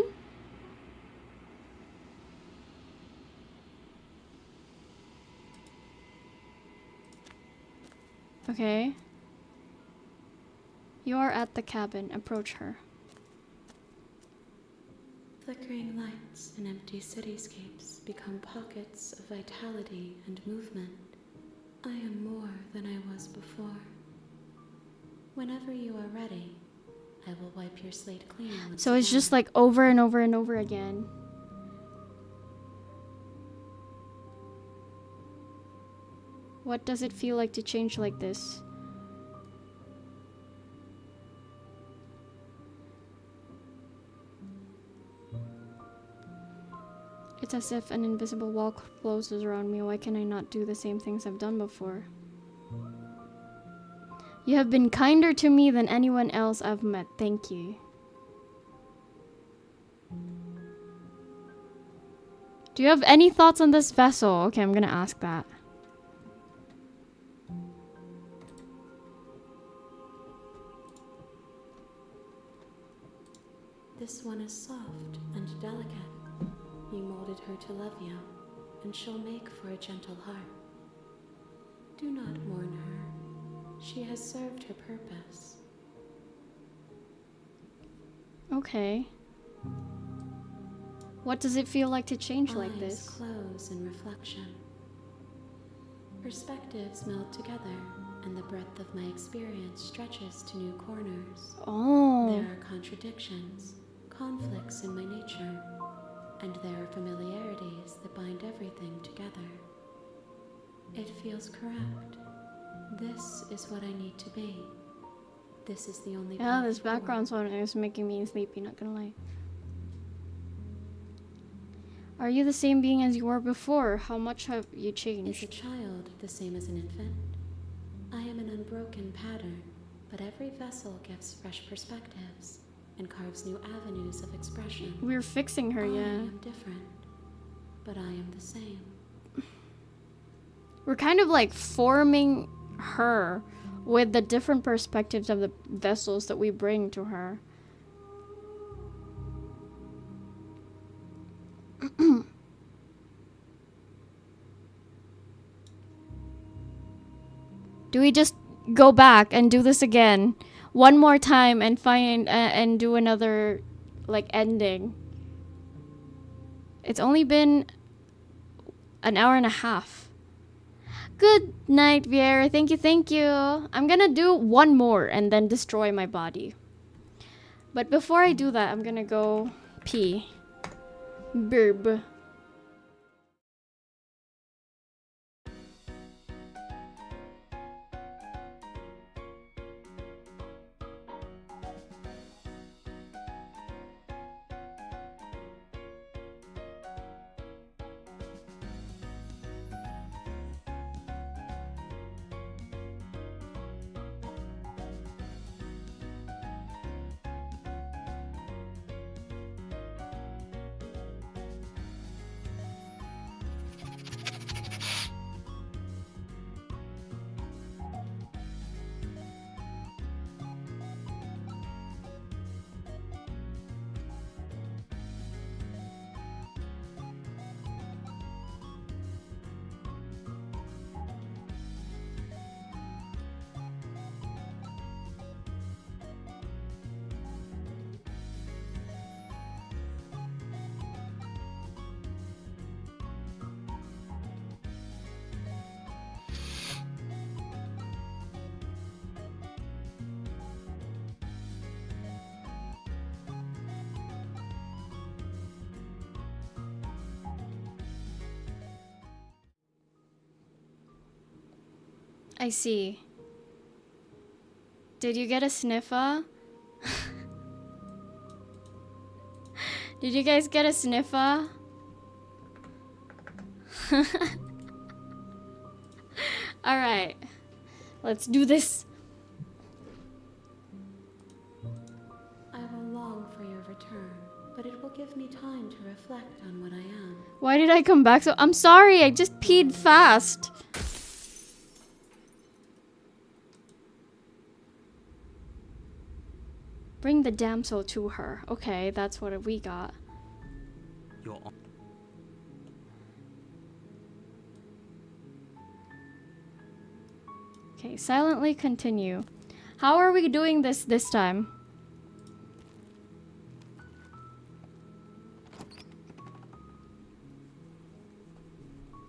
[SPEAKER 2] Okay. You are at the cabin. Approach her.
[SPEAKER 7] Flickering lights and empty cityscapes become pockets of vitality and movement. I am more than I was before. Whenever you are ready, I will wipe your slate clean.
[SPEAKER 2] So it's just like over and over and over again. What does it feel like to change like this? It's as if an invisible wall closes around me. Why can I not do the same things I've done before? You have been kinder to me than anyone else I've met. Thank you. Do you have any thoughts on this vessel? Okay, I'm gonna ask that.
[SPEAKER 7] This one is soft and delicate. You molded her to love you, and she'll make for a gentle heart. Do not mourn her. She has served her purpose.
[SPEAKER 2] Okay. What does it feel like to change like
[SPEAKER 7] Eyes
[SPEAKER 2] this?
[SPEAKER 7] close in reflection. Perspectives meld together, and the breadth of my experience stretches to new corners.
[SPEAKER 2] Oh.
[SPEAKER 7] There are contradictions, conflicts in my nature, and there are familiarities that bind everything together. It feels correct. This is what I need to be. This is the only
[SPEAKER 2] Yeah,
[SPEAKER 7] path
[SPEAKER 2] this
[SPEAKER 7] forward.
[SPEAKER 2] background song is making me sleepy, not gonna lie. Are you the same being as you were before? How much have you
[SPEAKER 7] Is a
[SPEAKER 2] changed?
[SPEAKER 7] child the same as an infant? I am an unbroken pattern, but every vessel gives fresh perspectives and carves new avenues of expression.
[SPEAKER 2] We're fixing her,
[SPEAKER 7] I
[SPEAKER 2] yeah.
[SPEAKER 7] am different, but I am the same.
[SPEAKER 2] We're kind of like forming her with the different perspectives of the vessels that we bring to her. Do we just go back and do this again one more time and find and do another like ending? It's only been an hour and a half. Good night, Viera. Thank you. I'm gonna do one more and then destroy my body. But before I do that, I'm gonna go pee. Burb. I see. Did you get a sniffer? Did you guys get a sniffer? Alright. Let's do this.
[SPEAKER 7] I will long for your return, but it will give me time to reflect on what I am.
[SPEAKER 2] Why did I come back so? I'm sorry, I just peed fast. Bring the damsel to her. Okay, that's what we got.
[SPEAKER 3] You're on.
[SPEAKER 2] Okay, silently continue. How are we doing this time?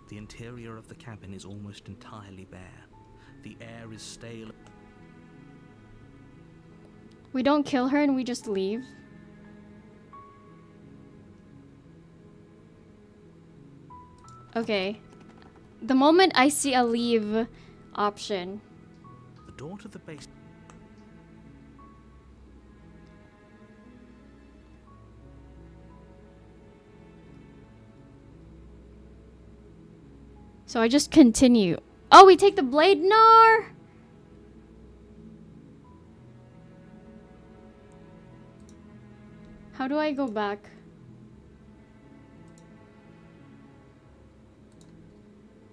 [SPEAKER 3] The interior of the cabin is almost entirely bare. The air is stale.
[SPEAKER 2] We don't kill her and we just leave. Okay. The moment I see a leave option.
[SPEAKER 3] The door to the base.
[SPEAKER 2] So I just continue. Oh, we take the blade? No! How do I go back?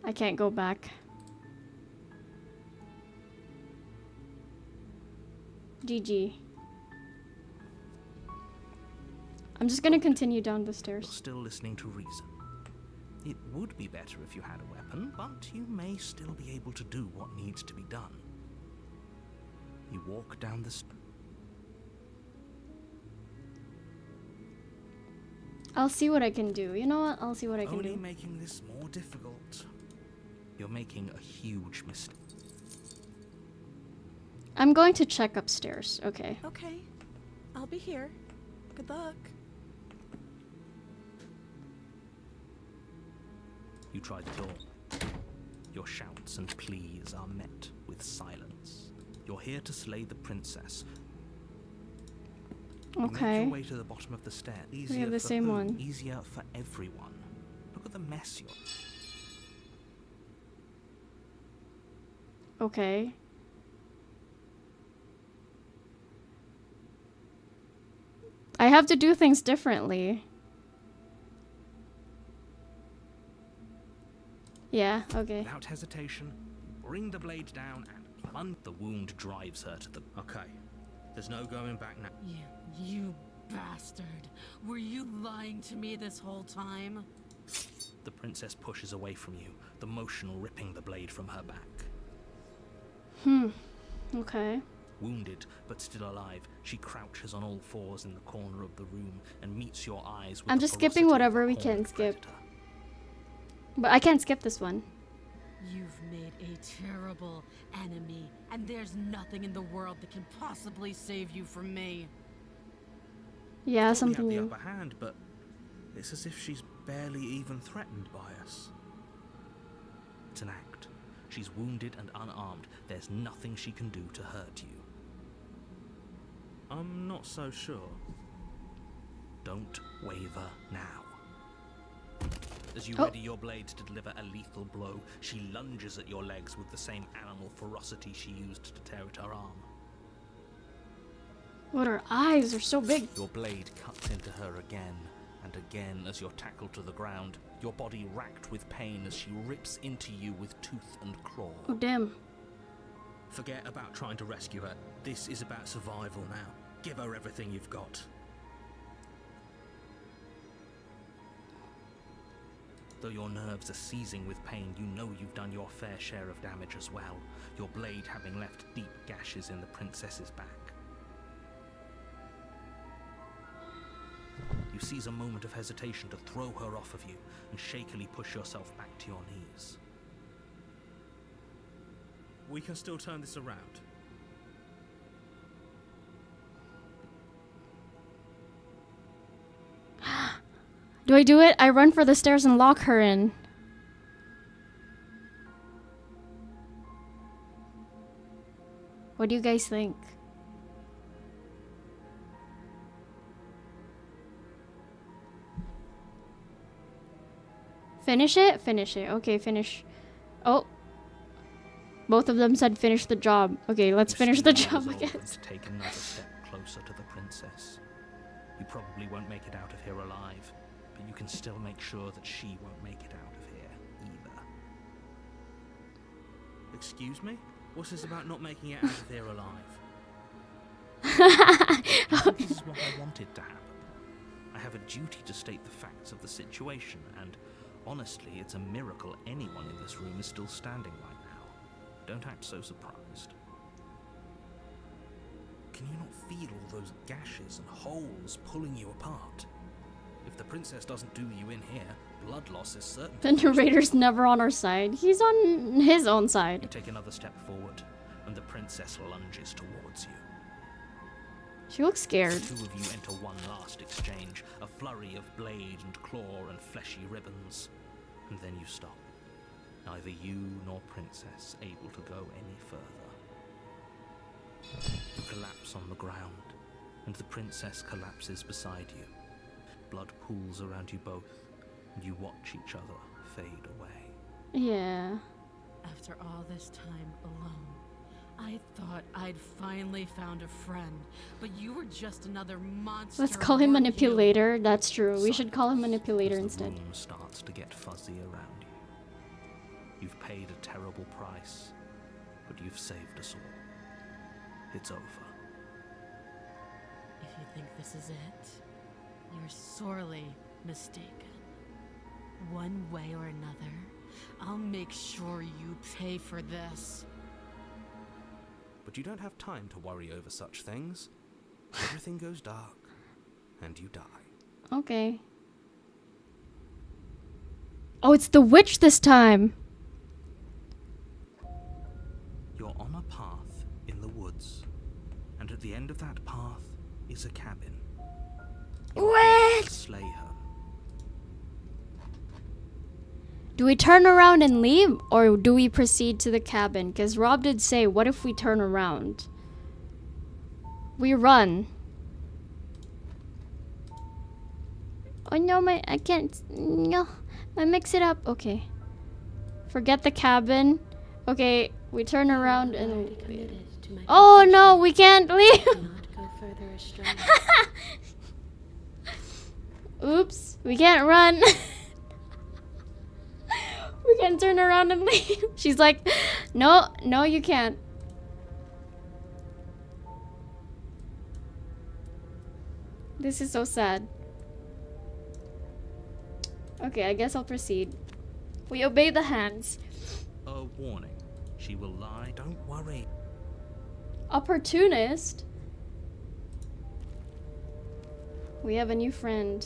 [SPEAKER 2] I can't go back. GG. I'm just gonna continue down the
[SPEAKER 3] You're
[SPEAKER 2] stairs.
[SPEAKER 3] still listening to reason. It would be better if you had a weapon, but you may still be able to do what needs to be done. You walk down the
[SPEAKER 2] I'll see what I can do. You know what? I'll see what I can
[SPEAKER 3] only
[SPEAKER 2] do.
[SPEAKER 3] making this more difficult. You're making a huge mistake.
[SPEAKER 2] I'm going to check upstairs. Okay.
[SPEAKER 8] Okay. I'll be here. Good luck.
[SPEAKER 3] You try the door. Your shouts and pleas are met with silence. You're here to slay the princess. You make
[SPEAKER 2] Okay.
[SPEAKER 3] your way to the bottom of the stair. Easier
[SPEAKER 2] have the
[SPEAKER 3] for
[SPEAKER 2] same
[SPEAKER 3] who?
[SPEAKER 2] one.
[SPEAKER 3] Easier for everyone. Look at the mess you're.
[SPEAKER 2] Okay. I have to do things differently. Yeah, okay.
[SPEAKER 3] Without hesitation, bring the blade down and plunge. The wound drives her to the. Okay. There's no going back now.
[SPEAKER 6] You bastard. Were you lying to me this whole time?
[SPEAKER 3] The princess pushes away from you, the motion ripping the blade from her back.
[SPEAKER 2] Okay.
[SPEAKER 3] Wounded, but still alive, she crouches on all fours in the corner of the room and meets your eyes with
[SPEAKER 2] I'm
[SPEAKER 3] the
[SPEAKER 2] just skipping
[SPEAKER 3] ferocity of
[SPEAKER 2] whatever
[SPEAKER 3] a
[SPEAKER 2] we
[SPEAKER 3] cornered
[SPEAKER 2] can skip.
[SPEAKER 3] predator.
[SPEAKER 2] But I can't skip this one.
[SPEAKER 6] You've made a terrible enemy, and there's nothing in the world that can possibly save you from me.
[SPEAKER 2] Yeah,
[SPEAKER 3] Thought we
[SPEAKER 2] something
[SPEAKER 3] had the
[SPEAKER 2] new.
[SPEAKER 3] upper hand, but it's as if she's barely even threatened by us. It's an act. She's wounded and unarmed. There's nothing she can do to hurt you.
[SPEAKER 5] I'm not so sure.
[SPEAKER 3] Don't waver now. As you
[SPEAKER 2] Oh.
[SPEAKER 3] ready your blade to deliver a lethal blow, she lunges at your legs with the same animal ferocity she used to tear at her arm.
[SPEAKER 2] What, her eyes are so big.
[SPEAKER 3] Your blade cuts into her again and again as you're tackled to the ground, your body racked with pain as she rips into you with tooth and claw.
[SPEAKER 2] Oh, damn.
[SPEAKER 3] Forget about trying to rescue her. This is about survival now. Give her everything you've got. Though your nerves are seizing with pain, you know you've done your fair share of damage as well, your blade having left deep gashes in the princess's back. You seize a moment of hesitation to throw her off of you and shakily push yourself back to your knees.
[SPEAKER 5] We can still turn this around.
[SPEAKER 2] Do I do it? I run for the stairs and lock her in. What do you guys think? Finish it? Finish it. Okay, finish. Oh. Both of them said finish the job. Okay, let's finish the job, I guess.
[SPEAKER 3] Take another step closer to the princess. You probably won't make it out of here alive, but you can still make sure that she won't make it out of here either. Excuse me? What's this about not making it out of here alive? This is what I wanted to happen. I have a duty to state the facts of the situation, and honestly, it's a miracle anyone in this room is still standing right now. Don't act so surprised. Can you not feel all those gashes and holes pulling you apart? If the princess doesn't do you in here, blood loss is certain.
[SPEAKER 2] The narrator's never on our side. He's on his own side.
[SPEAKER 3] You take another step forward, and the princess lunges towards you.
[SPEAKER 2] She looks scared.
[SPEAKER 3] The two of you enter one last exchange, a flurry of blade and claw and fleshy ribbons. And then you stop. Neither you nor princess able to go any further. You collapse on the ground, and the princess collapses beside you. Blood pools around you both, and you watch each other fade away.
[SPEAKER 2] Yeah.
[SPEAKER 4] After all this time alone, I thought I'd finally found a friend, but you were just another monster.
[SPEAKER 2] Let's call him
[SPEAKER 4] weren't you?
[SPEAKER 2] manipulator. That's true. We should call him manipulator
[SPEAKER 3] As
[SPEAKER 2] instead.
[SPEAKER 3] The room starts to get fuzzy around you. You've paid a terrible price, but you've saved us all. It's over.
[SPEAKER 4] If you think this is it, you're sorely mistaken. One way or another, I'll make sure you pay for this.
[SPEAKER 3] But you don't have time to worry over such things. Everything goes dark, and you die.
[SPEAKER 2] Okay. Oh, it's the witch this time.
[SPEAKER 3] You're on a path in the woods, and at the end of that path is a cabin.
[SPEAKER 2] What?
[SPEAKER 3] Slay her.
[SPEAKER 2] Do we turn around and leave, or do we proceed to the cabin? Because Rob did say, what if we turn around? We run. Oh no, I can't, no, I mix it up. Okay. Forget the cabin. Okay, we turn around and... Oh no, we can't leave!
[SPEAKER 7] Not go further astray.
[SPEAKER 2] Oops, we can't run. We can turn around and leave. She's like, no, you can't. This is so sad. Okay, I guess I'll proceed. We obey the hands.
[SPEAKER 3] A warning. She will lie. Don't worry.
[SPEAKER 2] Opportunist? We have a new friend.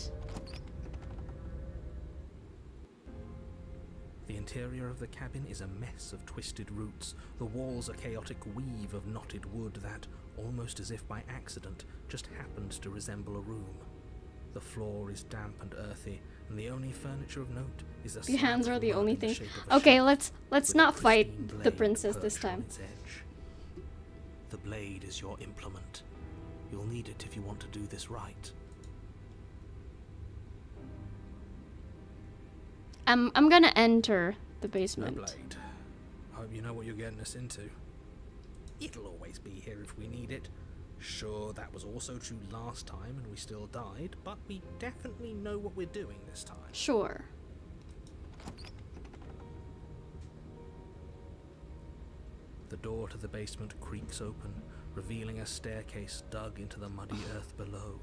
[SPEAKER 3] The interior of the cabin is a mess of twisted roots. The walls a chaotic weave of knotted wood that, almost as if by accident, just happens to resemble a room. The floor is damp and earthy, and the only furniture of note is a
[SPEAKER 2] The hands
[SPEAKER 3] slab
[SPEAKER 2] are
[SPEAKER 3] of
[SPEAKER 2] the
[SPEAKER 3] mud
[SPEAKER 2] only
[SPEAKER 3] in the
[SPEAKER 2] thing.
[SPEAKER 3] shape of a
[SPEAKER 2] Okay,
[SPEAKER 3] shelf
[SPEAKER 2] let's
[SPEAKER 3] with
[SPEAKER 2] not
[SPEAKER 3] a
[SPEAKER 2] fight
[SPEAKER 3] pristine
[SPEAKER 2] the
[SPEAKER 3] blade
[SPEAKER 2] princess this
[SPEAKER 3] perched on
[SPEAKER 2] time.
[SPEAKER 3] its edge. The blade is your implement. You'll need it if you want to do this right.
[SPEAKER 2] I'm gonna enter the
[SPEAKER 3] No
[SPEAKER 2] basement.
[SPEAKER 3] blade. Hope you know what you're getting us into. It'll always be here if we need it. Sure, that was also true last time and we still died, but we definitely know what we're doing this time.
[SPEAKER 2] Sure.
[SPEAKER 3] The door to the basement creaks open, revealing a staircase dug into the muddy earth below.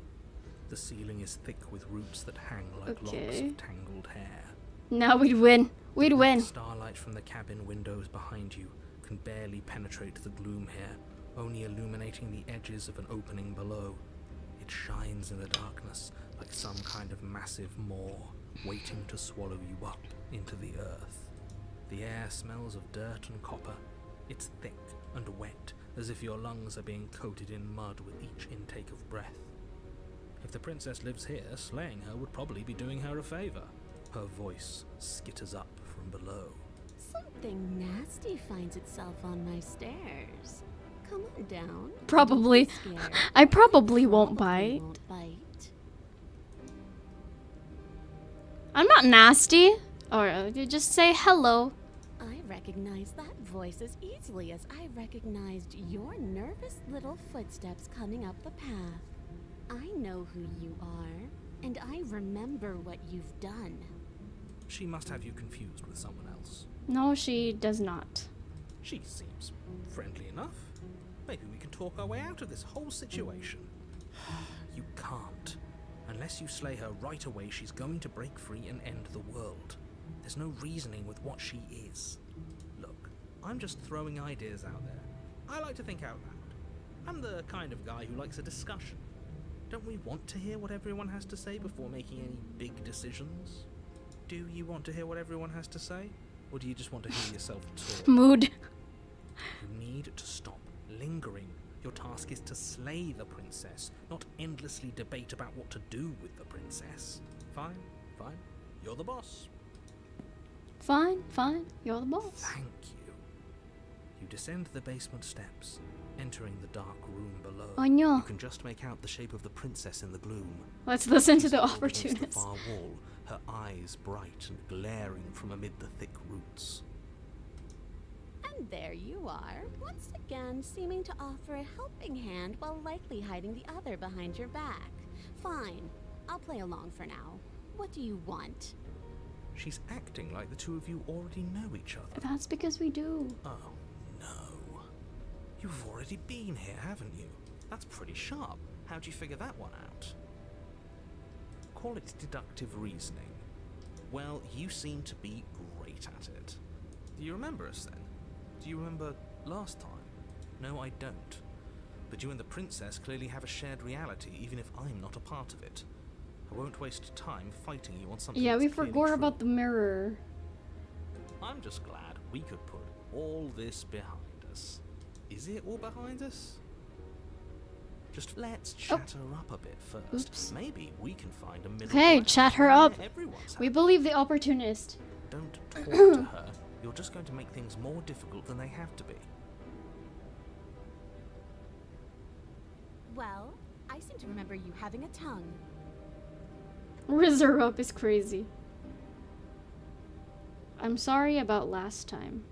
[SPEAKER 3] The ceiling is thick with roots that hang like locks
[SPEAKER 2] Okay.
[SPEAKER 3] of tangled hair.
[SPEAKER 2] Now we'd win. We'd
[SPEAKER 3] The
[SPEAKER 2] win.
[SPEAKER 3] starlight from the cabin windows behind you can barely penetrate the gloom here, only illuminating the edges of an opening below. It shines in the darkness like some kind of massive maw, waiting to swallow you up into the earth. The air smells of dirt and copper. It's thick and wet, as if your lungs are being coated in mud with each intake of breath. If the princess lives here, slaying her would probably be doing her a favor. Her voice skitters up from below.
[SPEAKER 4] Something nasty finds itself on my stairs. Come on down.
[SPEAKER 2] Probably.
[SPEAKER 4] Don't be scared.
[SPEAKER 2] I probably won't
[SPEAKER 4] Probably
[SPEAKER 2] bite.
[SPEAKER 4] won't bite.
[SPEAKER 2] I'm not nasty. Or just say hello.
[SPEAKER 4] I recognize that voice as easily as I recognized your nervous little footsteps coming up the path. I know who you are, and I remember what you've done.
[SPEAKER 3] She must have you confused with someone else.
[SPEAKER 2] No, she does not.
[SPEAKER 3] She seems friendly enough. Maybe we can talk our way out of this whole situation. You can't. Unless you slay her right away, she's going to break free and end the world. There's no reasoning with what she is. Look, I'm just throwing ideas out there. I like to think out loud. I'm the kind of guy who likes a discussion. Don't we want to hear what everyone has to say before making any big decisions? Do you want to hear what everyone has to say? Or do you just want to hear yourself talk?
[SPEAKER 2] Mood.
[SPEAKER 3] You need to stop lingering. Your task is to slay the princess, not endlessly debate about what to do with the princess. Fine, fine. You're the boss.
[SPEAKER 2] Fine, fine. You're the boss.
[SPEAKER 3] Thank you. You descend the basement steps, entering the dark room below.
[SPEAKER 2] Oh no.
[SPEAKER 3] You can just make out the shape of the princess in the gloom.
[SPEAKER 2] Let's listen to
[SPEAKER 3] She's
[SPEAKER 2] the
[SPEAKER 3] huddled against
[SPEAKER 2] opportunist.
[SPEAKER 3] the far wall, her eyes bright and glaring from amid the thick roots.
[SPEAKER 4] And there you are, once again seeming to offer a helping hand while likely hiding the other behind your back. Fine, I'll play along for now. What do you want?
[SPEAKER 3] She's acting like the two of you already know each other.
[SPEAKER 2] That's because we do.
[SPEAKER 3] Oh, no. You've already been here, haven't you? That's pretty sharp. How'd you figure that one out? Call it deductive reasoning. Well, you seem to be great at it. Do you remember us then? Do you remember last time? No, I don't. But you and the princess clearly have a shared reality, even if I'm not a part of it. I won't waste time fighting you on something
[SPEAKER 2] Yeah,
[SPEAKER 3] that's
[SPEAKER 2] we
[SPEAKER 3] clearly
[SPEAKER 2] forgot
[SPEAKER 3] true.
[SPEAKER 2] about the mirror.
[SPEAKER 3] I'm just glad we could put all this behind us. Is it all behind us? Just let's chat her up a bit first.
[SPEAKER 2] Oops.
[SPEAKER 3] Maybe we can find a middle
[SPEAKER 2] Okay,
[SPEAKER 3] ground
[SPEAKER 2] chat her
[SPEAKER 3] where
[SPEAKER 2] up.
[SPEAKER 3] everyone's
[SPEAKER 2] We
[SPEAKER 3] happy.
[SPEAKER 2] believe the opportunist.
[SPEAKER 3] Don't talk to her. You're just going to make things more difficult than they have to be.
[SPEAKER 4] Well, I seem to remember you having a tongue.
[SPEAKER 2] Riz her up is crazy. I'm sorry about last time.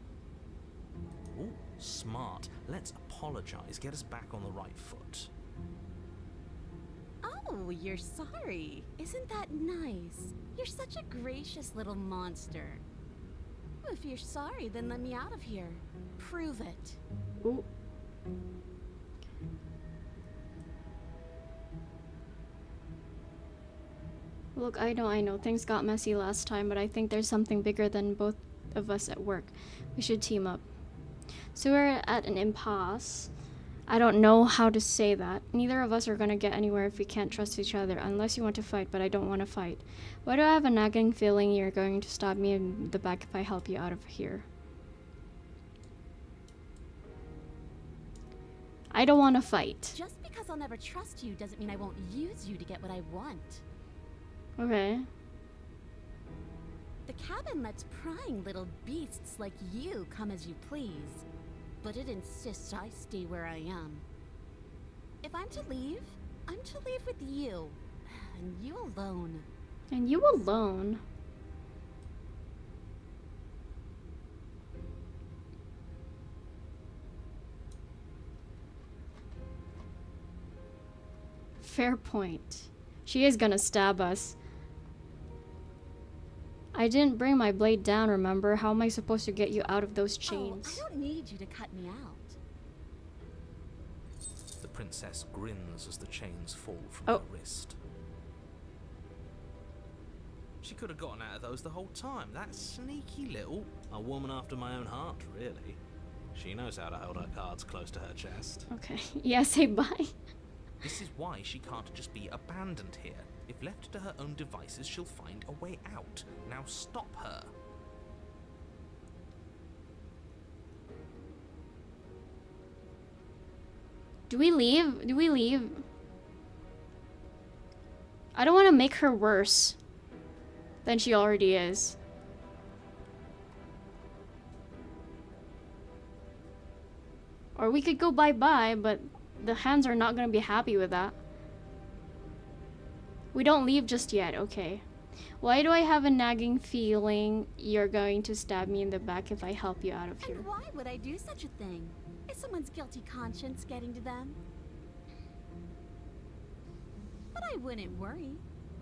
[SPEAKER 3] Ooh, smart. Let's apologize. Get us back on the right foot.
[SPEAKER 4] Oh, you're sorry. Isn't that nice? You're such a gracious little monster. If you're sorry, then let me out of here. Prove it.
[SPEAKER 2] Ooh. Look, I know, things got messy last time, but I think there's something bigger than both of us at work. We should team up. So we're at an impasse. I don't know how to say that. Neither of us are gonna get anywhere if we can't trust each other, unless you want to fight, but I don't want to fight. Why do I have a nagging feeling you're going to stab me in the back if I help you out of here? I don't want to fight.
[SPEAKER 4] Just because I'll never trust you doesn't mean I won't use you to get what I want.
[SPEAKER 2] Okay.
[SPEAKER 4] The cabin lets prying little beasts like you come as you please, but it insists I stay where I am. If I'm to leave, I'm to leave with you, and you alone.
[SPEAKER 2] And you alone. Fair point. She is gonna stab us. I didn't bring my blade down, remember? How am I supposed to get you out of those chains?
[SPEAKER 4] Oh, I don't need you to cut me out.
[SPEAKER 3] The princess grins as the chains fall from
[SPEAKER 2] Oh.
[SPEAKER 3] her wrist. She could have gotten out of those the whole time. That sneaky little... A woman after my own heart, really. She knows how to hold her cards close to her chest.
[SPEAKER 2] Okay. Yeah, say bye.
[SPEAKER 3] This is why she can't just be abandoned here. If left to her own devices, she'll find a way out. Now stop her.
[SPEAKER 2] Do we leave? Do we leave? I don't want to make her worse than she already is. Or we could go bye-bye, but the hands are not going to be happy with that. We don't leave just yet, okay. Why do I have a nagging feeling you're going to stab me in the back if I help you out of here?
[SPEAKER 4] And why would I do such a thing? Is someone's guilty conscience getting to them? But I wouldn't worry.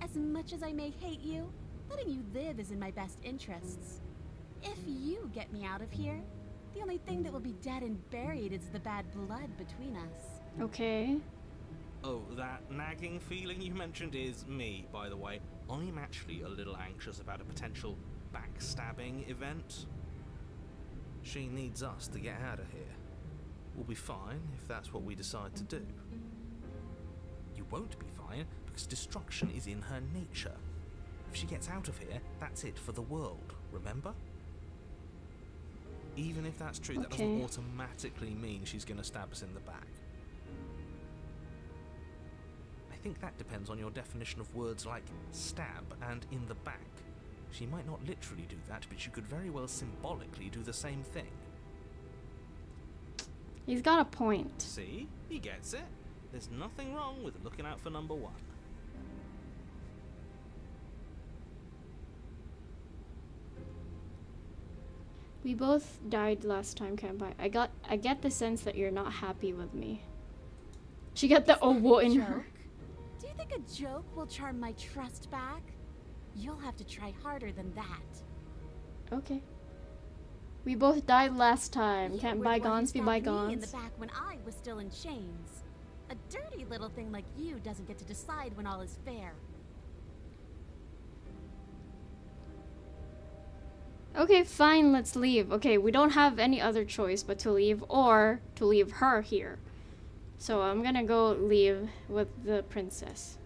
[SPEAKER 4] As much as I may hate you, letting you live is in my best interests. If you get me out of here, the only thing that will be dead and buried is the bad blood between us.
[SPEAKER 2] Okay.
[SPEAKER 3] Oh, that nagging feeling you mentioned is me, by the way. I'm actually a little anxious about a potential backstabbing event. She needs us to get out of here. We'll be fine if that's what we decide to do. You won't be fine because destruction is in her nature. If she gets out of here, that's it for the world, remember? Even if that's true, that doesn't automatically mean she's going to stab us in the back. I think that depends on your definition of words like stab and in the back. She might not literally do that, but she could very well symbolically do the same thing.
[SPEAKER 2] He's got a point.
[SPEAKER 3] See? He gets it. There's nothing wrong with looking out for number one.
[SPEAKER 2] We both died last time, Kampai. I get the sense that you're not happy with me. She got the owo in her.
[SPEAKER 4] Do you think a joke will charm my trust back? You'll have to try harder than that.
[SPEAKER 2] Okay. We both died last time. Can't
[SPEAKER 4] You were the one who
[SPEAKER 2] bygones be
[SPEAKER 4] stabbed me in
[SPEAKER 2] bygones?
[SPEAKER 4] the back when I was still in chains. A dirty little thing like you doesn't get to decide when all is fair.
[SPEAKER 2] Okay, fine, let's leave. Okay, we don't have any other choice but to leave or to leave her here. So I'm gonna go leave with the princess.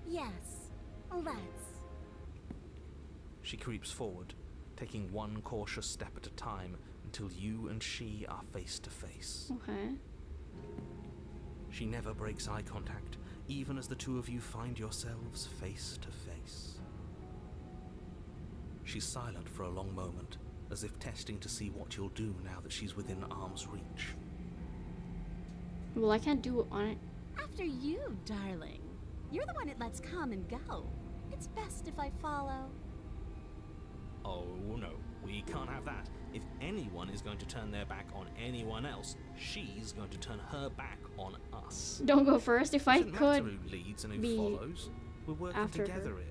[SPEAKER 4] Yes, let's.
[SPEAKER 3] She creeps forward, taking one cautious step at a time until you and she are face to face.
[SPEAKER 2] Okay.
[SPEAKER 3] She never breaks eye contact, even as the two of you find yourselves face to face. She's silent for a long moment, as if testing to see what you'll do now that she's within arm's reach.
[SPEAKER 2] Well, I can't do it on it.
[SPEAKER 4] After you, darling. You're the one it lets come and go. It's best if I follow.
[SPEAKER 3] Oh no, we can't have that. If anyone is going to turn their back on anyone else, she's going to turn her back on us.
[SPEAKER 2] Don't go first. If I
[SPEAKER 3] Doesn't matter
[SPEAKER 2] could
[SPEAKER 3] who leads and who
[SPEAKER 2] be
[SPEAKER 3] follows. We're working
[SPEAKER 2] after
[SPEAKER 3] together
[SPEAKER 2] her.
[SPEAKER 3] here.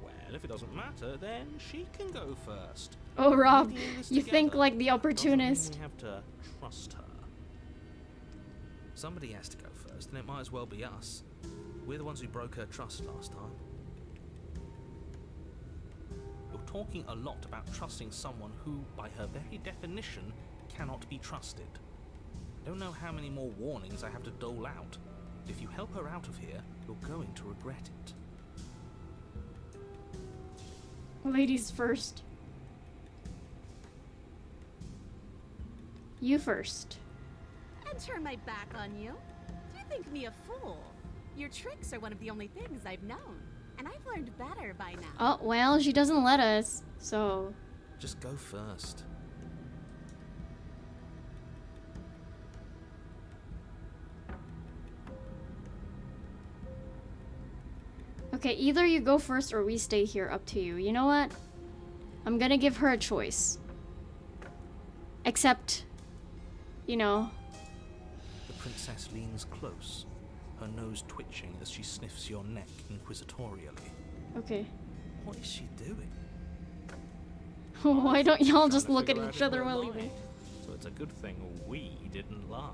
[SPEAKER 3] Well, if it doesn't matter, then she can go first.
[SPEAKER 2] Oh, Rob,
[SPEAKER 3] Leading us
[SPEAKER 2] you think
[SPEAKER 3] together
[SPEAKER 2] like the
[SPEAKER 3] doesn't mean
[SPEAKER 2] opportunist.
[SPEAKER 3] we have to trust her. Somebody has to go first, and it might as well be us. We're the ones who broke her trust last time. You're talking a lot about trusting someone who, by her very definition, cannot be trusted. I don't know how many more warnings I have to dole out. But if you help her out of here, you're going to regret it.
[SPEAKER 2] Ladies first. You first.
[SPEAKER 4] And turn my back on you? Do you think me a fool? Your tricks are one of the only things I've known. And I've learned better by now.
[SPEAKER 2] Oh, well, she doesn't let us, so...
[SPEAKER 3] Just go first.
[SPEAKER 2] Okay, either you go first or we stay here, up to you. You know what? I'm gonna give her a choice. Except, you know...
[SPEAKER 3] The princess leans close, her nose twitching as she sniffs your neck inquisitorially.
[SPEAKER 2] Okay.
[SPEAKER 3] What is she doing?
[SPEAKER 2] Why don't y'all
[SPEAKER 3] Trying
[SPEAKER 2] just
[SPEAKER 3] to
[SPEAKER 2] look at
[SPEAKER 3] figure out
[SPEAKER 2] each
[SPEAKER 3] if
[SPEAKER 2] other
[SPEAKER 3] we're
[SPEAKER 2] while
[SPEAKER 3] lying.
[SPEAKER 2] leaving?
[SPEAKER 3] So it's a good thing we didn't lie.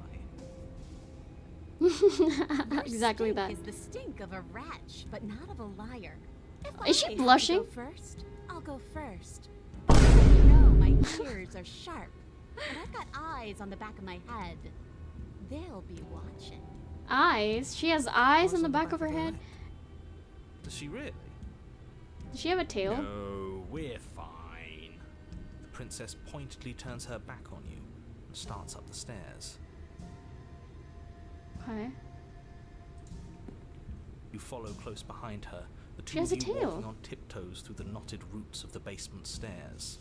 [SPEAKER 2] Exactly
[SPEAKER 4] Your
[SPEAKER 2] that.
[SPEAKER 4] stink is the stink of a wretch, but not of a liar. If
[SPEAKER 2] Is she
[SPEAKER 4] I have to
[SPEAKER 2] blushing?
[SPEAKER 4] go first, I'll go first. You know my ears are sharp, and I've got eyes on the back of my head. They'll be watching.
[SPEAKER 2] Eyes? She has eyes
[SPEAKER 3] What's
[SPEAKER 2] on the back of her
[SPEAKER 3] the
[SPEAKER 2] head?
[SPEAKER 3] leg? Does she really?
[SPEAKER 2] Does she have a tail?
[SPEAKER 3] No, we're fine. The princess pointedly turns her back on you and starts up the stairs.
[SPEAKER 2] Okay.
[SPEAKER 3] You follow close behind her, the
[SPEAKER 2] She
[SPEAKER 3] two
[SPEAKER 2] has
[SPEAKER 3] of
[SPEAKER 2] a
[SPEAKER 3] you
[SPEAKER 2] tail.
[SPEAKER 3] walking on tiptoes through the knotted roots of the basement stairs.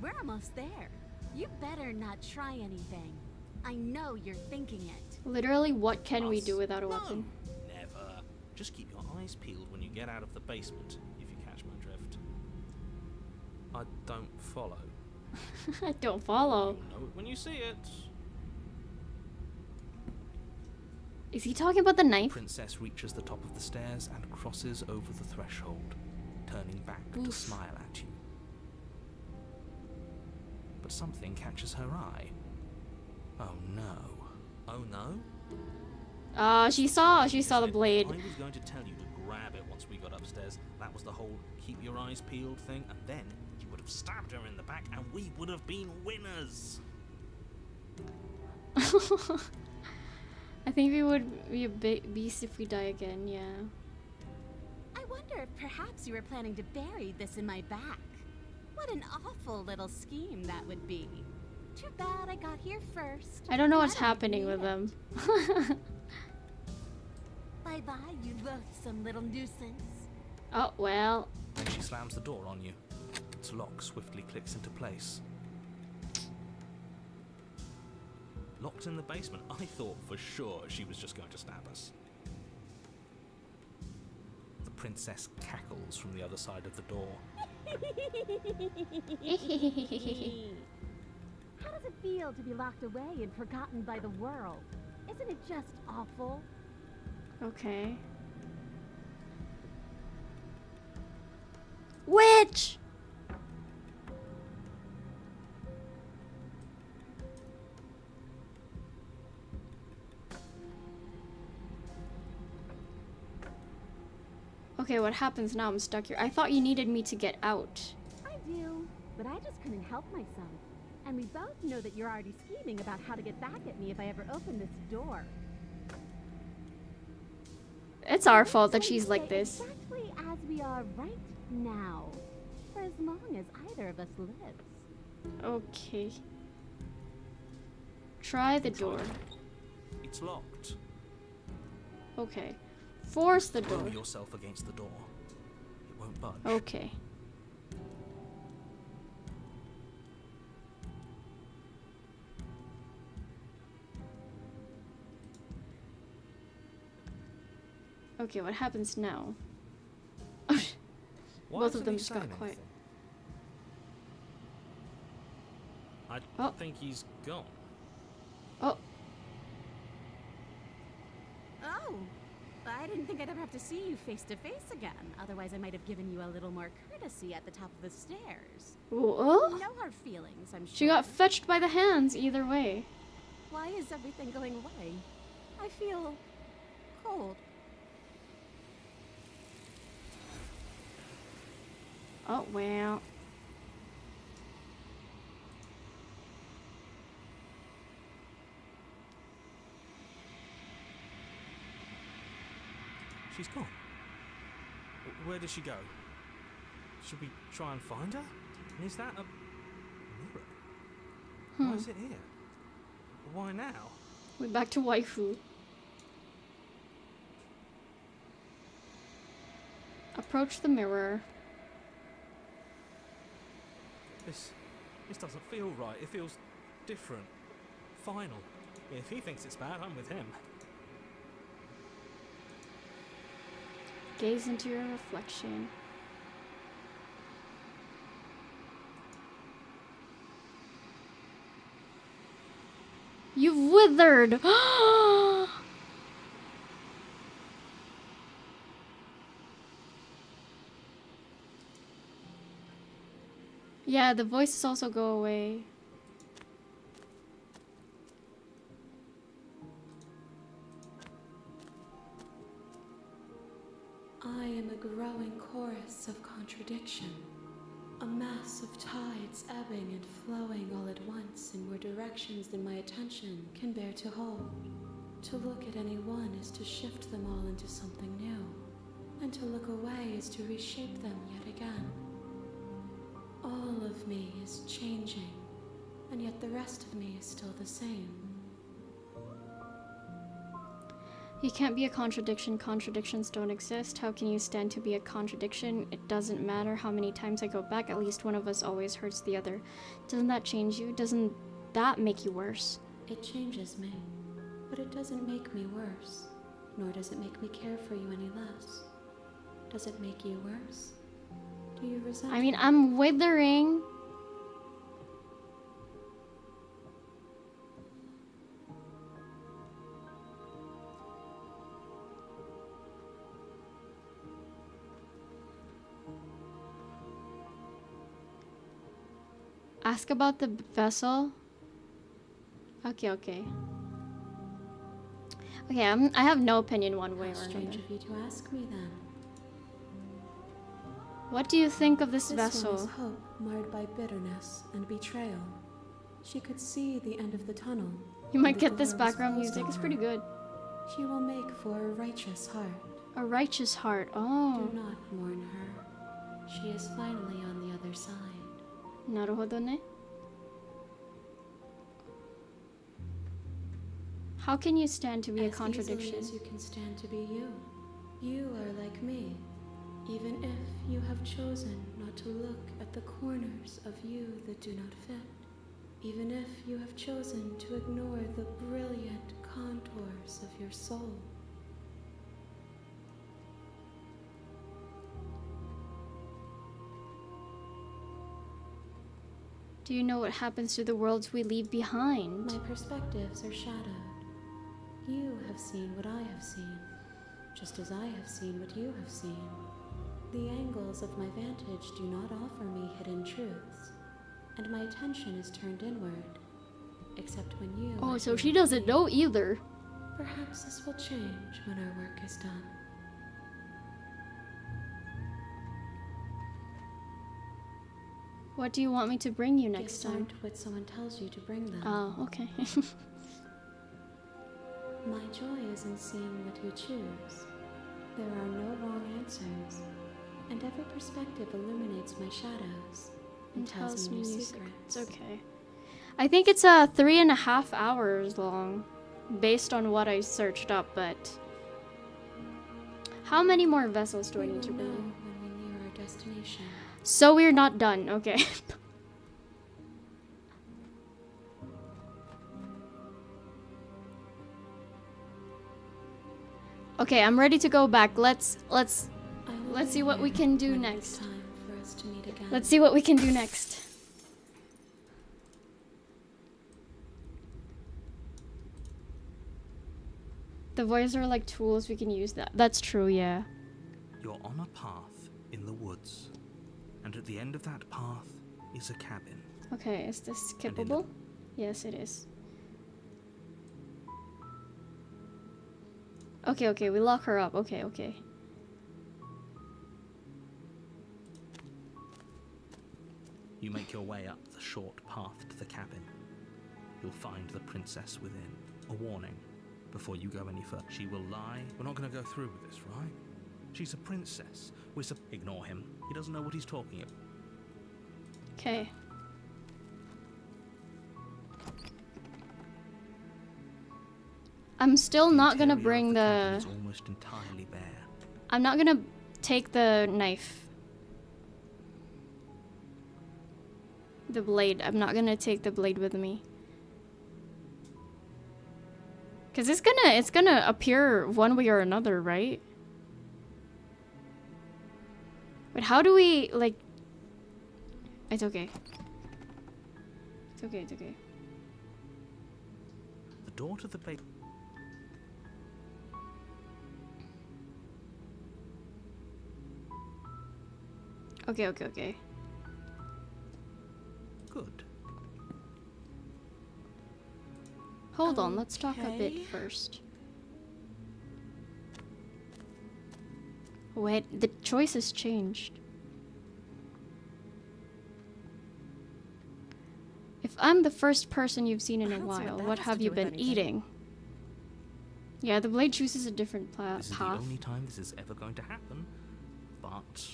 [SPEAKER 4] We're almost there. You better not try anything. I know you're thinking it.
[SPEAKER 2] Literally, what can we
[SPEAKER 3] Us?
[SPEAKER 2] do without a
[SPEAKER 3] No,
[SPEAKER 2] weapon?
[SPEAKER 3] never. Just keep your eyes peeled when you get out of the basement, if you catch my drift.
[SPEAKER 5] I don't follow.
[SPEAKER 2] I don't follow.
[SPEAKER 3] You'll know it when you see it.
[SPEAKER 2] Is he talking about the
[SPEAKER 3] The
[SPEAKER 2] knife?
[SPEAKER 3] princess reaches the top of the stairs and crosses over the threshold, turning back to
[SPEAKER 2] Oof.
[SPEAKER 3] smile at you. But something catches her eye. Oh no.
[SPEAKER 5] Oh no?
[SPEAKER 2] She saw the blade.
[SPEAKER 3] I was going to tell you to grab it once we got upstairs. That was the whole keep your eyes peeled thing, and then you would have stabbed her in the back and we would have been winners.
[SPEAKER 2] I think we would be a beast if we die again, yeah.
[SPEAKER 4] I wonder if perhaps you were planning to bury this in my back. What an awful little scheme that would be. Too bad I got here first.
[SPEAKER 2] I don't know what's
[SPEAKER 4] I don't
[SPEAKER 2] happening
[SPEAKER 4] need
[SPEAKER 2] with
[SPEAKER 4] it.
[SPEAKER 2] them.
[SPEAKER 4] Bye-bye, you loathsome little nuisance.
[SPEAKER 2] Oh, well.
[SPEAKER 3] Then she slams the door on you. Its lock swiftly clicks into place. Locked in the basement, I thought for sure she was just going to stab us. The princess cackles from the other side of the door.
[SPEAKER 4] How does it feel to be locked away and forgotten by the world? Isn't it just awful?
[SPEAKER 2] Okay. Witch! Okay, what happens now? I'm stuck here. I thought you needed me to get out.
[SPEAKER 4] I do, but I just couldn't help myself. And we both know that you're already scheming about how to get back at me if I ever open this door.
[SPEAKER 2] It's our fault that
[SPEAKER 4] So
[SPEAKER 2] she's
[SPEAKER 4] we
[SPEAKER 2] like
[SPEAKER 4] stay
[SPEAKER 2] this.
[SPEAKER 4] Exactly as we are right now. For as long as either of us lives.
[SPEAKER 2] Okay. Try the door.
[SPEAKER 3] It's locked.
[SPEAKER 2] Okay. Force the
[SPEAKER 3] Throw
[SPEAKER 2] door.
[SPEAKER 3] yourself against the door. It won't budge.
[SPEAKER 2] Okay. Okay, what happens now?
[SPEAKER 3] Why
[SPEAKER 2] Both of
[SPEAKER 3] hasn't
[SPEAKER 2] them
[SPEAKER 3] he
[SPEAKER 2] just
[SPEAKER 3] said
[SPEAKER 2] got quiet.
[SPEAKER 3] anything? I
[SPEAKER 2] Oh.
[SPEAKER 3] think he's gone.
[SPEAKER 2] Oh,
[SPEAKER 4] Oh, I didn't think I'd ever have to see you face to face again. Otherwise, I might have given you a little more courtesy at the top of the stairs.
[SPEAKER 2] oh.
[SPEAKER 4] You know her feelings, I'm sure.
[SPEAKER 2] She got fetched by the hands either way.
[SPEAKER 4] Why is everything going away? I feel cold.
[SPEAKER 2] Oh, well.
[SPEAKER 3] She's gone. Where did she go? Should we try and find her? And is that a mirror? Why is it here? Why now?
[SPEAKER 2] We're back to waifu. Approach the mirror.
[SPEAKER 5] This doesn't feel right. It feels different. Final.
[SPEAKER 3] If he thinks it's bad, I'm with him.
[SPEAKER 2] Gaze into your reflection. You've withered! Yeah, the voices also go away.
[SPEAKER 7] I am a growing chorus of contradiction, a mass of tides ebbing and flowing all at once in more directions than my attention can bear to hold. To look at any one is to shift them all into something new, and to look away is to reshape them yet again. All of me is changing, and yet the rest of me is still the same.
[SPEAKER 2] You can't be a contradiction. Contradictions don't exist. How can you stand to be a contradiction? It doesn't matter how many times I go back, at least one of us always hurts the other. Doesn't that change you? Doesn't that make you worse?
[SPEAKER 7] It changes me, but it doesn't make me worse. nor does it make me care for you any less. Does it make you worse? Do you resent
[SPEAKER 2] I mean,
[SPEAKER 7] me?
[SPEAKER 2] I'm withering. Ask about the vessel. Okay. Okay, I have no opinion one way
[SPEAKER 7] How
[SPEAKER 2] or
[SPEAKER 7] strange
[SPEAKER 2] another.
[SPEAKER 7] of you to ask me then.
[SPEAKER 2] What do you think of this
[SPEAKER 7] This
[SPEAKER 2] vessel?
[SPEAKER 7] one is hope marred by bitterness and betrayal. She could see the end of the tunnel.
[SPEAKER 2] You might
[SPEAKER 7] and the
[SPEAKER 2] get this
[SPEAKER 7] door was
[SPEAKER 2] background
[SPEAKER 7] closed
[SPEAKER 2] music.
[SPEAKER 7] on
[SPEAKER 2] It's
[SPEAKER 7] her.
[SPEAKER 2] pretty good.
[SPEAKER 7] She will make for a righteous heart.
[SPEAKER 2] A righteous heart. Oh.
[SPEAKER 7] Do not mourn her. She is finally on the other side.
[SPEAKER 2] なるほどね. How can you stand to be a
[SPEAKER 7] As
[SPEAKER 2] contradiction?
[SPEAKER 7] easily as you can stand to be you. You are like me. Even if you have chosen not to look at the corners of you that do not fit. Even if you have chosen to ignore the brilliant contours of your soul.
[SPEAKER 2] Do you know what happens to the worlds we leave behind?
[SPEAKER 7] My perspectives are shadowed. You have seen what I have seen, just as I have seen what you have seen. The angles of my vantage do not offer me hidden truths, and my attention is turned inward, except when you...
[SPEAKER 2] Oh,
[SPEAKER 7] are
[SPEAKER 2] so
[SPEAKER 7] here
[SPEAKER 2] she
[SPEAKER 7] with
[SPEAKER 2] doesn't
[SPEAKER 7] me.
[SPEAKER 2] know either.
[SPEAKER 7] Perhaps this will change when our work is done.
[SPEAKER 2] What do you want me to bring you next
[SPEAKER 7] Gifts
[SPEAKER 2] time?
[SPEAKER 7] aren't what someone tells you to bring them.
[SPEAKER 2] Oh, okay.
[SPEAKER 7] My joy is in seeing what you choose. There are no wrong answers, and every perspective illuminates my shadows and tells me new secrets.
[SPEAKER 2] It's okay. I think it's 3.5 hours long, based on what I searched up, but how many more vessels do I
[SPEAKER 7] We
[SPEAKER 2] need to
[SPEAKER 7] will know
[SPEAKER 2] bring?
[SPEAKER 7] when we near our destination.
[SPEAKER 2] So we're not done, okay. Okay, I'm ready to go back. Let's
[SPEAKER 7] I will
[SPEAKER 2] Let's
[SPEAKER 7] be
[SPEAKER 2] see what we
[SPEAKER 7] here
[SPEAKER 2] can do
[SPEAKER 7] when it is
[SPEAKER 2] next.
[SPEAKER 7] time for us to meet again.
[SPEAKER 2] see what we can do next. The voices are like tools, we can use that. That's true, yeah.
[SPEAKER 3] You're on a path in the woods, and at the end of that path is a cabin.
[SPEAKER 2] Okay, is this
[SPEAKER 3] And in the-
[SPEAKER 2] skippable? Yes, it is. Okay, we lock her up. Okay.
[SPEAKER 3] You make your way up the short path to the cabin. You'll find the princess within. A warning before you go any further. She will lie. We're not going to go through with this, right? She's a princess. Ignore him. He doesn't know what he's talking about.
[SPEAKER 2] Okay. I'm still not gonna
[SPEAKER 3] interior of
[SPEAKER 2] bring
[SPEAKER 3] the cabin
[SPEAKER 2] the...
[SPEAKER 3] is almost entirely bare.
[SPEAKER 2] I'm not gonna take the knife. The blade. I'm not gonna take the blade with me. Cause it's gonna appear one way or another, right? But how do we, like... It's okay. It's okay.
[SPEAKER 3] The door to the base.
[SPEAKER 2] Okay.
[SPEAKER 3] Good.
[SPEAKER 2] Hold on, let's talk a bit
[SPEAKER 8] Okay.
[SPEAKER 2] first. Wait, the choice has changed. If I'm the first person you've seen in
[SPEAKER 8] I
[SPEAKER 2] a
[SPEAKER 8] don't see
[SPEAKER 2] while,
[SPEAKER 8] that
[SPEAKER 2] what
[SPEAKER 8] has to
[SPEAKER 2] have
[SPEAKER 8] do
[SPEAKER 2] you
[SPEAKER 8] with
[SPEAKER 2] been
[SPEAKER 8] anything.
[SPEAKER 2] eating? Yeah, the blade chooses a different
[SPEAKER 3] This is the
[SPEAKER 2] path.
[SPEAKER 3] only time this is ever going to happen, but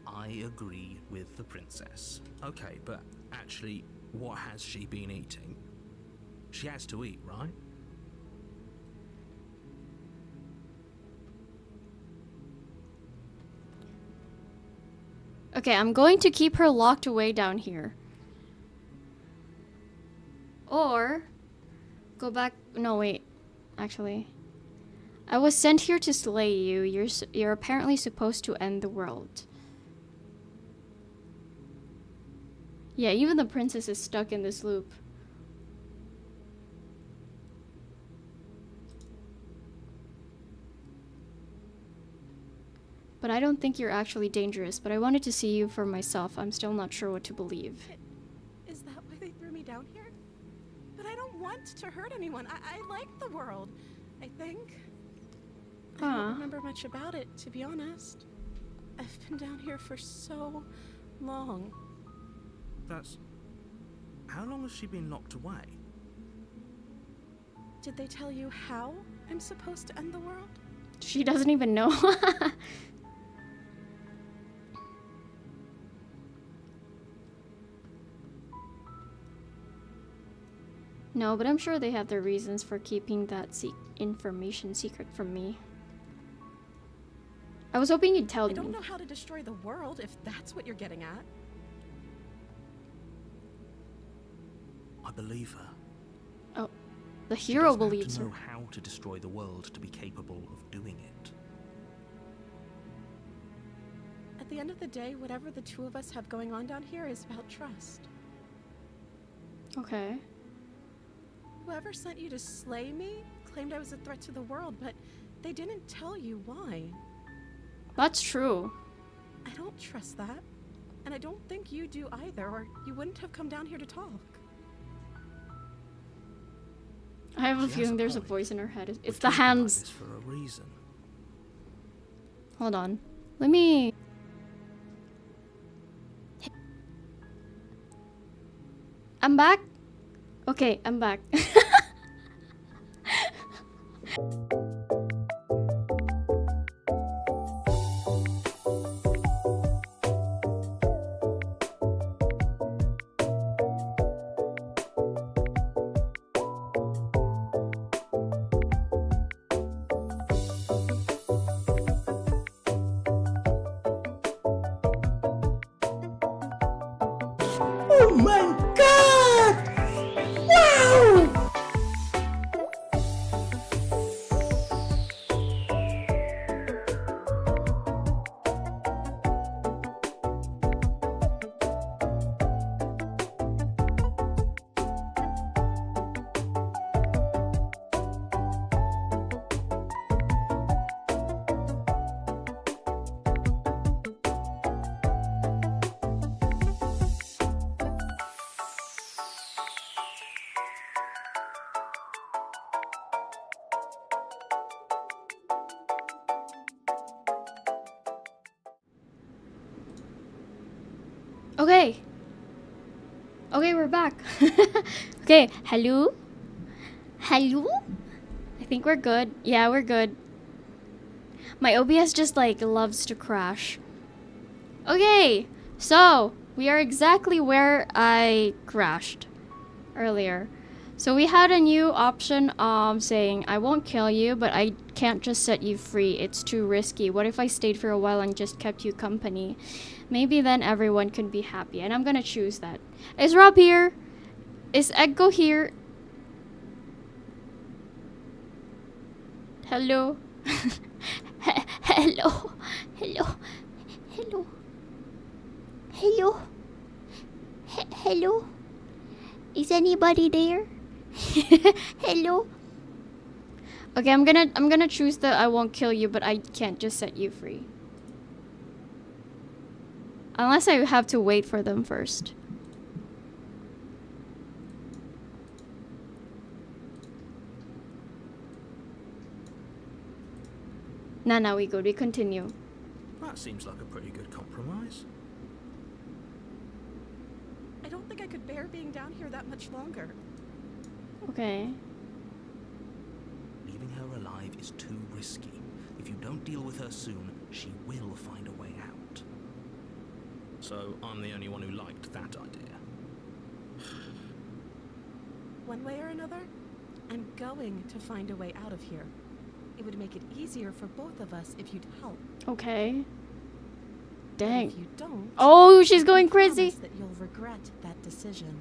[SPEAKER 3] I agree with the princess. Okay, but actually, what has she been eating? She has to eat, right?
[SPEAKER 2] Okay, I'm going to keep her locked away down here. Or go back. No, wait. Actually, I was sent here to slay you. You're apparently supposed to end the world. Yeah, even the princess is stuck in this loop. But I don't think you're actually dangerous, but I wanted to see you for myself. I'm still not sure what to believe.
[SPEAKER 8] Is that why they threw me down here? But I don't want to hurt anyone. I like the world, I think. I don't remember much about it, to be honest. I've been down here for so long.
[SPEAKER 3] That's... How long has she been locked away?
[SPEAKER 8] Did they tell you how I'm supposed to end the world?
[SPEAKER 2] She doesn't even know. No, but I'm sure they have their reasons for keeping that information secret from me. I was hoping you'd tell me.
[SPEAKER 8] I don't know how to destroy the world, if that's what you're getting at.
[SPEAKER 3] I believe her.
[SPEAKER 2] Oh, the hero believes
[SPEAKER 3] she
[SPEAKER 2] her.
[SPEAKER 3] doesn't have to know how to destroy the world to be capable of doing it.
[SPEAKER 8] At the end of the day, whatever the two of us have going on down here is about trust.
[SPEAKER 2] Okay.
[SPEAKER 8] Whoever sent you to slay me claimed I was a threat to the world, but they didn't tell you why.
[SPEAKER 2] That's true.
[SPEAKER 8] I don't trust that. And I don't think you do either, or you wouldn't have come down here to talk.
[SPEAKER 2] I have a feeling there's a voice in her head. It's the hands.
[SPEAKER 3] For a reason.
[SPEAKER 2] Hold on. Let me... I'm back? Okay, I'm back.
[SPEAKER 9] Oh my god! Wow!
[SPEAKER 2] Okay. Okay, we're back. Okay, hello? Hello? I think we're good. Yeah, we're good. My OBS just like loves to crash. Okay, so we are exactly where I crashed earlier. So we had a new option saying, I won't kill you, but I can't just set you free. It's too risky. What if I stayed for a while and just kept you company? Maybe then everyone could be happy. And I'm gonna choose that. Is Rob here? Is Echo here? Hello? Hello? Hello? Hello? Hello? Hello? Is anybody there? Hello? Okay, I'm gonna choose the I won't kill you, but I can't just set you free. Unless I have to wait for them first. Nah, we good. We continue.
[SPEAKER 3] That seems like a pretty good compromise.
[SPEAKER 8] I don't think I could bear being down here that much longer.
[SPEAKER 2] Okay.
[SPEAKER 3] Leaving her alive is too risky. If you don't deal with her soon, she will find a way out. So I'm the only one who liked that idea.
[SPEAKER 8] One way or another, I'm going to find a way out of here. It would make it easier for both of us if you'd help.
[SPEAKER 2] Okay.
[SPEAKER 8] But
[SPEAKER 2] Dang.
[SPEAKER 8] if you don't,
[SPEAKER 2] Oh, she's
[SPEAKER 8] I
[SPEAKER 2] going
[SPEAKER 8] promise
[SPEAKER 2] crazy.
[SPEAKER 8] that you'll regret that decision.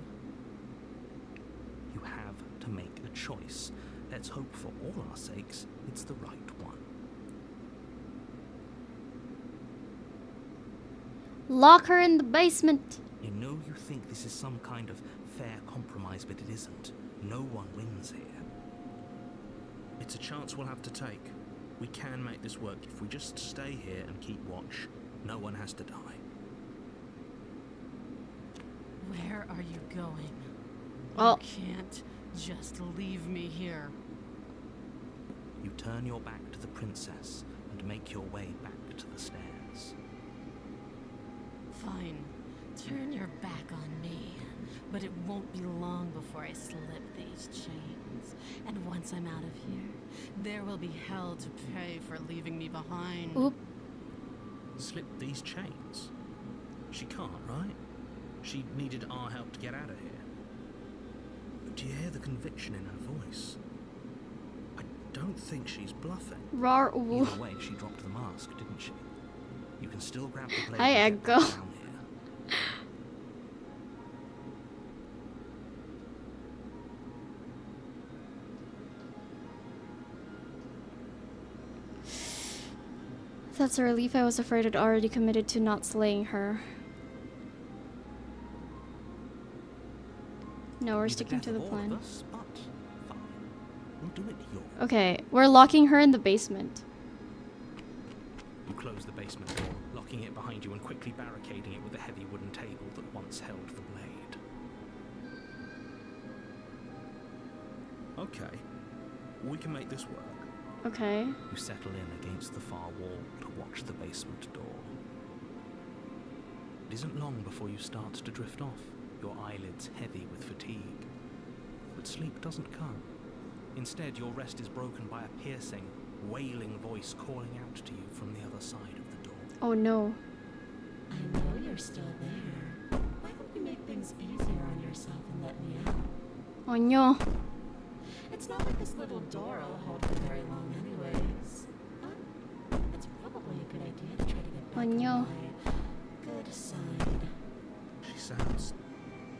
[SPEAKER 3] You have to make a choice. Let's hope for all our sakes it's the right one.
[SPEAKER 2] Lock her in the basement.
[SPEAKER 3] You know you think this is some kind of fair compromise, but it isn't. No one wins here. It's a chance we'll have to take. We can make this work if we just stay here and keep watch. No one has to die.
[SPEAKER 4] Where are you going?
[SPEAKER 2] Oh.
[SPEAKER 4] You can't just leave me here.
[SPEAKER 3] You turn your back to the princess and make your way back to the stairs.
[SPEAKER 4] Fine. Turn your back on me. But it won't be long before I slip these chains. And once I'm out of here, there will be hell to pay for leaving me behind.
[SPEAKER 2] Oop.
[SPEAKER 3] Slip these chains? She can't, right? She needed our help to get out of here. Do you hear the conviction in her voice? I don't think she's bluffing.
[SPEAKER 2] Rar.
[SPEAKER 3] Either way, she dropped the mask, didn't she? You can still grab the blade
[SPEAKER 2] Hi,
[SPEAKER 3] and get
[SPEAKER 2] Echo.
[SPEAKER 3] back down here.
[SPEAKER 2] That's a relief. I was afraid I'd already committed to not slaying her. No, we're
[SPEAKER 3] Be the
[SPEAKER 2] sticking
[SPEAKER 3] death
[SPEAKER 2] to the
[SPEAKER 3] of all
[SPEAKER 2] plan.
[SPEAKER 3] of us, but fine. We'll do it your way.
[SPEAKER 2] Okay, we're locking her in the basement.
[SPEAKER 3] You close the basement door, locking it behind you and quickly barricading it with a heavy wooden table that once held the blade. Okay, we can make this work.
[SPEAKER 2] Okay.
[SPEAKER 3] You settle in against the far wall to watch the basement door. It isn't long before you start to drift off, your eyelids heavy with fatigue. But sleep doesn't come. Instead, your rest is broken by a piercing, wailing voice calling out to you from the other side of the door.
[SPEAKER 2] Oh no.
[SPEAKER 6] I know you're still there. Why don't you make things easier on yourself and let me out?
[SPEAKER 2] Oh no.
[SPEAKER 6] It's not like this little door will hold for very long anyways. But it's probably a good idea to try to get back on
[SPEAKER 2] no.
[SPEAKER 6] my good side.
[SPEAKER 3] She sounds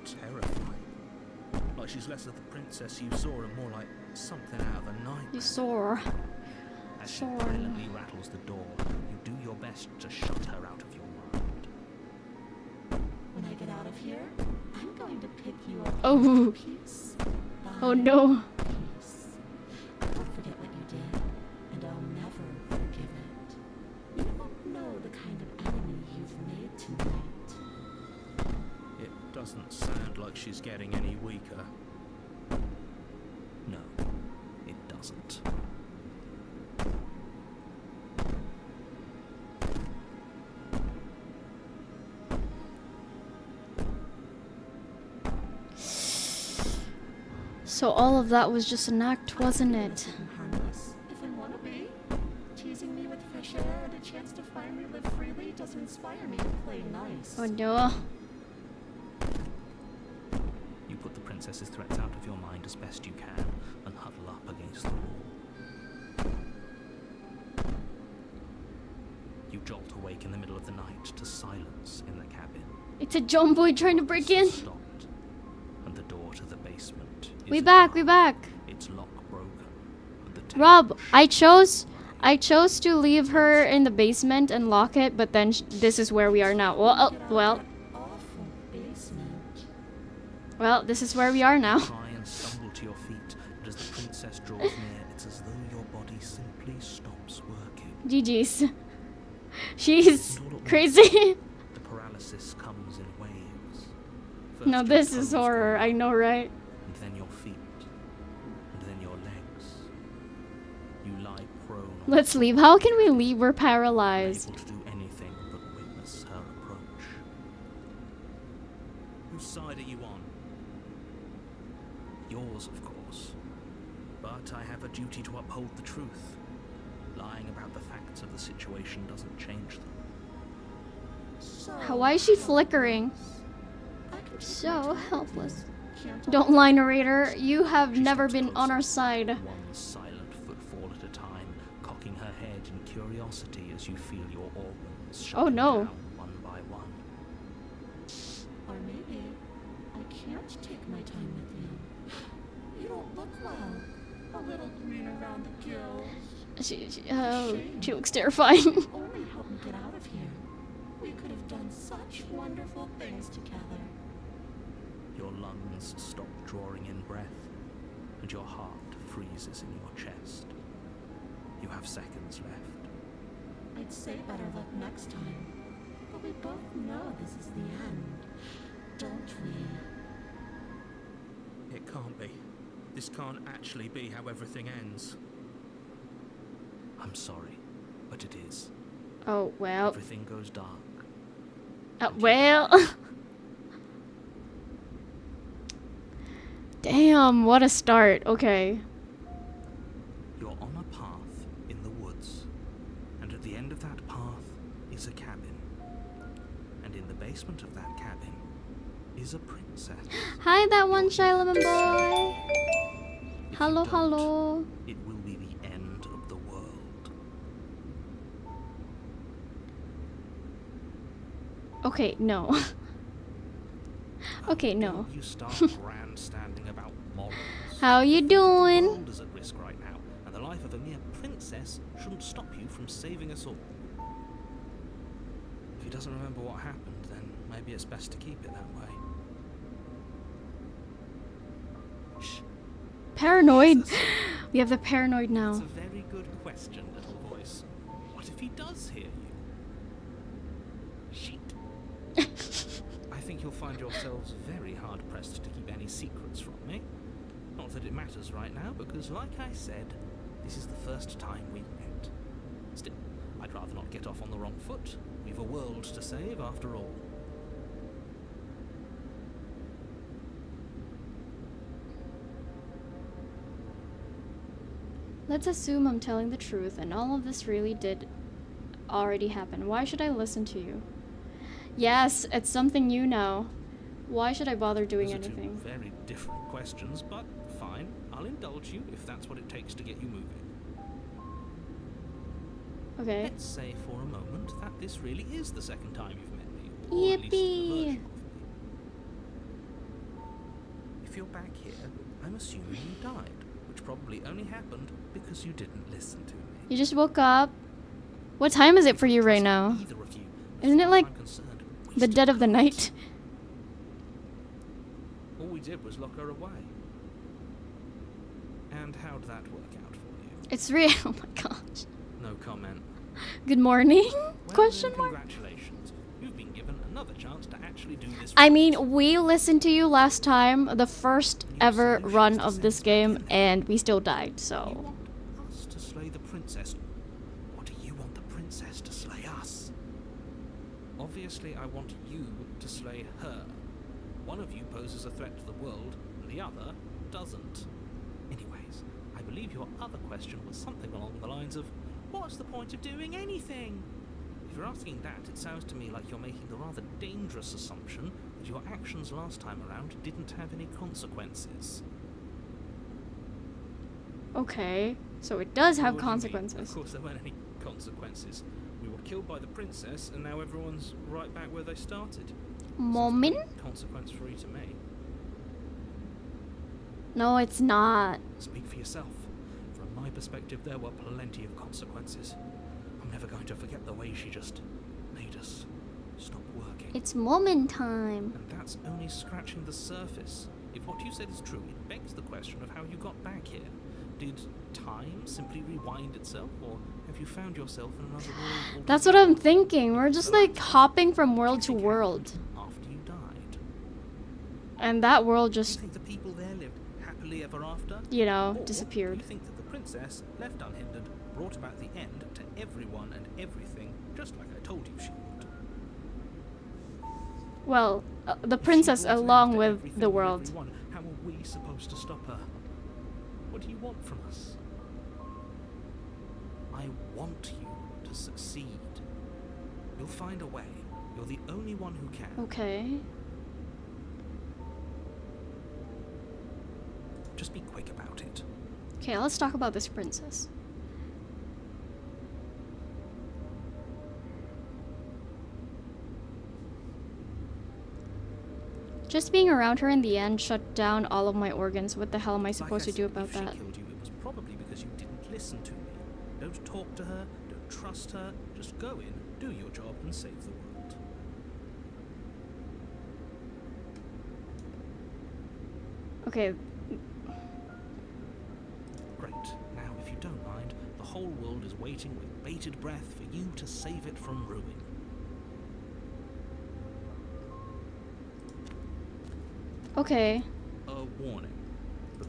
[SPEAKER 3] terrifying. Like she's less of the princess you saw and more like something out of the night.
[SPEAKER 2] You saw.
[SPEAKER 3] As she
[SPEAKER 2] Sorry.
[SPEAKER 3] violently rattles the door, you do your best to shut her out of your mind.
[SPEAKER 6] When I get out of here, I'm going to pick you up
[SPEAKER 2] Oh.
[SPEAKER 6] piece
[SPEAKER 2] Oh no.
[SPEAKER 6] piece. I won't forget what you did, and I'll never forgive it. You won't know the kind of enemy you've made tonight.
[SPEAKER 3] It doesn't sound like she's getting any weaker. No, it doesn't.
[SPEAKER 2] So all of that was just an act, wasn't it?
[SPEAKER 6] I'm harmless if I want to be. Teasing me with fresh air and a chance to finally live freely doesn't inspire me to play nice.
[SPEAKER 2] Oh no.
[SPEAKER 3] You put the princess's threats out of your mind as best you can and huddle up against the wall. You jolt awake in the middle of the night to silence in the cabin.
[SPEAKER 2] It's a John Boy trying to break in.
[SPEAKER 3] Stopped, and the door to the basement is
[SPEAKER 2] We back,
[SPEAKER 3] ajar.
[SPEAKER 2] we back.
[SPEAKER 3] Its lock broken. And the table
[SPEAKER 2] Rob, I chose to leave her in the basement and lock it, but then this is where we are now. Well,
[SPEAKER 6] Awful basement.
[SPEAKER 2] well, this is where we are now.
[SPEAKER 3] try and stumble to your feet, but as the princess draws near, it's as though your body simply stops working.
[SPEAKER 2] GG's. She's crazy.
[SPEAKER 3] The paralysis comes in waves. First
[SPEAKER 2] No,
[SPEAKER 3] your
[SPEAKER 2] this is
[SPEAKER 3] toes
[SPEAKER 2] horror.
[SPEAKER 3] go,
[SPEAKER 2] I know, right?
[SPEAKER 3] and then your feet, and then your legs. You lie prone on
[SPEAKER 2] Let's leave. How can we leave? We're paralyzed.
[SPEAKER 3] unable to do anything but witness her approach. Whose side are you on? Yours, of course. But I have a duty to uphold the truth. Lying about the facts of the situation doesn't change them.
[SPEAKER 2] Why is she flickering?
[SPEAKER 6] I can take
[SPEAKER 2] So helpless.
[SPEAKER 6] Can't
[SPEAKER 2] Don't lie, narrator. You have
[SPEAKER 3] She
[SPEAKER 2] never
[SPEAKER 3] steps
[SPEAKER 2] been on our
[SPEAKER 3] closer,
[SPEAKER 2] side.
[SPEAKER 3] one silent footfall at a time, cocking her head in curiosity as you feel your organs shut
[SPEAKER 2] Oh, no.
[SPEAKER 3] down one by one.
[SPEAKER 6] Or maybe I can't take my time with you. You don't look well. A little green around the gills.
[SPEAKER 2] She looks terrifying.
[SPEAKER 6] Only help me get out of here. We could have
[SPEAKER 8] We've done such wonderful things together.
[SPEAKER 3] Your lungs stop drawing in breath, and your heart freezes in your chest. You have seconds left.
[SPEAKER 8] I'd say better luck next time, but we both know this is the end, don't we?
[SPEAKER 3] It can't be. This can't actually be how everything ends. I'm sorry, but it is.
[SPEAKER 2] Oh, well.
[SPEAKER 3] Everything goes dark.
[SPEAKER 2] Well. Damn, what a start. Okay.
[SPEAKER 3] You're on a path in the woods, and at the end of that path is a cabin. And in the basement of that cabin is a princess.
[SPEAKER 2] Hi, that one shy lemon boy.
[SPEAKER 3] If
[SPEAKER 2] Hello,
[SPEAKER 3] you don't,
[SPEAKER 2] hello.
[SPEAKER 3] It will be the end of the world.
[SPEAKER 2] Okay, no. Okay, no.
[SPEAKER 3] Don't you start grandstanding about morals.
[SPEAKER 2] How you
[SPEAKER 3] The
[SPEAKER 2] doing?
[SPEAKER 3] world is at risk right now, and the life of a mere princess shouldn't stop you from saving us all. If he doesn't remember what happened, then maybe it's best to keep it that way. Shh.
[SPEAKER 2] Paranoid.
[SPEAKER 3] Jesus.
[SPEAKER 2] We have the paranoid
[SPEAKER 3] That's
[SPEAKER 2] now.
[SPEAKER 3] a very good question, little voice. What if he does hear you? Shit. I think you'll find yourselves very hard-pressed to keep any secrets from me. Not that it matters right now, because like I said, this is the first time we've met. Still, I'd rather not get off on the wrong foot. We've a world to save after all.
[SPEAKER 2] Let's assume I'm telling the truth and all of this really did already happen. Why should I listen to you? Yes, it's something you know. Why should I bother doing
[SPEAKER 3] Those are two
[SPEAKER 2] anything?
[SPEAKER 3] very different questions, but fine. I'll indulge you if that's what it takes to get you moving.
[SPEAKER 2] Okay.
[SPEAKER 3] Let's say for a moment that this really is the second time you've met me, or at least the
[SPEAKER 2] Yippee!
[SPEAKER 3] version of me. If you're back here, I'm assuming you died, which probably only happened because you didn't listen to me.
[SPEAKER 2] You just woke up. What time is it for you right now?
[SPEAKER 3] Either of you, as
[SPEAKER 2] Isn't it
[SPEAKER 3] far as
[SPEAKER 2] like
[SPEAKER 3] I'm concerned,
[SPEAKER 2] the
[SPEAKER 3] wasted
[SPEAKER 2] dead of the
[SPEAKER 3] time.
[SPEAKER 2] night?
[SPEAKER 3] All we did was lock her away. And how'd that work out for you?
[SPEAKER 2] It's real. Oh my gosh.
[SPEAKER 3] No comment.
[SPEAKER 2] Good morning?
[SPEAKER 3] Well,
[SPEAKER 2] Question
[SPEAKER 3] then,
[SPEAKER 2] mark?
[SPEAKER 3] congratulations. You've been given another chance to actually do this.
[SPEAKER 2] I
[SPEAKER 3] right.
[SPEAKER 2] mean, we listened to you last time, the first ever run of this game, and we still died,
[SPEAKER 3] You
[SPEAKER 2] so.
[SPEAKER 3] want us to slay the princess? Or do you want the princess to slay us? Obviously, I want you to slay her. One of you poses a threat to the world, and the other doesn't. Anyways, I believe your other question was something along the lines of, what's the point of doing anything? If you're asking that, it sounds to me like you're making the rather dangerous assumption that your actions last time around didn't have any consequences.
[SPEAKER 2] Okay. So it does have
[SPEAKER 3] What do you mean?
[SPEAKER 2] consequences.
[SPEAKER 3] Of course there weren't any consequences. We were killed by the princess, and now everyone's right back where they started.
[SPEAKER 2] Moment?
[SPEAKER 3] Consequence-free to me.
[SPEAKER 2] No, it's not.
[SPEAKER 3] Speak for yourself. From my perspective, there were plenty of consequences. I'm never going to forget the way she just made us stop working.
[SPEAKER 2] It's moment time.
[SPEAKER 3] And that's only scratching the surface. If what you said is true, it begs the question of how you got back here. Did time simply rewind itself, or have you found yourself in another world?
[SPEAKER 2] That's what I'm thinking. We're just like hopping from world to world.
[SPEAKER 3] After you died.
[SPEAKER 2] And that world
[SPEAKER 3] Do you
[SPEAKER 2] just,
[SPEAKER 3] think the people there lived happily ever after?
[SPEAKER 2] you know,
[SPEAKER 3] Or do
[SPEAKER 2] disappeared.
[SPEAKER 3] you think that the princess, left unhindered, brought about the end to everyone and everything, just like I told you she would?
[SPEAKER 2] Well, the
[SPEAKER 3] If she
[SPEAKER 2] princess
[SPEAKER 3] brought an end
[SPEAKER 2] along
[SPEAKER 3] to
[SPEAKER 2] with
[SPEAKER 3] everything
[SPEAKER 2] the
[SPEAKER 3] and
[SPEAKER 2] world.
[SPEAKER 3] everyone, how are we supposed to stop her? What do you want from us? I want you to succeed. You'll find a way. You're the only one who can.
[SPEAKER 2] Okay.
[SPEAKER 3] Just be quick about it.
[SPEAKER 2] Okay, let's talk about this princess. Just being around her in the end shut down all of my organs. What the hell am I supposed to do about
[SPEAKER 3] if
[SPEAKER 2] that?
[SPEAKER 3] she killed you, it was probably because you didn't listen to me. Don't talk to her, don't trust her, just go in, do your job, and save the world.
[SPEAKER 2] Okay.
[SPEAKER 3] Great. Now, if you don't mind, the whole world is waiting with bated breath for you to save it from ruin.
[SPEAKER 2] Okay.
[SPEAKER 3] A warning.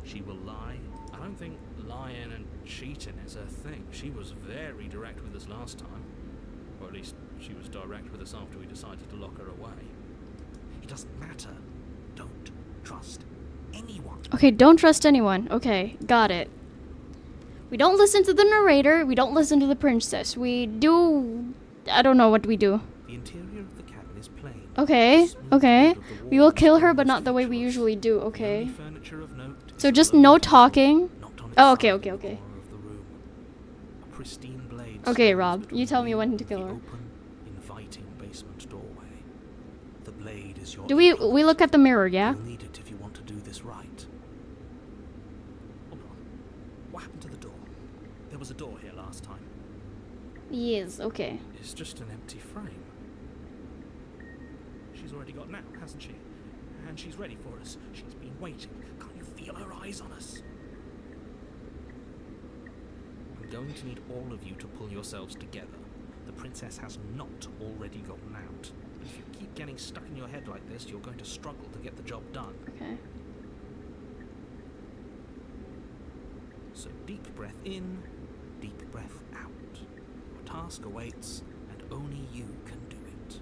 [SPEAKER 3] She will lie.
[SPEAKER 5] I don't think lying and cheating is her thing. She was very direct with us last time. Or at least she was direct with us after we decided to lock her away.
[SPEAKER 3] It doesn't matter. Don't trust anyone.
[SPEAKER 2] Okay, don't trust anyone. Okay, got it. We don't listen to the narrator. We don't listen to the princess. We do... I don't know what we do.
[SPEAKER 3] The interior of the cabin is plain.
[SPEAKER 2] Okay,
[SPEAKER 3] Smooth
[SPEAKER 2] okay.
[SPEAKER 3] wood of the
[SPEAKER 2] We will
[SPEAKER 3] walls
[SPEAKER 2] kill her,
[SPEAKER 3] is
[SPEAKER 2] but not the way we
[SPEAKER 3] featureless.
[SPEAKER 2] usually do.
[SPEAKER 3] The
[SPEAKER 2] Okay.
[SPEAKER 3] only furniture of note
[SPEAKER 2] So
[SPEAKER 3] is
[SPEAKER 2] just
[SPEAKER 3] a low
[SPEAKER 2] no
[SPEAKER 3] table,
[SPEAKER 2] talking.
[SPEAKER 3] knocked on its
[SPEAKER 2] Oh, okay,
[SPEAKER 3] side
[SPEAKER 2] okay,
[SPEAKER 3] in the
[SPEAKER 2] okay.
[SPEAKER 3] corner of the room. A pristine blade
[SPEAKER 2] Okay,
[SPEAKER 3] stands
[SPEAKER 2] Rob,
[SPEAKER 3] between
[SPEAKER 2] you tell me
[SPEAKER 3] you
[SPEAKER 2] when to
[SPEAKER 3] and
[SPEAKER 2] kill
[SPEAKER 3] the
[SPEAKER 2] her.
[SPEAKER 3] open, inviting basement doorway. The blade is your
[SPEAKER 2] Do we
[SPEAKER 3] influence.
[SPEAKER 2] look at the mirror, yeah?
[SPEAKER 3] You'll need it if you want to do this right. Hold on. What happened to the door? There was a door here last time.
[SPEAKER 2] Yes, okay.
[SPEAKER 5] It's just an empty frame.
[SPEAKER 3] She's already got an out, hasn't she? And she's ready for us. She's been waiting. Can't you feel her eyes on us? I'm going to need all of you to pull yourselves together. The princess has not already gotten out. If you keep getting stuck in your head like this, you're going to struggle to get the job done.
[SPEAKER 2] Okay.
[SPEAKER 3] So deep breath in, deep breath out. Your task awaits, and only you can do it.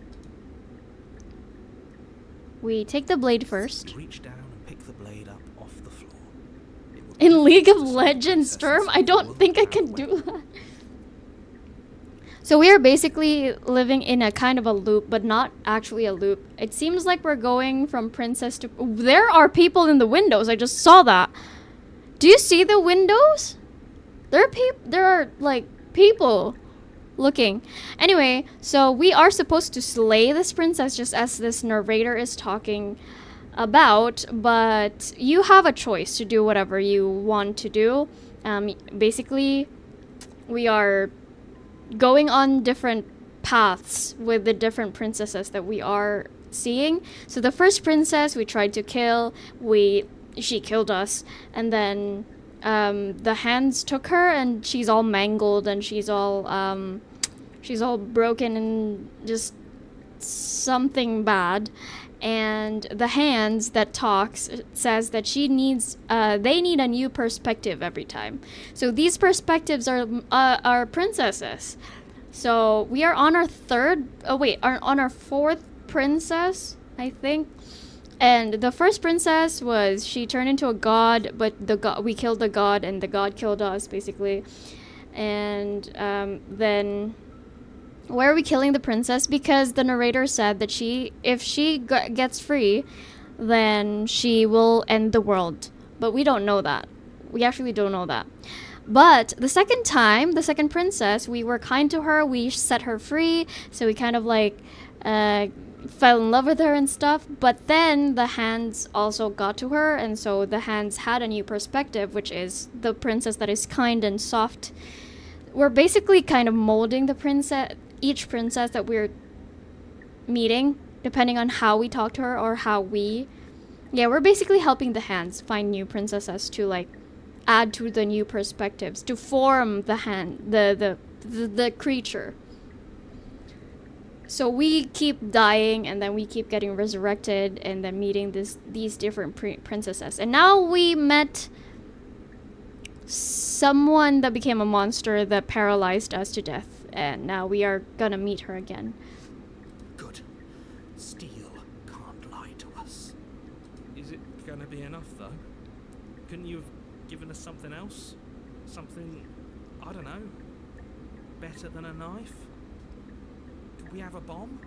[SPEAKER 2] We take the blade first.
[SPEAKER 3] You reach down and pick the blade up off the floor. It will
[SPEAKER 2] In
[SPEAKER 3] be
[SPEAKER 2] League of
[SPEAKER 3] to see
[SPEAKER 2] Legends
[SPEAKER 3] the
[SPEAKER 2] term,
[SPEAKER 3] princess
[SPEAKER 2] I don't
[SPEAKER 3] will
[SPEAKER 2] think I
[SPEAKER 3] have
[SPEAKER 2] can
[SPEAKER 3] weapons.
[SPEAKER 2] do that. So we are basically living in a kind of a loop, but not actually a loop. It seems like we're going from princess to... There are people in the windows. I just saw that. Do you see the windows? There are like people looking. Anyway, so we are supposed to slay this princess just as this narrator is talking about, but you have a choice to do whatever you want to do. Basically, we are going on different paths with the different princesses that we are seeing. So the first princess we tried to kill, she killed us, and then the hands took her, and she's all mangled, and she's all broken and just something bad. And the hands that talks says that they need a new perspective every time. So these perspectives are princesses. So we are on our on our fourth princess, I think. And the first princess she turned into a god, but we killed the god, and the god killed us, basically. And then why are we killing the princess? Because the narrator said that if she gets free, then she will end the world. But we don't know that. We actually don't know that. But the second princess, we were kind to her. We set her free. So we kind of like fell in love with her and stuff. But then the hands also got to her. And so the hands had a new perspective, which is the princess that is kind and soft. We're basically kind of molding each princess that we're meeting, depending on how we talk to her or we're basically helping the hands find new princesses to like add to the new perspectives, to form the creature. So we keep dying, and then we keep getting resurrected, and then meeting these different princesses. And now we met someone that became a monster that paralyzed us to death, and now we are gonna meet her again.
[SPEAKER 3] Good. Steel can't lie to us.
[SPEAKER 5] Is it gonna be enough, though? Couldn't you have given us something else? Something, I don't know, better than a knife? Could we have a bomb?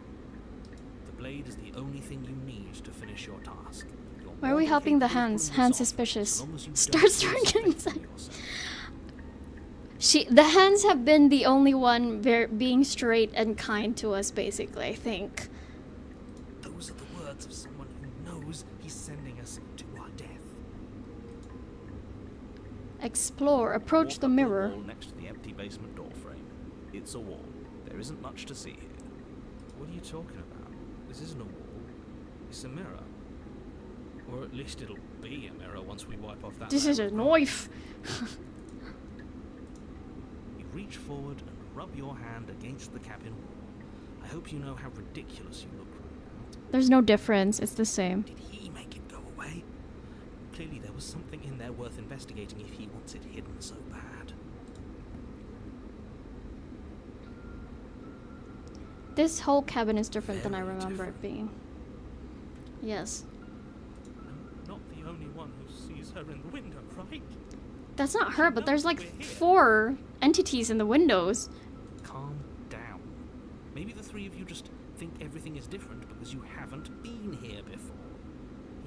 [SPEAKER 3] The blade is the only thing you need to finish your task. You're
[SPEAKER 2] Why are
[SPEAKER 3] more
[SPEAKER 2] we
[SPEAKER 3] than
[SPEAKER 2] helping the
[SPEAKER 3] capable of
[SPEAKER 2] hands?
[SPEAKER 3] pulling this
[SPEAKER 2] Hands
[SPEAKER 3] off,
[SPEAKER 2] suspicious.
[SPEAKER 3] as long as you
[SPEAKER 2] Start
[SPEAKER 3] don't lose
[SPEAKER 2] getting
[SPEAKER 3] faith in
[SPEAKER 2] inside.
[SPEAKER 3] yourself.
[SPEAKER 2] The hands have been the only one being straight and kind to us, basically, I think.
[SPEAKER 3] Those are the words of someone who knows he's sending us to our death.
[SPEAKER 2] Explore. Approach
[SPEAKER 3] Walk
[SPEAKER 2] the
[SPEAKER 3] up
[SPEAKER 2] mirror.
[SPEAKER 3] wall next to the empty basement door frame. It's a wall. There isn't much to see here.
[SPEAKER 5] What are you talking about? This isn't a wall. It's a mirror.
[SPEAKER 3] Or at least it'll be a mirror once we wipe off that.
[SPEAKER 2] This is a knife.
[SPEAKER 3] You reach forward and rub your hand against the cabin wall. I hope you know how ridiculous you look right now.
[SPEAKER 2] There's no difference. It's the same.
[SPEAKER 3] Did he make it go away? Clearly there was something in there worth investigating if he wants it hidden so bad.
[SPEAKER 2] This whole cabin is different than I
[SPEAKER 3] Very
[SPEAKER 2] remember it
[SPEAKER 3] different.
[SPEAKER 2] being. Yes.
[SPEAKER 3] I'm not the only one who sees her in the window, right?
[SPEAKER 2] That's not her, but there's like 4 entities in the windows.
[SPEAKER 3] Calm down. Maybe the three of you just think everything is different because you haven't been here before.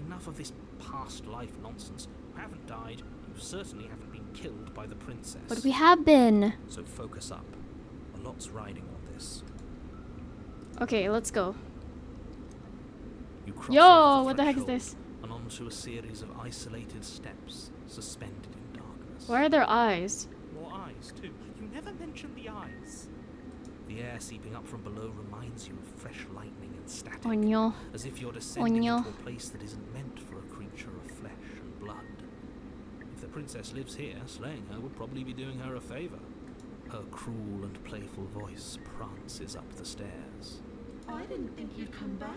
[SPEAKER 3] Enough of this past life nonsense. You haven't died. You certainly haven't been killed by the princess.
[SPEAKER 2] But we have been.
[SPEAKER 3] So focus up. A lot's riding on this.
[SPEAKER 2] Okay, let's go.
[SPEAKER 3] You cross
[SPEAKER 2] Yo,
[SPEAKER 3] over
[SPEAKER 2] what the heck is
[SPEAKER 3] threshold
[SPEAKER 2] this?
[SPEAKER 3] And onto a series of isolated steps, suspended in darkness.
[SPEAKER 2] Where are their eyes?
[SPEAKER 3] More eyes, too. You never mentioned the eyes. The air seeping up from below reminds you of fresh lightning and static.
[SPEAKER 2] Oño.
[SPEAKER 3] As if you're descending
[SPEAKER 2] Oño.
[SPEAKER 3] into a place that isn't meant for a creature of flesh and blood. If the princess lives here, slaying her would probably be doing her a favor. Her cruel and playful voice prances up the stairs.
[SPEAKER 6] I didn't think you'd come back.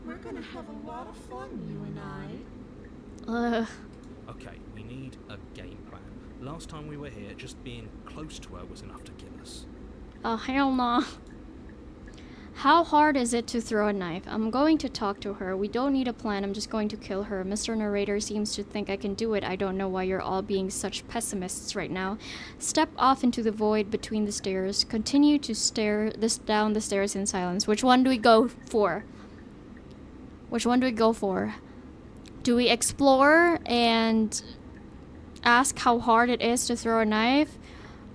[SPEAKER 6] We're gonna have a lot of fun, you and I.
[SPEAKER 2] Ugh.
[SPEAKER 3] Okay, we need a game plan. Last time we were here, just being close to her was enough to kill us.
[SPEAKER 2] Oh, hell no. How hard is it to throw a knife? I'm going to talk to her. We don't need a plan. I'm just going to kill her. Mr. Narrator seems to think I can do it. I don't know why you're all being such pessimists right now. Step off into the void between the stairs. Continue to stare down the stairs in silence. Which one do we go for? Which one do we go for? Do we explore and ask how hard it is to throw a knife?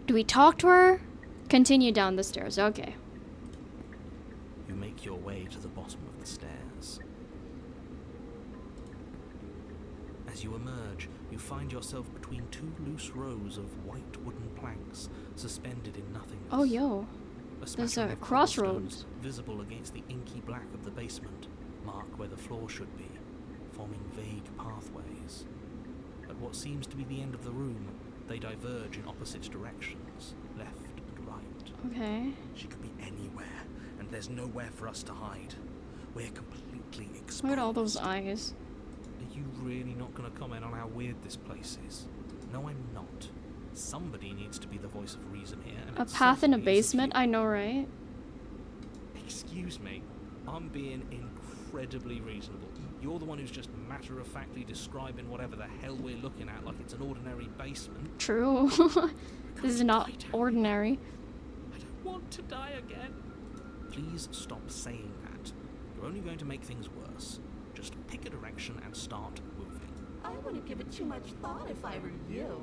[SPEAKER 2] Do we talk to her? Continue down the stairs. Okay.
[SPEAKER 3] You make your way to the bottom of the stairs. As you emerge, you find yourself between 2 loose rows of white wooden planks suspended in nothingness.
[SPEAKER 2] Oh, yo.
[SPEAKER 3] A
[SPEAKER 2] There's
[SPEAKER 3] smattering
[SPEAKER 2] a
[SPEAKER 3] of
[SPEAKER 2] crossroads.
[SPEAKER 3] cobblestones visible against the inky black of the basement, mark where the floor should be, forming vague pathways. At what seems to be the end of the room, they diverge in opposite directions, left and right.
[SPEAKER 2] Okay.
[SPEAKER 3] She could be anywhere, and there's nowhere for us to hide. We're completely exposed.
[SPEAKER 2] Look at all those eyes.
[SPEAKER 3] Are you really not going to comment on how weird this place is? No, I'm not. Somebody needs to be the voice of reason here. And
[SPEAKER 2] A
[SPEAKER 3] it
[SPEAKER 2] path in a
[SPEAKER 3] certainly isn't
[SPEAKER 2] basement?
[SPEAKER 3] you.
[SPEAKER 2] I know, right?
[SPEAKER 3] Excuse me. I'm being incredibly reasonable. You're the one who's just matter-of-factly describing whatever the hell we're looking at like it's an ordinary basement.
[SPEAKER 2] True. This is not ordinary.
[SPEAKER 3] I don't want to die again. Please stop saying that. You're only going to make things worse. Just pick a direction and start moving.
[SPEAKER 6] I wouldn't give it too much thought if I were you.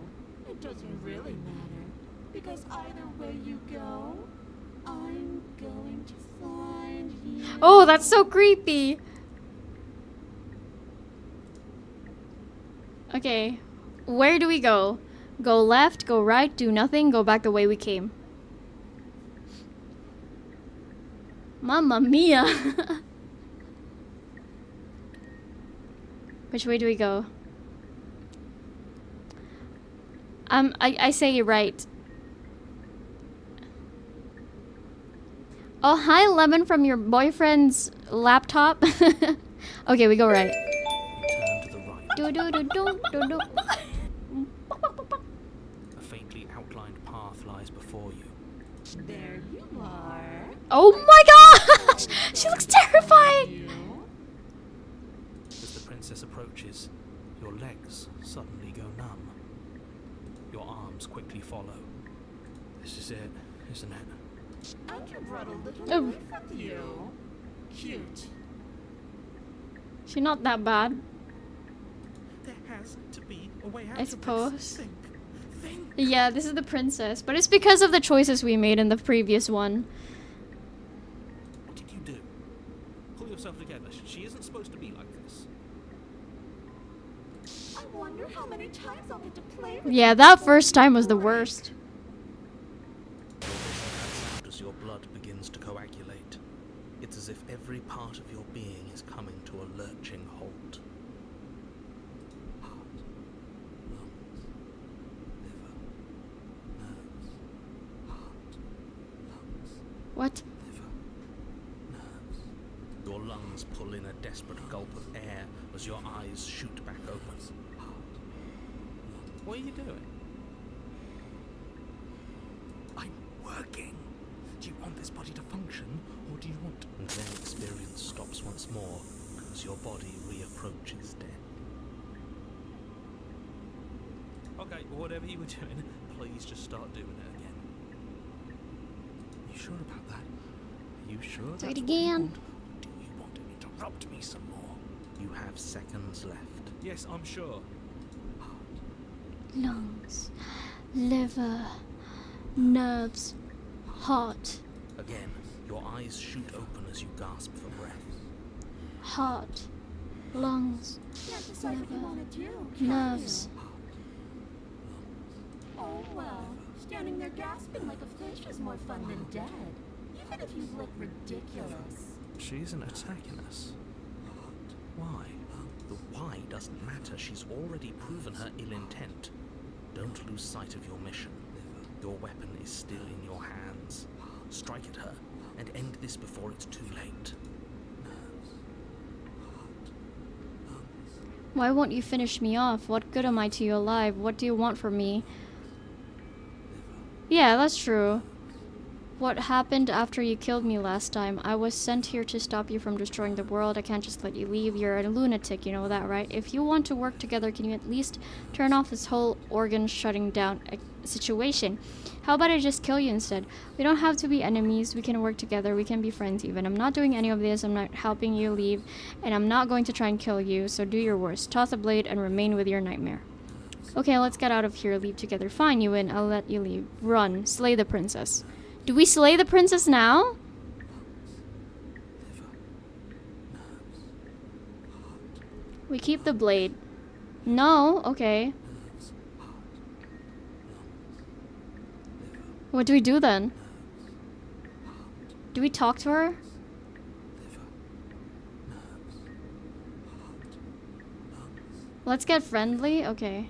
[SPEAKER 6] It doesn't really matter. Because either way you go, I'm going to find you.
[SPEAKER 2] Oh, that's so creepy. Okay. Where do we go? Go left, go right, do nothing, go back the way we came. Mamma mia. Which way do we go? I say right. Oh, hi, Lemon from your boyfriend's laptop. Okay, we go right.
[SPEAKER 3] You turn to the right.
[SPEAKER 2] Do do do do do do.
[SPEAKER 3] A faintly outlined path lies before you.
[SPEAKER 6] There you are.
[SPEAKER 2] Oh my gosh! She looks terrifying!
[SPEAKER 6] You?
[SPEAKER 3] As the princess approaches, your legs suddenly go numb. Your arms quickly follow. This is it, isn't it?
[SPEAKER 6] And you brought a little
[SPEAKER 2] Oh.
[SPEAKER 6] knife with you. Cute.
[SPEAKER 2] She's not that bad,
[SPEAKER 3] There has to be a way out
[SPEAKER 2] I
[SPEAKER 3] of
[SPEAKER 2] suppose.
[SPEAKER 3] this. Think.
[SPEAKER 2] Yeah, this is the princess, but it's because of the choices we made in the previous one.
[SPEAKER 3] What did you do? Pull yourself together. She isn't supposed to be like this.
[SPEAKER 6] I wonder how many times I'll get to play with
[SPEAKER 2] Yeah, that first time was the worst.
[SPEAKER 3] As your blood begins to coagulate, it's as if every part of your being is coming to a lurching halt.
[SPEAKER 2] What?
[SPEAKER 3] Your lungs pull in a desperate gulp of air as your eyes shoot back open. What are you doing? I'm working. Do you want this body to function, or do you want... And then experience stops once more, as your body reapproaches death. Okay, whatever you were doing, please just start doing it again. You sure about that? You sure?
[SPEAKER 2] Do it
[SPEAKER 3] that's what you
[SPEAKER 2] again.
[SPEAKER 3] want? Do you want to interrupt me some more? You have seconds left. Yes, I'm sure.
[SPEAKER 2] Lungs, liver, nerves, heart,
[SPEAKER 3] Again, your eyes shoot open as you gasp for breath.
[SPEAKER 2] heart, lungs,
[SPEAKER 4] Can't decide what you
[SPEAKER 2] liver,
[SPEAKER 4] want to do, can
[SPEAKER 2] nerves.
[SPEAKER 4] you? Oh well, standing there gasping like a fish is more fun than dead. Even if you look ridiculous.
[SPEAKER 3] She isn't attacking us. Why? The why doesn't matter. She's already proven her ill intent. Don't lose sight of your mission. Your weapon is still in your hands. Strike at her and end this before it's too late.
[SPEAKER 2] Why won't you finish me off? What good am I to you alive? What do you want from me? Yeah, that's true. What happened after you killed me last time? I was sent here to stop you from destroying the world. I can't just let you leave. You're a lunatic, you know that, right? If you want to work together, can you at least turn off this whole organ shutting down situation? How about I just kill you instead? We don't have to be enemies. We can work together. We can be friends even. I'm not doing any of this. I'm not helping you leave. And I'm not going to try and kill you. So do your worst. Toss a blade and remain with your nightmare. Okay, let's get out of here. Leave together. Fine, you win. I'll let you leave. Run. Slay the princess. Do we slay the princess now? We keep the blade. No? Okay. What do we do then? Do we talk to her? Let's get friendly? Okay.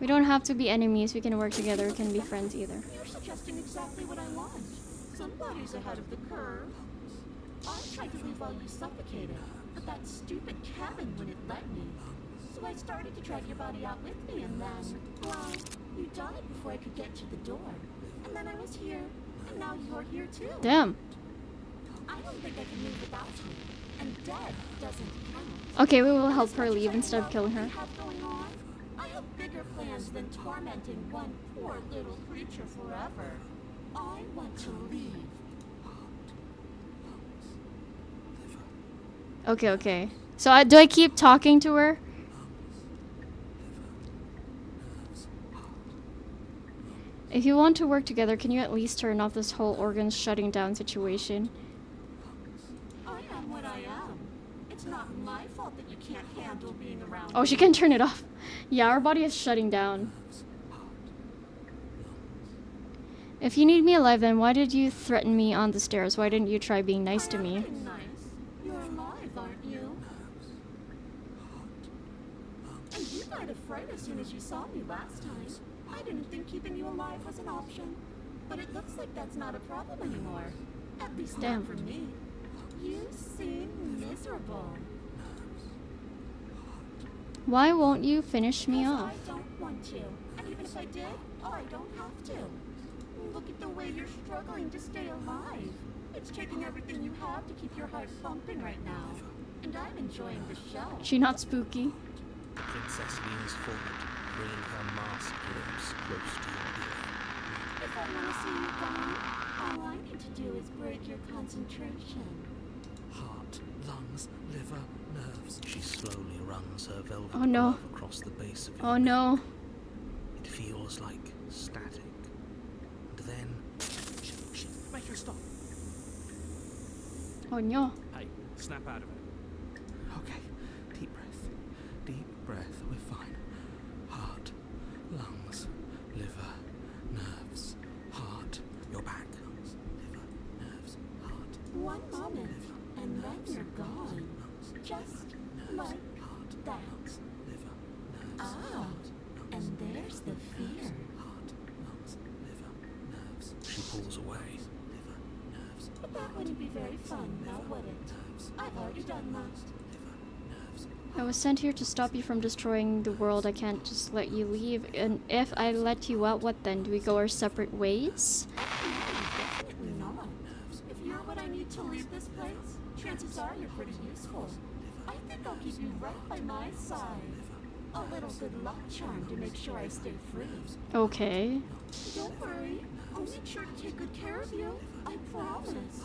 [SPEAKER 2] We don't have to be enemies. We can work together. We can be friends either.
[SPEAKER 4] You're suggesting exactly what I want. Somebody's ahead of the curve. I tried to leave while you suffocated, but that stupid cabin wouldn't let me. So I started to drag your body out with me, and then, well, you died before I could get to the door. And then I was here, and now you're here too.
[SPEAKER 2] Damn.
[SPEAKER 4] I don't think I can leave without you, and dead doesn't count.
[SPEAKER 2] Okay, we will help her leave instead of killing her.
[SPEAKER 4] I have bigger plans than tormenting one poor little creature forever. I want to leave.
[SPEAKER 2] Okay, okay. So do I keep talking to her? If you want to work together, can you at least turn off this whole organ shutting down situation?
[SPEAKER 4] I am what I am. It's not my fault that you can't handle being around.
[SPEAKER 2] Oh, she can turn it off. Yeah, our body is shutting down. If you need me alive, then why did you threaten me on the stairs? Why didn't you try being nice to me?
[SPEAKER 4] Nice. You're alive, aren't you? And you died of fright as soon as you saw me last time. I didn't think keeping you alive was an option. But it looks like that's not a problem anymore. At least
[SPEAKER 2] Damn.
[SPEAKER 4] not for me. You seem miserable.
[SPEAKER 2] Why won't you finish me
[SPEAKER 4] Because
[SPEAKER 2] off?
[SPEAKER 4] I don't want to. And even if I did, I don't have to. Look at the way you're struggling to stay alive. It's taking everything you have to keep your heart pumping right now. And I'm enjoying the show.
[SPEAKER 2] She not spooky?
[SPEAKER 3] The princess leans forward, bringing her masked lips close to your ear.
[SPEAKER 4] If I want to see you gone, all I need to do is break your concentration.
[SPEAKER 3] Heart, lungs, liver, nerves. She slowly runs her velvet
[SPEAKER 2] Oh, no.
[SPEAKER 3] glove across the base of your
[SPEAKER 2] Oh
[SPEAKER 3] neck.
[SPEAKER 2] no.
[SPEAKER 3] It feels like static. And then... Shh, make her stop.
[SPEAKER 2] Oh no.
[SPEAKER 3] Hey, snap out of it. Okay, deep breath. Deep breath, we're fine. Heart, lungs, liver, nerves, heart. Your back. Lungs, liver, nerves, heart.
[SPEAKER 4] One moment, and then you're gone. Just like that.
[SPEAKER 3] Liver, nerves,
[SPEAKER 4] Ah, and there's the fear.
[SPEAKER 3] heart, lungs, liver, nerves. She pulls away. Liver,
[SPEAKER 6] That wouldn't be very fun, now would it? I've already done that.
[SPEAKER 2] I was sent here to stop you from destroying the world. I can't just let you leave. And if I let you out, what then? Do we go our separate ways?
[SPEAKER 6] Definitely not. If you're what I need to leave this place, chances are you're pretty useful. I think I'll keep you right by my side. A little good luck charm to make sure I stay free.
[SPEAKER 2] Okay.
[SPEAKER 6] Don't worry. I'll make sure to take good care of you. I promise.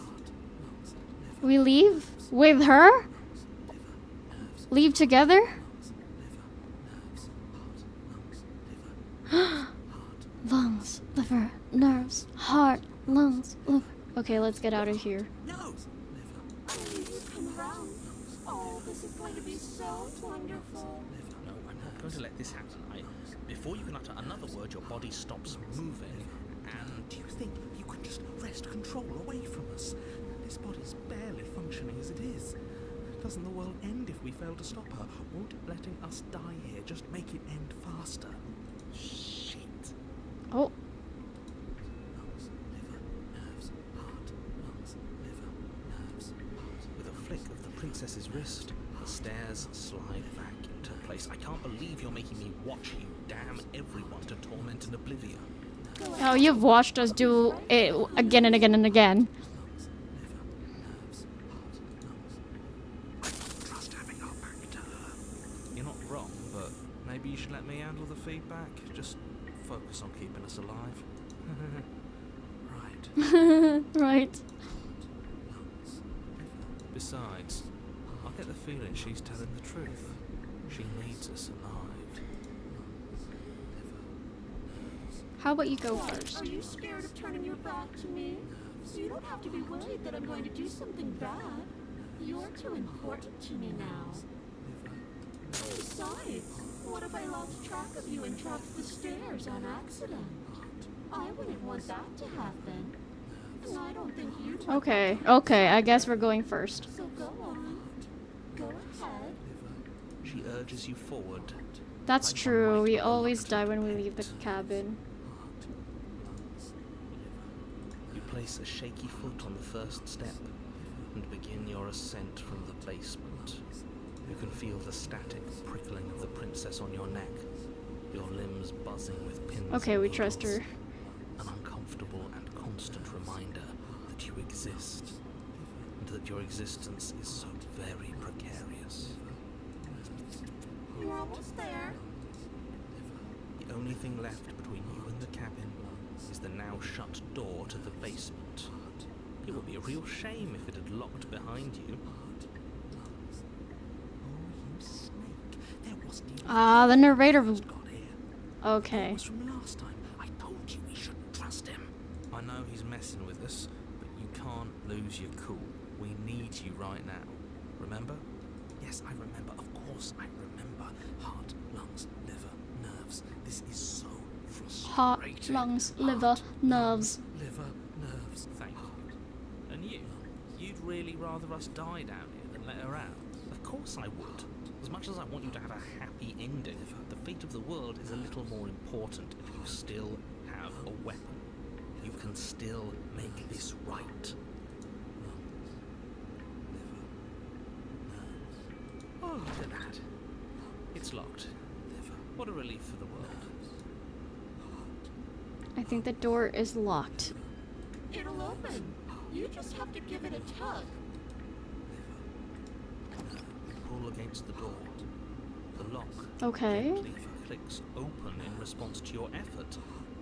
[SPEAKER 2] We leave? With her? Leave together? Lungs, liver, nerves, heart, lungs, liver. Okay, let's get out of here.
[SPEAKER 3] No!
[SPEAKER 6] Oh, you come around. Oh, this is going to be so wonderful.
[SPEAKER 3] No, I'm not going to let this happen. Before you can utter another word, your body stops moving. And do you think you can just wrest control away from us? This body's barely functioning as it is. Doesn't the world end if we fail to stop her? Won't letting us die here just make it end faster? Shit.
[SPEAKER 2] Oh.
[SPEAKER 3] Lungs, liver, nerves, heart, lungs, liver, nerves. With a flick of the princess's wrist, the stairs slide back into place. I can't believe you're making me watch you damn everyone to torment and oblivion.
[SPEAKER 2] Oh, you've watched us do it again and again and again.
[SPEAKER 3] You're not wrong, but maybe you should let me handle the feedback. Just focus on keeping us alive. Right.
[SPEAKER 2] Right.
[SPEAKER 3] Besides, I get the feeling she's telling the truth. She needs us alive.
[SPEAKER 2] How about you go first?
[SPEAKER 6] Are you scared of turning your back to me? You don't have to be worried that I'm going to do something bad. You're too important to me now. Besides, what if I lost track of you and dropped the stairs on accident? I wouldn't want that to happen. And I don't think you'd want
[SPEAKER 2] Okay, okay, I guess we're going first.
[SPEAKER 6] So go on. Go ahead.
[SPEAKER 3] She urges you forward.
[SPEAKER 2] That's true, we always die when we leave the cabin.
[SPEAKER 3] You place a shaky foot on the first step and begin your ascent from the basement. You can feel the static prickling of the princess on your neck, your limbs buzzing with pins.
[SPEAKER 2] Okay,
[SPEAKER 3] and
[SPEAKER 2] we trust
[SPEAKER 3] needles.
[SPEAKER 2] her.
[SPEAKER 3] An uncomfortable and constant reminder that you exist, and that your existence is so very precarious.
[SPEAKER 6] You're almost there.
[SPEAKER 3] The only thing left between you and the cabin is the now shut door to the basement. It would be a real shame if it had locked behind you.
[SPEAKER 2] Ah, the narrator.
[SPEAKER 3] Got here.
[SPEAKER 2] Okay.
[SPEAKER 3] It was from last time. I told you we shouldn't trust him. I know he's messing with us, but you can't lose your cool. We need you right now. Remember? Yes, I remember. Of course I remember. Heart, lungs, liver, nerves. This is so frustrating.
[SPEAKER 2] Heart, lungs, liver, nerves.
[SPEAKER 3] Liver, nerves. Thank you. And you? You'd really rather us die down here than let her out? Of course I would. As much as I want you to have a happy ending, the fate of the world is a little more important if you still have a weapon. You can still make this right. Oh, look at that. It's locked. What a relief for the world.
[SPEAKER 2] I think the door is locked.
[SPEAKER 6] It'll open. You just have to give it a tug.
[SPEAKER 3] Pull against the door. The lock
[SPEAKER 2] Okay.
[SPEAKER 3] gently clicks open in response to your effort,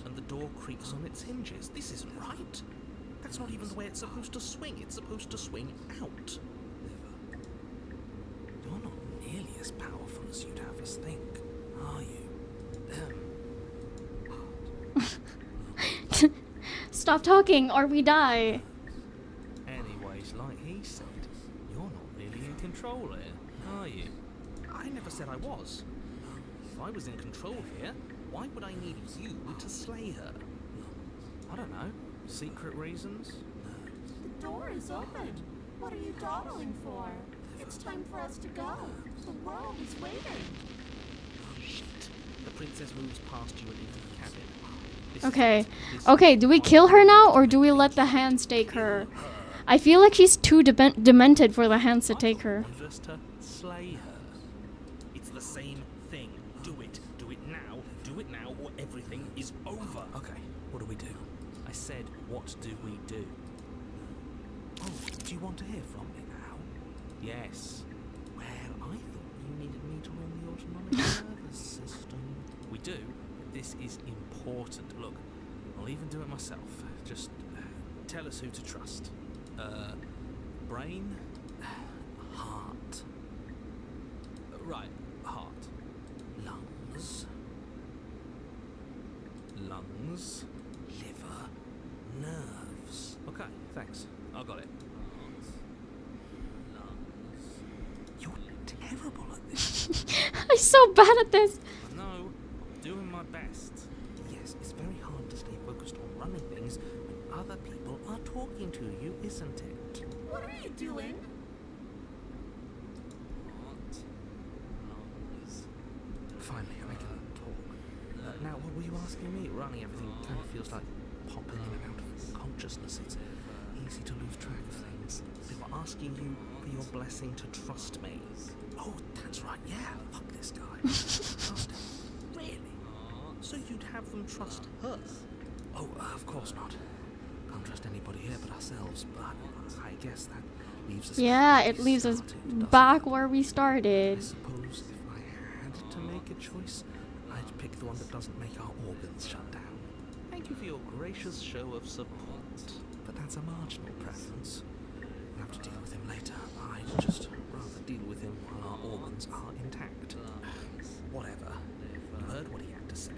[SPEAKER 3] and the door creaks on its hinges. This isn't right. That's not even the way it's supposed to swing. It's supposed to swing out. You're not nearly as powerful as you'd have us think, are you?
[SPEAKER 2] Stop talking or we die.
[SPEAKER 3] Anyways, like he said, you're not really in control here, are you? I never said I was. If I was in control here, why would I need you to slay her? I don't know. Secret reasons?
[SPEAKER 6] The door is open. What are you dawdling for? It's time for us to go. The world is waiting.
[SPEAKER 3] Shit. The princess moves past you and into the cabin. This
[SPEAKER 2] Okay.
[SPEAKER 3] is-
[SPEAKER 2] Okay, do we kill her now or do we let the hands take her? I feel like she's too demented for the hands to take her.
[SPEAKER 3] Just to slay her. It's the same thing. Do it now, or everything is over. Okay, what do we do? I said, what do we do? Oh, do you want to hear from me now? Yes. Well, I thought you needed me to run the autonomic nervous system. We do. This is important. Look, I'll even do it myself. Just tell us who to trust. Brain? Heart. Right, heart. Lungs. Liver. Nerves. Okay, thanks. I got it. Lungs. You're terrible at this.
[SPEAKER 2] I'm so bad at this.
[SPEAKER 3] I know. I'm doing my best. Yes, it's very hard to stay focused on running things when other people are talking to you, isn't it?
[SPEAKER 6] What are you doing?
[SPEAKER 3] Heart. Lungs. Finally, I can talk. Now, what were you asking me? Running everything kind of feels like popping in and out of consciousness. It's easy to lose track of things. They were asking you for your blessing to trust me. Oh, that's right, yeah. Fuck this guy. Trust him. Really? So you'd have them trust her? Oh, of course not. Can't trust anybody here but ourselves, but I guess that leaves us...
[SPEAKER 2] Yeah, it leaves us back where we
[SPEAKER 3] I
[SPEAKER 2] started.
[SPEAKER 3] suppose if I had to make a choice, I'd pick the one that doesn't make our organs shut down. Thank you for your gracious show of support. But that's a marginal preference. We'll have to deal with him later. I'd just rather deal with him while our organs are intact. Whatever. You heard what he had to say,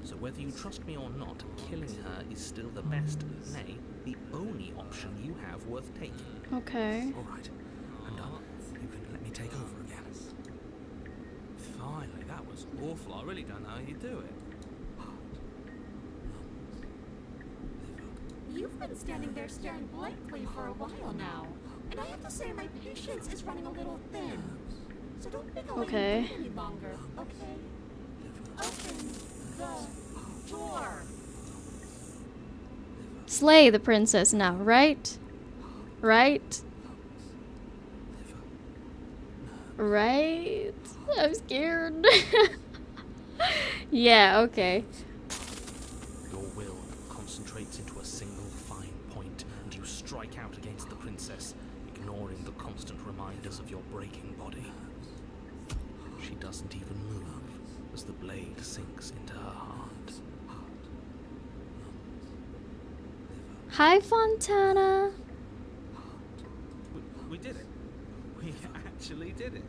[SPEAKER 3] so whether you trust me or not, killing her is still the best, nay, the only option you have worth taking.
[SPEAKER 2] Okay.
[SPEAKER 3] All right, I'm done. You can let me take over again. Finally, that was awful. I really don't know how you do it.
[SPEAKER 6] You've been standing there staring blankly for a while now, and I have to say my patience is running a little thin. So don't make a
[SPEAKER 2] Okay.
[SPEAKER 6] any longer, okay? Open the door.
[SPEAKER 2] Slay the princess now, right? Right? Right? I'm scared. Yeah, okay.
[SPEAKER 3] Your will concentrates into a single fine point, and you strike out against the princess, ignoring the constant reminders of your breaking body. She doesn't even move as the blade sinks into her heart.
[SPEAKER 2] Hi, Fontana.
[SPEAKER 3] We did it. We actually did it.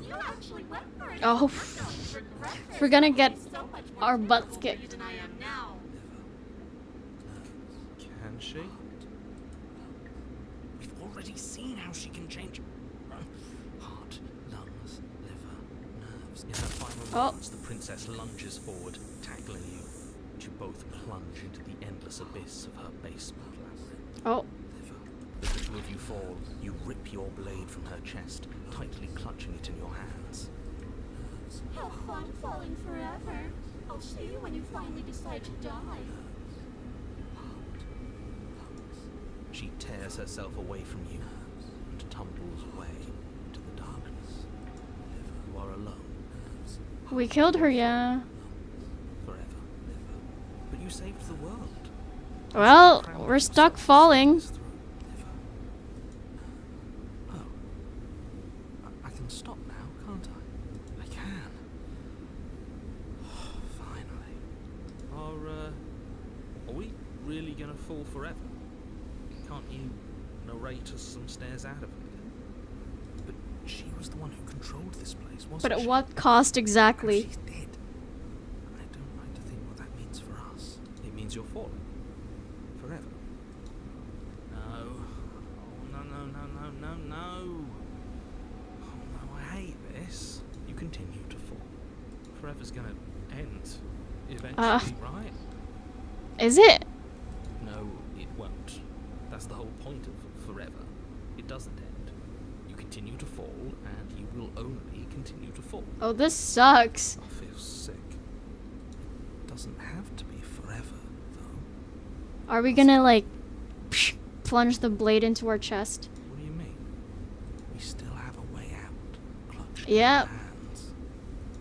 [SPEAKER 6] You actually went for it.
[SPEAKER 2] Oh,
[SPEAKER 6] You're going to regret this.
[SPEAKER 2] we're gonna get
[SPEAKER 6] So much more
[SPEAKER 2] our butts
[SPEAKER 6] capable
[SPEAKER 2] kicked.
[SPEAKER 6] than I am now.
[SPEAKER 3] Can she? We've already seen how she can change heart, lungs, liver, nerves. In her final moments, the princess lunges forward, tackling you. You both plunge into the endless abyss of her basement labyrinth.
[SPEAKER 2] Oh,
[SPEAKER 3] As the two of you fall, you rip your blade from her chest, tightly clutching it in your hands.
[SPEAKER 6] Have fun falling forever. I'll see you when you finally decide to die.
[SPEAKER 3] She tears herself away from you and tumbles away into the darkness. You are alone
[SPEAKER 2] we killed her, yeah.
[SPEAKER 3] forever. But you saved the world.
[SPEAKER 2] Well, we're stuck falling.
[SPEAKER 3] Oh. I can stop now, can't I? I can. Finally. Are we really gonna fall forever? Can't you narrate us some stairs out of it? But she was the one who controlled this place, wasn't
[SPEAKER 2] But at
[SPEAKER 3] she?
[SPEAKER 2] what cost exactly?
[SPEAKER 3] She's dead. I don't like to think what that means for us. It means you're falling. Forever. No. Oh, no. Oh, no, I hate this. You continue to fall. Forever's gonna end. Eventually, right?
[SPEAKER 2] Is it?
[SPEAKER 3] No, it won't. That's the whole point of forever. It doesn't end. You continue to fall, and you will only continue to fall.
[SPEAKER 2] Oh, this sucks.
[SPEAKER 3] I feel sick. It doesn't have to be forever, though.
[SPEAKER 2] Are we gonna, like, plunge the blade into our chest.
[SPEAKER 3] What do you mean? We still have a way out. Clutch
[SPEAKER 2] Yep.
[SPEAKER 3] our hands.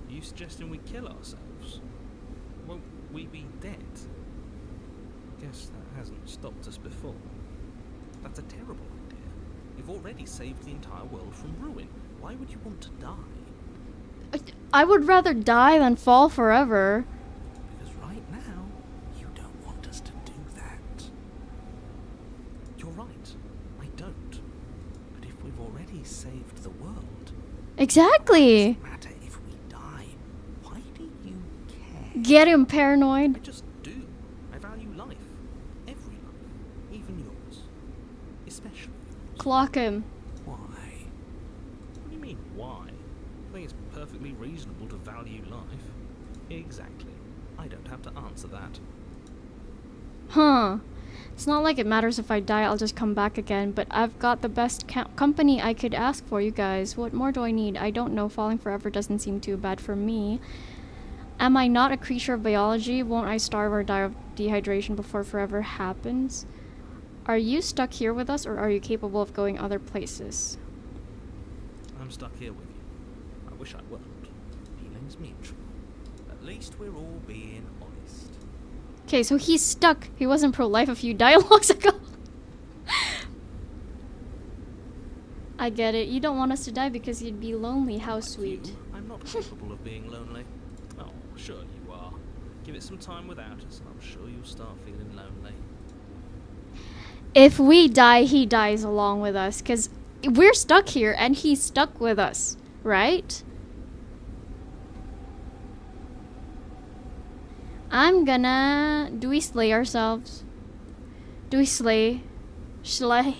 [SPEAKER 3] You suggesting we kill ourselves? Won't we be dead? Guess that hasn't stopped us before. That's a terrible idea. You've already saved the entire world from ruin. Why would you want to die?
[SPEAKER 2] I would rather die than fall forever.
[SPEAKER 3] Because right now, you don't want us to do that. You're right. I don't. But if we've already saved the world,
[SPEAKER 2] Exactly.
[SPEAKER 3] it doesn't matter if we die. Why do you care?
[SPEAKER 2] Get him
[SPEAKER 3] I
[SPEAKER 2] paranoid.
[SPEAKER 3] just do. I value life. Every life. Even yours. Especially yours.
[SPEAKER 2] Clock him.
[SPEAKER 3] Why? What do you mean, why? I think it's perfectly reasonable to value life. Exactly. I don't have to answer that.
[SPEAKER 2] Huh. It's not like it matters if I die, I'll just come back again, but I've got the best company I could ask for, you guys. What more do I need? I don't know. Falling forever doesn't seem too bad for me. Am I not a creature of biology? Won't I starve or die of dehydration before forever happens? Are you stuck here with us, or are you capable of going other places?
[SPEAKER 3] I'm stuck here with you. I wish I weren't. Feelings mutual. At least we're all being honest.
[SPEAKER 2] Okay, so he's stuck. He wasn't pro-life a few dialogues ago. I get it. You don't want us to die because you'd be lonely. How
[SPEAKER 3] Like
[SPEAKER 2] sweet.
[SPEAKER 3] you, I'm not capable of being lonely. Oh, sure you are. Give it some time without us, and I'm sure you'll start feeling lonely.
[SPEAKER 2] If we die, he dies along with us, because we're stuck here and he's stuck with us, right? I'm gonna... Do we slay ourselves? Do we slay? Slay?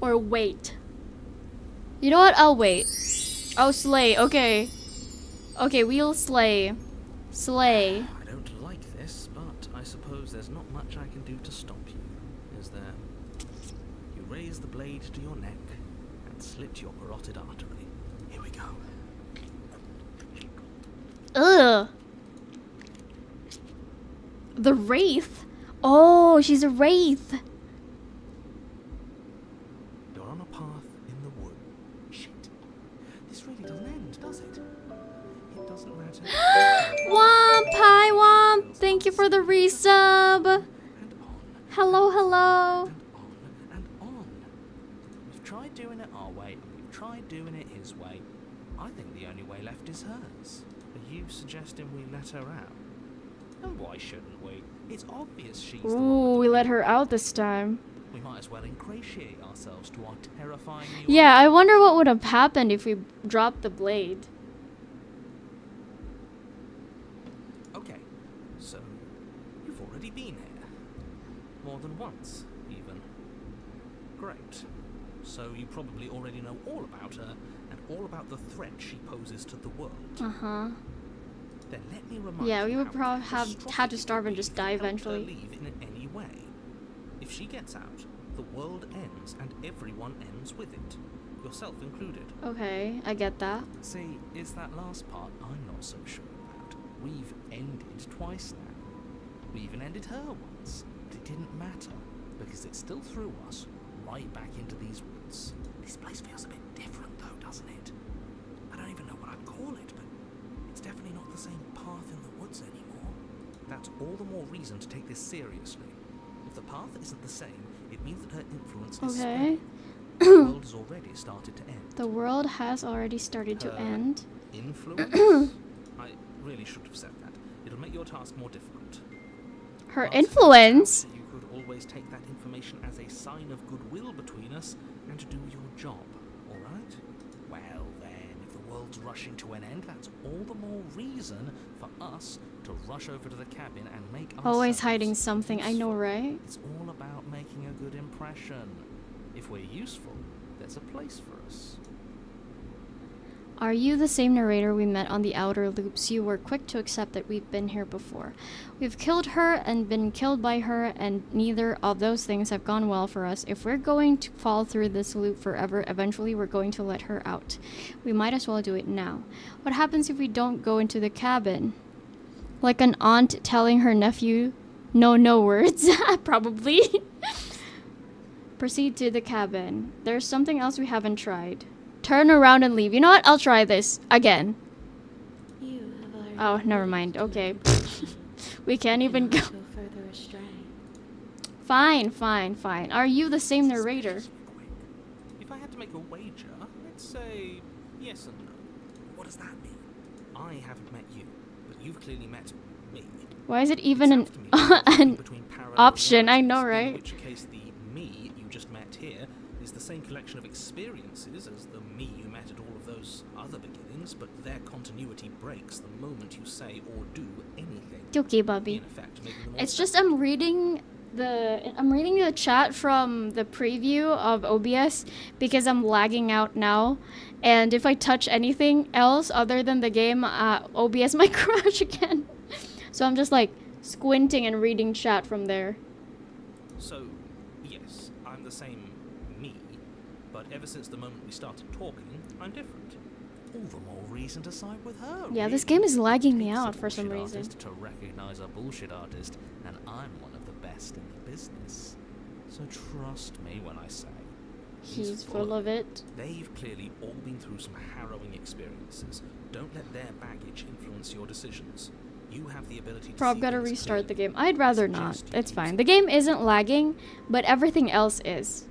[SPEAKER 2] Or wait? You know what? I'll wait. Oh, slay. Okay. Okay, we'll slay. Slay.
[SPEAKER 3] I don't like this, but I suppose there's not much I can do to stop you, is there? You raise the blade to your neck and slit your carotid artery. Here we go.
[SPEAKER 2] Ugh. The Wraith? Oh, she's a Wraith.
[SPEAKER 3] You're on a path in the wood. Shit. This really doesn't end, does it? It doesn't matter.
[SPEAKER 2] Womp, hi Womp. Thank you for the resub.
[SPEAKER 3] And on.
[SPEAKER 2] Hello, hello.
[SPEAKER 3] And on. We've tried doing it our way, and we've tried doing it his way. I think the only way left is hers. Are you suggesting we let her out? And why shouldn't we? It's obvious she's the one
[SPEAKER 2] Ooh,
[SPEAKER 3] with
[SPEAKER 2] we
[SPEAKER 3] the
[SPEAKER 2] let
[SPEAKER 3] weak
[SPEAKER 2] her out
[SPEAKER 3] point.
[SPEAKER 2] this time.
[SPEAKER 3] We might as well ingratiate ourselves to our terrifying new
[SPEAKER 2] Yeah, I
[SPEAKER 3] ally.
[SPEAKER 2] wonder what would have happened if we dropped the blade.
[SPEAKER 3] Okay, so you've already been here. More than once, even. Great. So you probably already know all about her and all about the threat she poses to the world.
[SPEAKER 2] Uh-huh.
[SPEAKER 3] Then let me remind
[SPEAKER 2] Yeah,
[SPEAKER 3] you
[SPEAKER 2] we would
[SPEAKER 3] how
[SPEAKER 2] probably have had to
[SPEAKER 3] catastrophic
[SPEAKER 2] starve
[SPEAKER 3] it
[SPEAKER 2] and
[SPEAKER 3] would
[SPEAKER 2] just
[SPEAKER 3] be if
[SPEAKER 2] die
[SPEAKER 3] you helped her
[SPEAKER 2] eventually.
[SPEAKER 3] leave in any way. If she gets out, the world ends and everyone ends with it, yourself included.
[SPEAKER 2] Okay, I get that.
[SPEAKER 3] See, it's that last part I'm not so sure about. We've ended twice now. We even ended her once, but it didn't matter, because it still threw us right back into these woods. This place feels a bit different though, doesn't it? I don't even know what I'd call it, but it's definitely not the same path in the woods anymore. That's all the more reason to take this seriously. If the path isn't the same, it means that her influence is
[SPEAKER 2] Okay.
[SPEAKER 3] spreading. The world has already started to end.
[SPEAKER 2] The world has already started to
[SPEAKER 3] Her
[SPEAKER 2] end.
[SPEAKER 3] Influence? I really should have said that. It'll make your task more difficult.
[SPEAKER 2] Her
[SPEAKER 3] But
[SPEAKER 2] influence?
[SPEAKER 3] you could always take that information as a sign of goodwill between us and to do your job, alright? Well then, if the world's rushing to an end, that's all the more reason for us to rush over to the cabin and make
[SPEAKER 2] Always
[SPEAKER 3] ourselves
[SPEAKER 2] hiding something, I know,
[SPEAKER 3] useful.
[SPEAKER 2] right?
[SPEAKER 3] It's all about making a good impression. If we're useful, there's a place for us.
[SPEAKER 2] Are you the same narrator we met on the outer loops? You were quick to accept that we've been here before. We've killed her and been killed by her, and neither of those things have gone well for us. If we're going to fall through this loop forever, eventually we're going to let her out. We might as well do it now. What happens if we don't go into the cabin? Like an aunt telling her nephew no words. Probably. Proceed to the cabin. There's something else we haven't tried. Turn around and leave. You know what? I'll try this again.
[SPEAKER 7] You have already
[SPEAKER 2] Oh, never mind. Okay. We can't even go.
[SPEAKER 7] further astray.
[SPEAKER 2] Fine. Are you the same narrator?
[SPEAKER 3] If I had to make a wager, let's say yes and no. What does that mean? I haven't met you, but you've clearly met me.
[SPEAKER 2] Why is it even an,
[SPEAKER 3] Sounds to me like we're
[SPEAKER 2] an
[SPEAKER 3] between parallel
[SPEAKER 2] option? I know,
[SPEAKER 3] realities,
[SPEAKER 2] right?
[SPEAKER 3] In which case, the me you just met here is the same collection of experiences as the me you met at all of those other beginnings, but their continuity breaks the moment you say or do anything.
[SPEAKER 2] Okay, Bobby.
[SPEAKER 3] In effect, making them all
[SPEAKER 2] It's just I'm reading the chat from the preview of OBS because I'm lagging out now, and if I touch anything else other than the game, OBS might crash again. So I'm just like squinting and reading chat from there.
[SPEAKER 3] So, yes, I'm the same me, but ever since the moment we started talking, I'm different. All the more reason to side with her.
[SPEAKER 2] Yeah, this
[SPEAKER 3] really.
[SPEAKER 2] game is lagging me
[SPEAKER 3] Takes a
[SPEAKER 2] out for some
[SPEAKER 3] bullshit
[SPEAKER 2] reason.
[SPEAKER 3] artist to recognize a bullshit artist, and I'm one of the best in the business. So trust me when I say
[SPEAKER 2] He's full of it.
[SPEAKER 3] They've clearly all been through some harrowing experiences. Don't let their baggage influence your decisions. You have the ability to
[SPEAKER 2] Prob
[SPEAKER 3] see
[SPEAKER 2] gotta
[SPEAKER 3] things
[SPEAKER 2] restart the
[SPEAKER 3] clearly.
[SPEAKER 2] game. I'd rather not.
[SPEAKER 3] Suggest you
[SPEAKER 2] It's
[SPEAKER 3] use
[SPEAKER 2] fine.
[SPEAKER 3] it.
[SPEAKER 2] The game isn't lagging, but everything else is.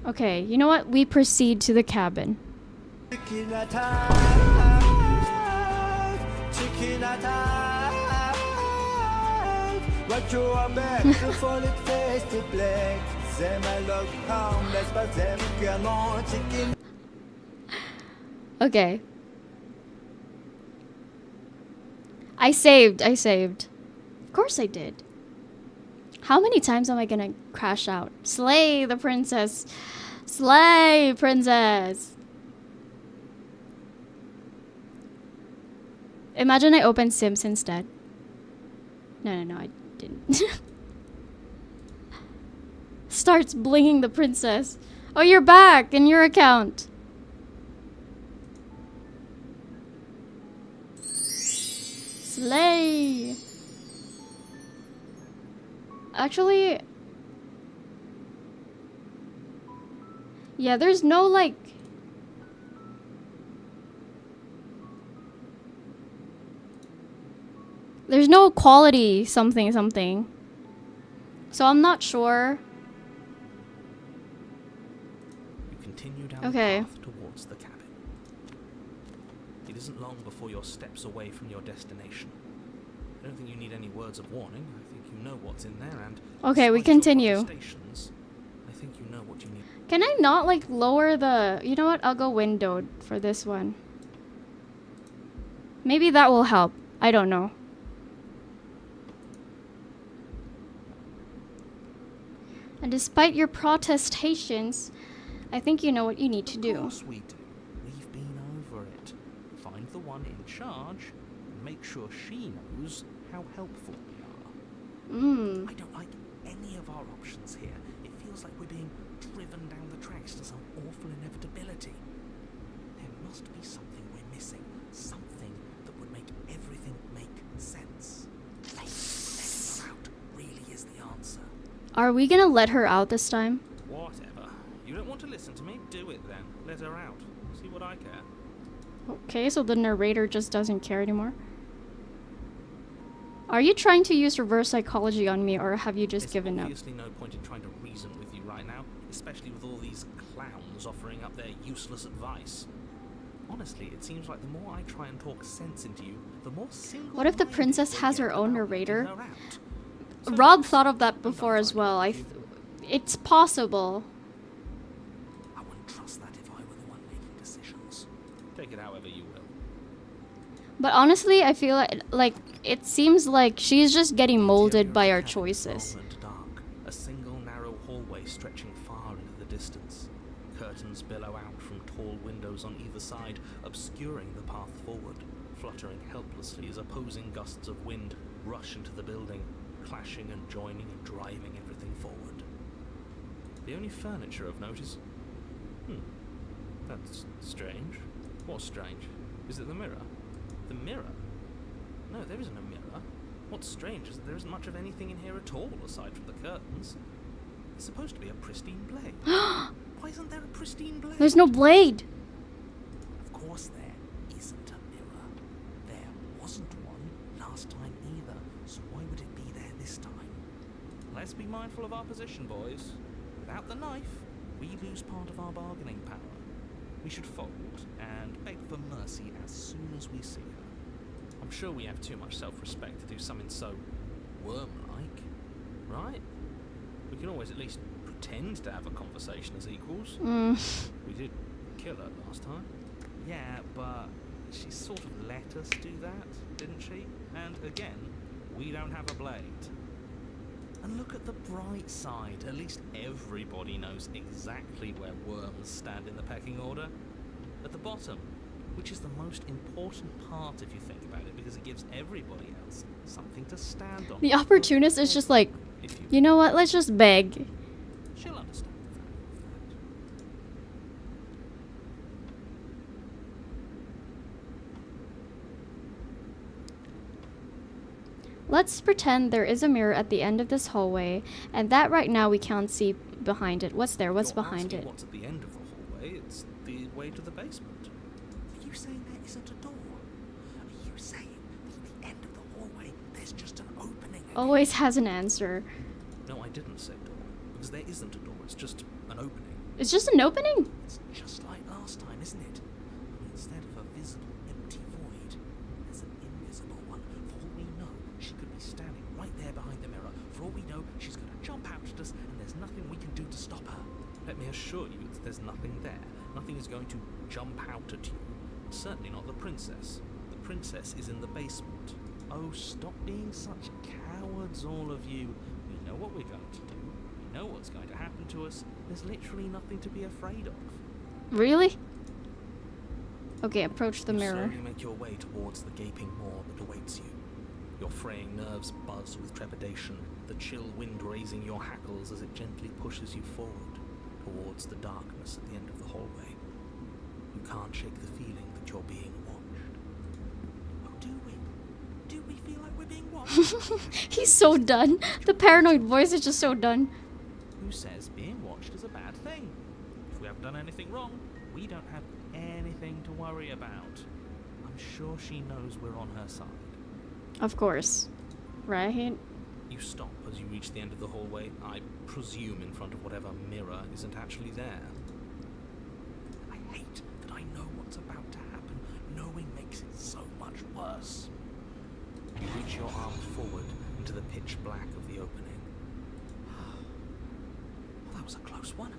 [SPEAKER 2] Okay, you know what? We proceed to the cabin.
[SPEAKER 9] Chicken attack. Chicken attack. What you are back to fall it face to black. Them I look harmless, but them can on chicken.
[SPEAKER 2] Okay. I saved. Of course I did. How many times am I gonna crash out? Slay the princess. Slay, princess. Imagine I opened Sims instead. No, I didn't. Starts blinging the princess. Oh, you're back in your account. Slay. Actually, yeah, there's no like there's no quality something. So I'm not sure.
[SPEAKER 3] You continue down
[SPEAKER 2] Okay.
[SPEAKER 3] the path towards the cabin. It isn't long before you're steps away from your destination. I don't think you need any words of warning. I think you know what's in there, and
[SPEAKER 2] Okay, we
[SPEAKER 3] despite your
[SPEAKER 2] continue.
[SPEAKER 3] protestations, I think you know what you need.
[SPEAKER 2] Can I not like lower the, you know what? I'll go windowed for this one. Maybe that will help. I don't know. And despite your protestations, I think you know what you need to
[SPEAKER 3] Of
[SPEAKER 2] do.
[SPEAKER 3] course we do. We've been over it. Find the one in charge, and make sure she knows how helpful we are. I don't like any of our options here. It feels like we're being driven down the tracks to some awful inevitability. There must be something we're missing. Something that would make everything make sense. Letting her out really is the answer.
[SPEAKER 2] Are we gonna let her out this time?
[SPEAKER 3] Whatever. You don't want to listen to me? Do it then. Let her out. See what I care.
[SPEAKER 2] Okay, so the narrator just doesn't care anymore. Are you trying to use reverse psychology on me, or have you just
[SPEAKER 3] There's
[SPEAKER 2] given up?
[SPEAKER 3] obviously no point in trying to reason with you right now, especially with all these clowns offering up their useless advice. Honestly, it seems like the more I try and talk sense into you, the more single.
[SPEAKER 2] What if the princess has her own narrator?
[SPEAKER 3] Her out. So
[SPEAKER 2] Rob thought of that before as well. It's possible.
[SPEAKER 3] I wouldn't trust that if I were the one making decisions. Take it however you will.
[SPEAKER 2] But honestly, I feel like it seems like she's just getting molded by our choices.
[SPEAKER 3] Long and dark, a single narrow hallway stretching far into the distance. Curtains billow out from tall windows on either side, obscuring the path forward, fluttering helplessly as opposing gusts of wind rush into the building, clashing and joining and driving everything forward. The only furniture of note is... That's strange. What's strange? Is it the mirror? The mirror? No, there isn't a mirror. What's strange is that there isn't much of anything in here at all, aside from the curtains. It's supposed to be a pristine blade. Why isn't there a pristine blade?
[SPEAKER 2] There's no blade.
[SPEAKER 3] Of course there isn't a mirror. There wasn't one last time either, so why would it be there this time? Let's be mindful of our position, boys. Without the knife, we lose part of our bargaining power. We should fold and beg for mercy as soon as we see her. I'm sure we have too much self-respect to do something so worm-like, right? We can always at least pretend to have a conversation as equals. We did kill her last time. Yeah, but she sort of let us do that, didn't she? And again, we don't have a blade. And look at the bright side. At least everybody knows exactly where worms stand in the pecking order. At the bottom, which is the most important part if you think about it, because it gives everybody else something to stand on.
[SPEAKER 2] The opportunist is just like, you know what, let's just beg.
[SPEAKER 3] She'll understand the value of that.
[SPEAKER 2] Let's pretend there is a mirror at the end of this hallway, and that right now we can't see behind it. What's there? What's
[SPEAKER 3] You're
[SPEAKER 2] behind
[SPEAKER 3] asking
[SPEAKER 2] it?
[SPEAKER 3] What's at the end of the hallway? It's the way to the basement. Are you saying there isn't a door? Are you saying that at the end of the hallway there's just an opening again?
[SPEAKER 2] Always has an answer.
[SPEAKER 3] No, I didn't say door, because there isn't a door. It's just an opening.
[SPEAKER 2] It's just an opening?
[SPEAKER 3] It's just like last time, isn't it? Only instead of a visible empty void, there's an invisible one. For all we know, she could be standing right there behind the mirror. For all we know, she's going to jump out at us, and there's nothing we can do to stop her. Let me assure you that there's nothing there. Nothing is going to jump out at you. Certainly not the princess. The princess is in the basement. Oh, stop being such cowards, all of you. We know what we're going to do. We know what's going to happen to us. There's literally nothing to be afraid of.
[SPEAKER 2] Really? Okay, approach the
[SPEAKER 3] You
[SPEAKER 2] mirror.
[SPEAKER 3] slowly make your way towards the gaping maw that awaits you. Your fraying nerves buzz with trepidation, the chill wind raising your hackles as it gently pushes you forward towards the darkness at the end of the hallway. You can't shake the feeling that you're being watched. Oh, do we? Do we feel like we're being watched?
[SPEAKER 2] He's so done. The paranoid voice is just so done.
[SPEAKER 3] Who says being watched is a bad thing? If we haven't done anything wrong, we don't have anything to worry about. I'm sure she knows we're on her side.
[SPEAKER 2] Of course. Right?
[SPEAKER 3] You stop as you reach the end of the hallway, I presume in front of whatever mirror isn't actually there. I hate that I know what's about to happen. Knowing makes it so much worse. You reach your arm forward into the pitch black of the opening. Well, that was a close one.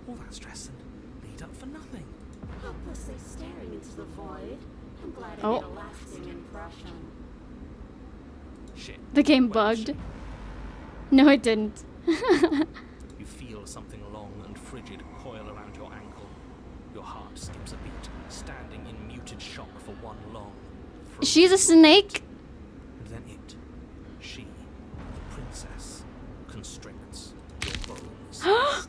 [SPEAKER 3] All that stress and lead up for nothing.
[SPEAKER 6] Helplessly staring into the void. I'm glad I
[SPEAKER 2] Oh.
[SPEAKER 6] made a lasting impression.
[SPEAKER 3] Shit.
[SPEAKER 2] The game
[SPEAKER 3] Wait,
[SPEAKER 2] bugged.
[SPEAKER 3] shit.
[SPEAKER 2] No, it didn't.
[SPEAKER 3] You feel something long and frigid coil around your ankle. Your heart skips a beat, standing in muted shock for one long,
[SPEAKER 2] She's a snake.
[SPEAKER 3] and then it, she, the princess, constricts your bones snap.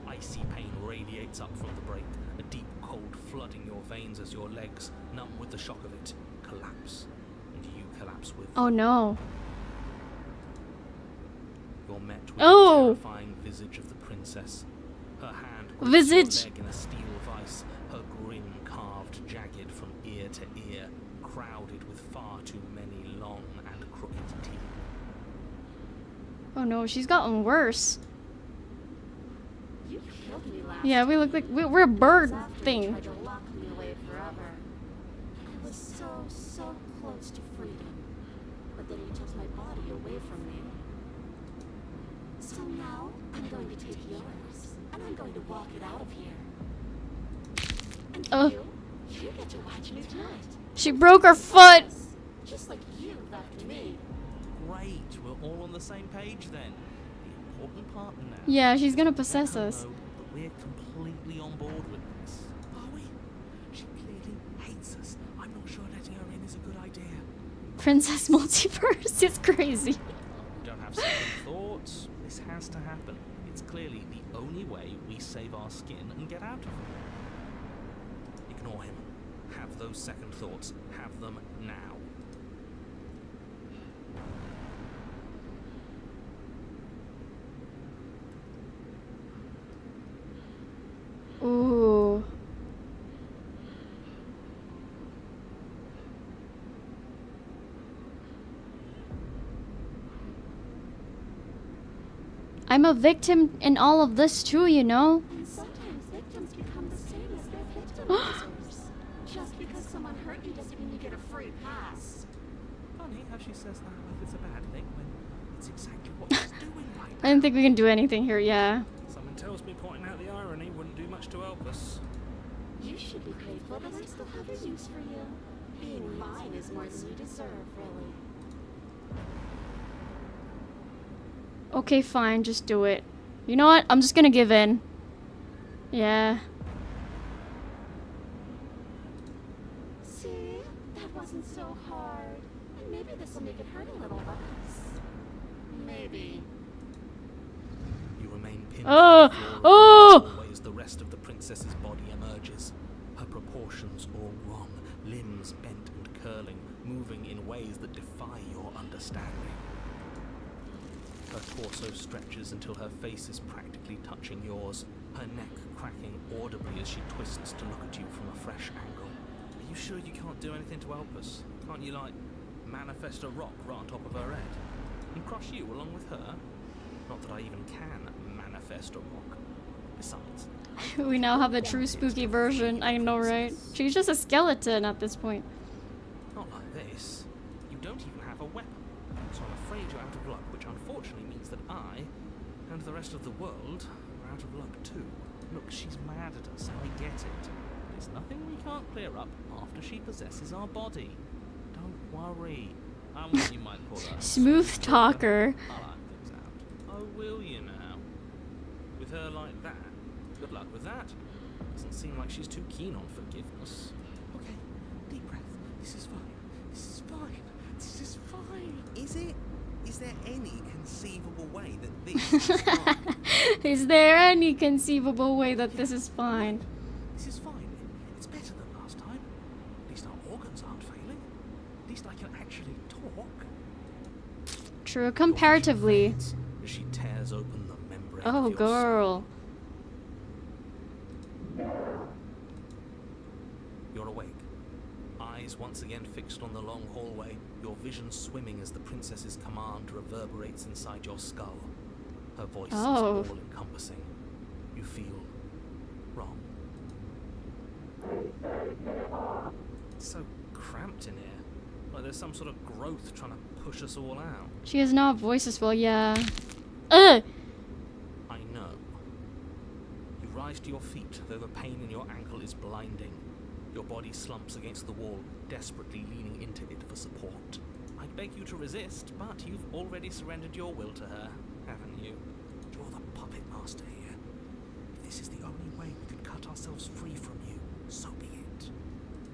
[SPEAKER 3] Icy pain radiates up from the break, a deep cold flooding your veins as your legs, numb with the shock of it, collapse, and you collapse with
[SPEAKER 2] Oh no.
[SPEAKER 3] You're met with
[SPEAKER 2] Oh.
[SPEAKER 3] the terrifying visage of the princess. Her hand grips
[SPEAKER 2] Visage.
[SPEAKER 3] your leg in a steel vice, her grin carved jagged from ear to ear, crowded with far too many long and crooked teeth.
[SPEAKER 2] Oh no, she's gotten worse.
[SPEAKER 6] You killed me last
[SPEAKER 2] Yeah, we look like we're a bird
[SPEAKER 6] after you
[SPEAKER 2] thing.
[SPEAKER 6] tried to lock me away forever. I was so close to freedom. But then you took my body away from me. So now I'm going to take yours. And I'm going to walk it out of here. And
[SPEAKER 2] Oh.
[SPEAKER 6] you get to watch me do it.
[SPEAKER 2] She broke her foot.
[SPEAKER 6] Just like you left me.
[SPEAKER 3] Great, we're all on the same page then. The important part now.
[SPEAKER 2] Yeah, she's gonna
[SPEAKER 3] Let
[SPEAKER 2] possess
[SPEAKER 3] her
[SPEAKER 2] us.
[SPEAKER 3] know that we're completely on board with this. Are we? She clearly hates us. I'm not sure letting her in is a good idea.
[SPEAKER 2] Princess Multiverse is crazy.
[SPEAKER 3] We don't have second thoughts. This has has to happen. It's clearly the only way we save our skin and get out of it. Ignore him. Have those second thoughts. Have them now.
[SPEAKER 2] Ooh. I'm a victim in all of this too, you know?
[SPEAKER 8] And sometimes victims become the same as their victimizers. Just because someone hurt you doesn't mean you get a free pass.
[SPEAKER 3] Funny how she says that like it's a bad thing when it's exactly what she's doing right
[SPEAKER 2] I don't think we can do anything here, yeah.
[SPEAKER 3] Someone tells me pointing out the irony wouldn't do much to help us.
[SPEAKER 8] You should be grateful that I still have a use for you. Being mine is more than you deserve, really.
[SPEAKER 2] Okay, fine, just do it. You know what? I'm just gonna give in. Yeah.
[SPEAKER 8] See? That wasn't so hard. And maybe this will make it hurt a little less. Maybe.
[SPEAKER 3] You remain pinned
[SPEAKER 2] Oh!
[SPEAKER 3] to the floor
[SPEAKER 2] Oh!
[SPEAKER 3] as the rest of the princess's body emerges. Her proportions all wrong, limbs bent and curling, moving in ways that defy your understanding. Her torso stretches until her face is practically touching yours, her neck cracking audibly as she twists to look at you from a fresh angle. Are you sure you can't do anything to help us? Can't you, like, manifest a rock right on top of her head? And crush you along with her? Not that I even can manifest a rock. Besides,
[SPEAKER 2] We now have the true spooky version. I know, right? She's just a skeleton at this point.
[SPEAKER 3] not like this. You don't even have a weapon. So I'm afraid you're out of luck, which unfortunately means that I, and the rest of the world, are out of luck too. Look, she's mad at us, I get it. There's nothing we can't clear up after she possesses our body. Don't worry. I'm what you might call a
[SPEAKER 2] Smooth talker.
[SPEAKER 3] I'll iron things out. Oh, will you now? With her like that? Good luck with that. Doesn't seem like she's too keen on forgiveness. Okay, deep breath. This is fine. This is fine. This is fine. Is it? Is there any conceivable way that this is fine?
[SPEAKER 2] Is there any conceivable way that this is fine?
[SPEAKER 3] This is fine. It's better than last time. At least our organs aren't failing. At least I can actually talk.
[SPEAKER 2] True, comparatively.
[SPEAKER 3] As she tears open the membrane
[SPEAKER 2] Oh,
[SPEAKER 3] of your
[SPEAKER 2] girl.
[SPEAKER 3] You're awake. Eyes once again fixed on the long hallway, your vision swimming as the princess's command reverberates inside your skull. Her voice is all-encompassing. You feel wrong. It's so cramped in here. Like there's some sort of growth trying to push us all out.
[SPEAKER 2] She has no voice as well, yeah. Ugh!
[SPEAKER 3] I know. You rise to your feet, though the pain in your ankle is blinding. Your body slumps against the wall, desperately leaning into it for support. I'd beg you to resist, but you've already surrendered your will to her, haven't you? You're the puppet master here. If this is the only way we could cut ourselves free from you, so be it.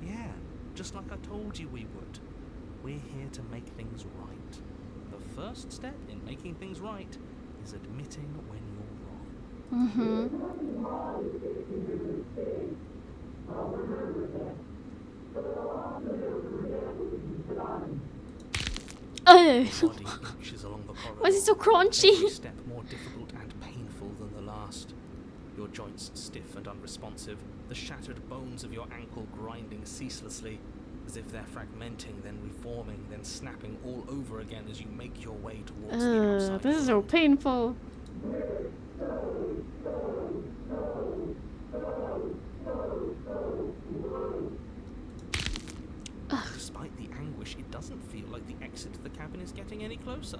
[SPEAKER 3] Yeah, just like I told you we would. We're here to make things right. The first step in making things right is admitting when you're wrong.
[SPEAKER 2] Ugh!
[SPEAKER 3] Body inches along the corridor.
[SPEAKER 2] Why is it so
[SPEAKER 3] Every
[SPEAKER 2] crunchy?
[SPEAKER 3] step more difficult and painful than the last. Your joints stiff and unresponsive, the shattered bones of your ankle grinding ceaselessly, as if they're fragmenting, then reforming, then snapping all over again as you make your way towards the outside.
[SPEAKER 2] This is so
[SPEAKER 3] world.
[SPEAKER 2] painful.
[SPEAKER 3] Despite the anguish, it doesn't feel like the exit to the cabin is getting any closer.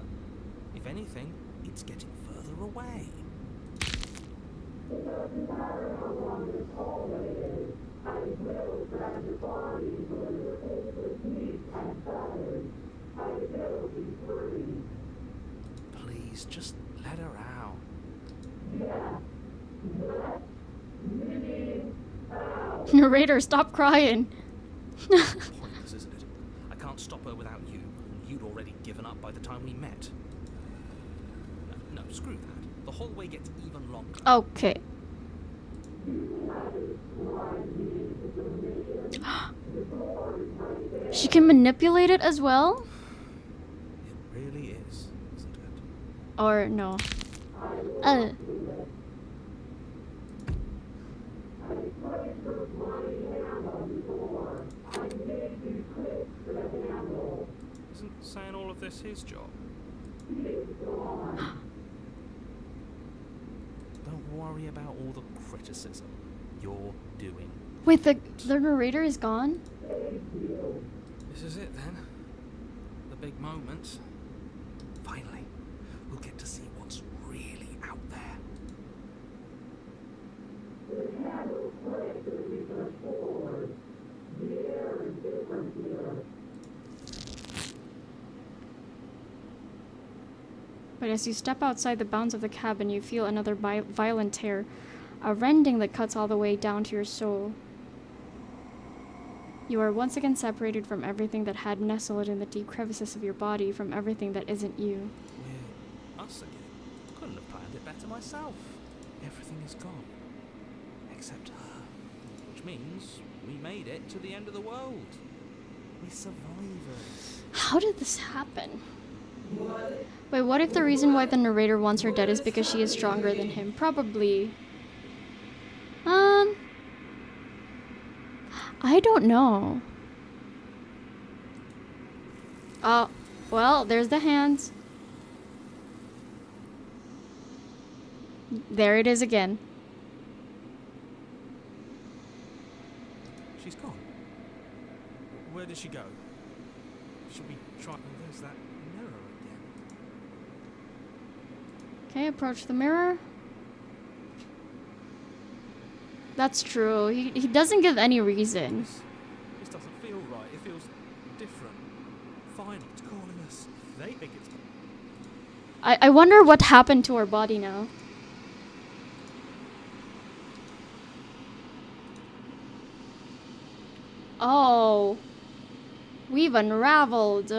[SPEAKER 3] If anything, it's getting further away. Please, just let her out.
[SPEAKER 2] Narrator, stop crying.
[SPEAKER 3] Pointless, isn't it? I can't stop her without you, and you'd already given up by the time we met. No, screw that. the hallway gets even longer.
[SPEAKER 2] Okay. She can manipulate it as well?
[SPEAKER 3] It really is, isn't it?
[SPEAKER 2] Or no?
[SPEAKER 3] Isn't saying all of this his job? Don't worry about all the criticism. You're doing.
[SPEAKER 2] Wait, the narrator is gone?
[SPEAKER 3] This is it then. The big moment. Finally, we'll get to see what's really out there.
[SPEAKER 2] But as you step outside the bounds of the cabin, you feel another violent tear, a rending that cuts all the way down to your soul. You are once again separated from everything that had nestled in the deep crevices of your body, from everything that isn't you.
[SPEAKER 3] We're us again. Couldn't have planned it better myself. Everything is gone. Except her. Which means we made it to the end of the world. We're survivors.
[SPEAKER 2] How did this happen? Wait, what if the reason why the narrator wants her dead is because she is stronger than him? Probably. I don't know. Oh, well, there's the hands. There it is again.
[SPEAKER 3] She's gone. Where did she go? Should we try? There's that mirror again.
[SPEAKER 2] Okay, approach the mirror. That's true. He doesn't give any reason.
[SPEAKER 3] This doesn't feel right. It feels different. Fine, it's calling us. They think it's.
[SPEAKER 2] I wonder what happened to her body now. Oh. We've unraveled.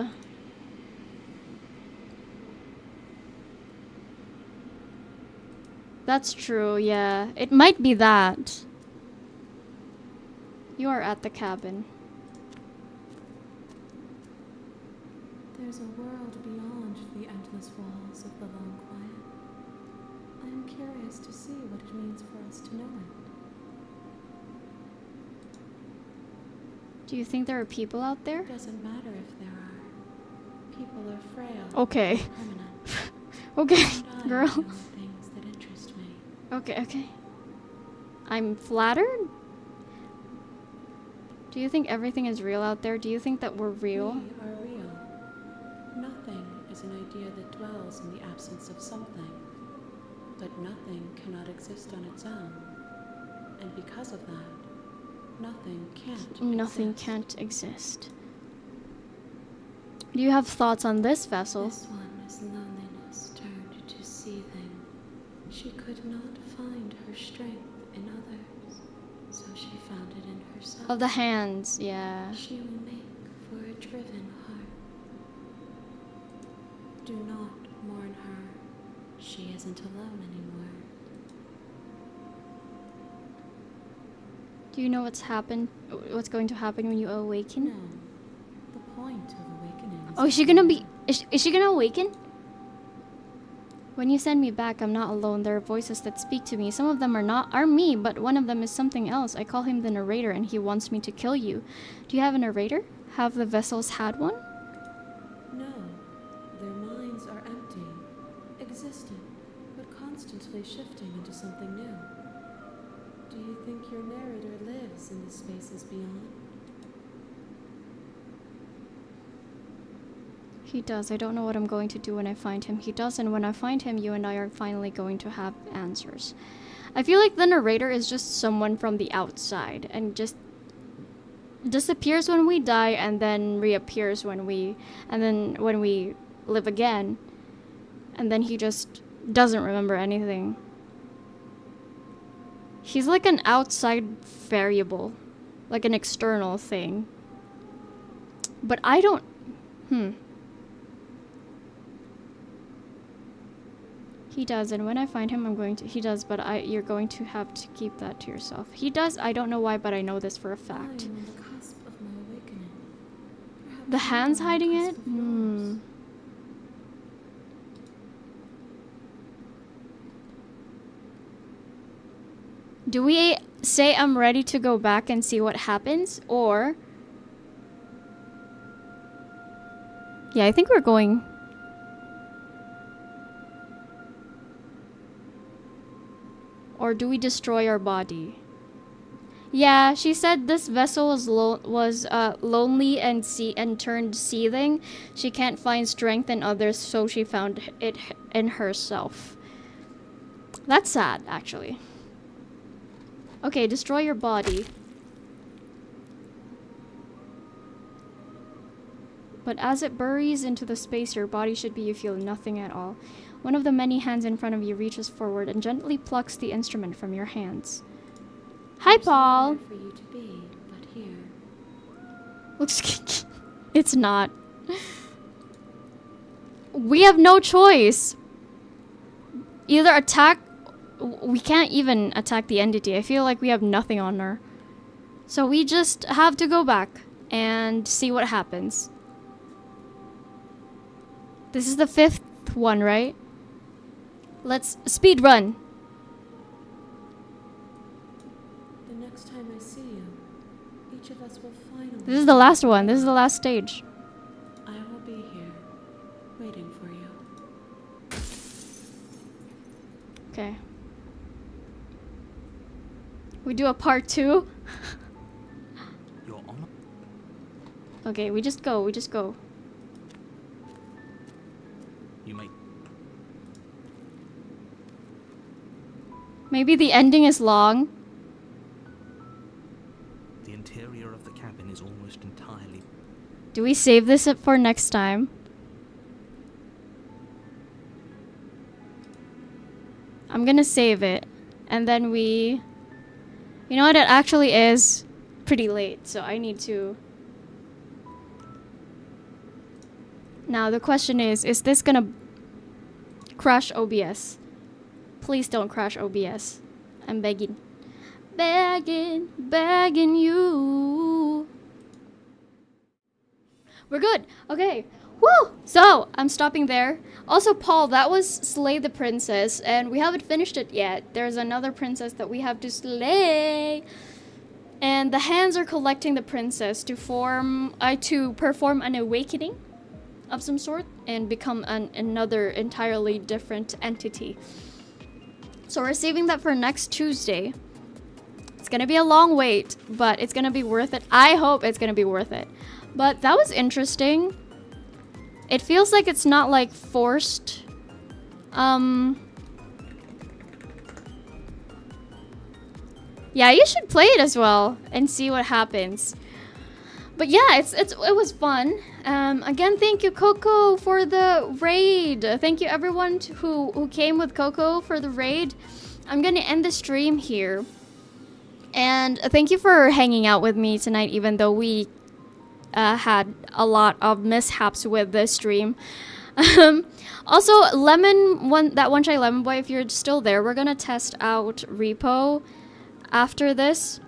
[SPEAKER 2] That's true, yeah. It might be that. You are at the cabin.
[SPEAKER 7] There's a world beyond the endless walls of the long quiet. I am curious to see what it means for us to know it.
[SPEAKER 2] Do you think there are people out there?
[SPEAKER 7] It doesn't matter if there are. People are frail.
[SPEAKER 2] Okay.
[SPEAKER 7] Permanent.
[SPEAKER 2] Okay,
[SPEAKER 7] And I
[SPEAKER 2] girl.
[SPEAKER 7] know things that interest me.
[SPEAKER 2] Okay. I'm flattered? Do you think everything is real out there? Do you think that we're real?
[SPEAKER 7] We are real. Nothing is an idea that dwells in the absence of something. But nothing cannot exist on its own. And because of that, nothing can't exist.
[SPEAKER 2] Do you have thoughts on this vessel?
[SPEAKER 7] This one is loneliness turned to seething. She could not find her strength in others, so she found it in herself.
[SPEAKER 2] Oh, the hands, yeah.
[SPEAKER 7] She will make for a driven heart. Do not mourn her. She isn't alone anymore.
[SPEAKER 2] Do you know what's going to happen when you awaken?
[SPEAKER 7] No. The point of awakening is...
[SPEAKER 2] Oh, is she gonna be... Is she gonna awaken? When you send me back, I'm not alone. There are voices that speak to me. Some of them are me, but one of them is something else. I call him the narrator, and he wants me to kill you. Do you have a narrator? Have the vessels had one?
[SPEAKER 7] No. Their minds are empty, existent, but constantly shifting into something new. Do you think your narrator lives in the spaces beyond?
[SPEAKER 2] He does. I don't know what I'm going to do when I find him. He does, and when I find him, you and I are finally going to have answers. I feel like the narrator is just someone from the outside and just disappears when we die and then reappears when we live again. And then he just doesn't remember anything. He's like an outside variable, like an external thing. But I don't... He does, and when I find him, he does, but you're going to have to keep that to yourself. He does, I don't know why, but I know this for a fact.
[SPEAKER 7] I'm on the cusp of my awakening. Perhaps
[SPEAKER 2] The hand's
[SPEAKER 7] I'm on the
[SPEAKER 2] hiding
[SPEAKER 7] cusp
[SPEAKER 2] it?
[SPEAKER 7] of yours.
[SPEAKER 2] Do we say I'm ready to go back and see what happens, or... Yeah, I think we're going... Or do we destroy our body? Yeah, she said this vessel was lonely and turned seething. She can't find strength in others, so she found it in herself. That's sad, actually. Okay, destroy your body. But as it buries into the space your body should be, you feel nothing at all. One of the many hands in front of you reaches forward and gently plucks the instrument from your hands. Hi, Paul.
[SPEAKER 7] For you to be, but here.
[SPEAKER 2] Looks it's not. We have no choice. Either attack. We can't even attack the entity. I feel like we have nothing on her. So we just have to go back and see what happens. This is the 5th one, right? Let's speed run.
[SPEAKER 7] The next time I see you, each of us will finally...
[SPEAKER 2] This is the last one. This is the last stage.
[SPEAKER 7] I will be here, waiting for you.
[SPEAKER 2] Okay. We do a part 2?
[SPEAKER 3] Your Honor?
[SPEAKER 2] Okay, we just go.
[SPEAKER 3] You may...
[SPEAKER 2] Maybe the ending is long.
[SPEAKER 3] The interior of the cabin is almost entirely...
[SPEAKER 2] Do we save this up for next time? I'm gonna save it. And then we... You know what? It actually is pretty late, so I need to... Now, the question is this gonna crash OBS? Please don't crash OBS. I'm begging. Begging you. We're good. Okay. Woo! So, I'm stopping there. Also, Paul, that was Slay the Princess, and we haven't finished it yet. There's another princess that we have to slay. And the hands are collecting the princess to perform an awakening of some sort and become another entirely different entity. So we're saving that for next Tuesday. It's gonna be a long wait, but it's gonna be worth it. I hope it's gonna be worth it. But that was interesting. It feels like it's not like forced. Yeah, you should play it as well and see what happens. But yeah, it was fun. Again, thank you, Coco, for the raid. Thank you, everyone who came with Coco for the raid. I'm gonna end the stream here. And thank you for hanging out with me tonight, even though we had a lot of mishaps with the stream. Also, that One Shy Lemon Boy, if you're still there, we're gonna test out Repo after this.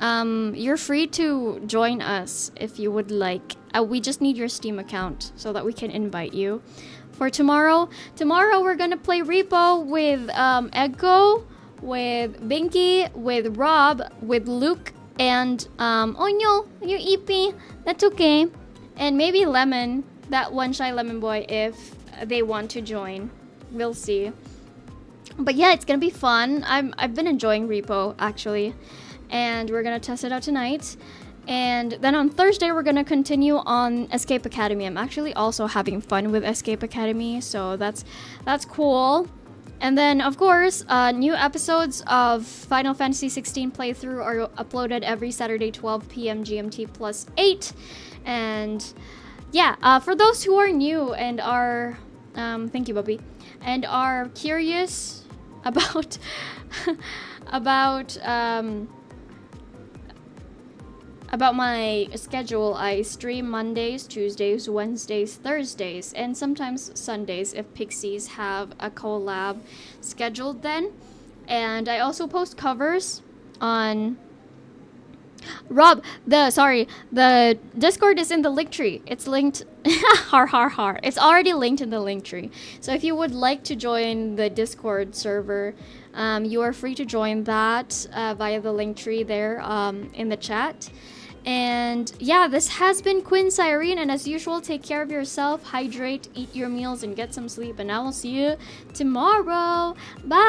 [SPEAKER 2] You're free to join us if you would like. We just need your Steam account so that we can invite you. For tomorrow we're gonna play Repo with Eggo, with Binky, with Rob, with Luke, and oh no, you're EP. That's okay. And maybe Lemon, that One Shy Lemon Boy, if they want to join. We'll see. But yeah, it's gonna be fun. I've been enjoying Repo actually. And we're gonna test it out tonight. And then on Thursday, we're gonna continue on Escape Academy. I'm actually also having fun with Escape Academy, so that's cool. And then, of course, new episodes of Final Fantasy 16 playthrough are uploaded every Saturday, 12 p.m. GMT plus 8. And yeah, for those who are new and are, thank you, Bubby, and are curious about about my schedule, I stream Mondays, Tuesdays, Wednesdays, Thursdays, and sometimes Sundays if Pixies have a collab scheduled then. And I also post covers on Rob, the Discord is in the link tree. It's linked. Har. It's already linked in the link tree. So if you would like to join the Discord server, you are free to join that via the link tree there in the chat. And yeah, this has been Quin Cyrene, and as usual, take care of yourself, hydrate, eat your meals, and get some sleep. And I will see you tomorrow. Bye.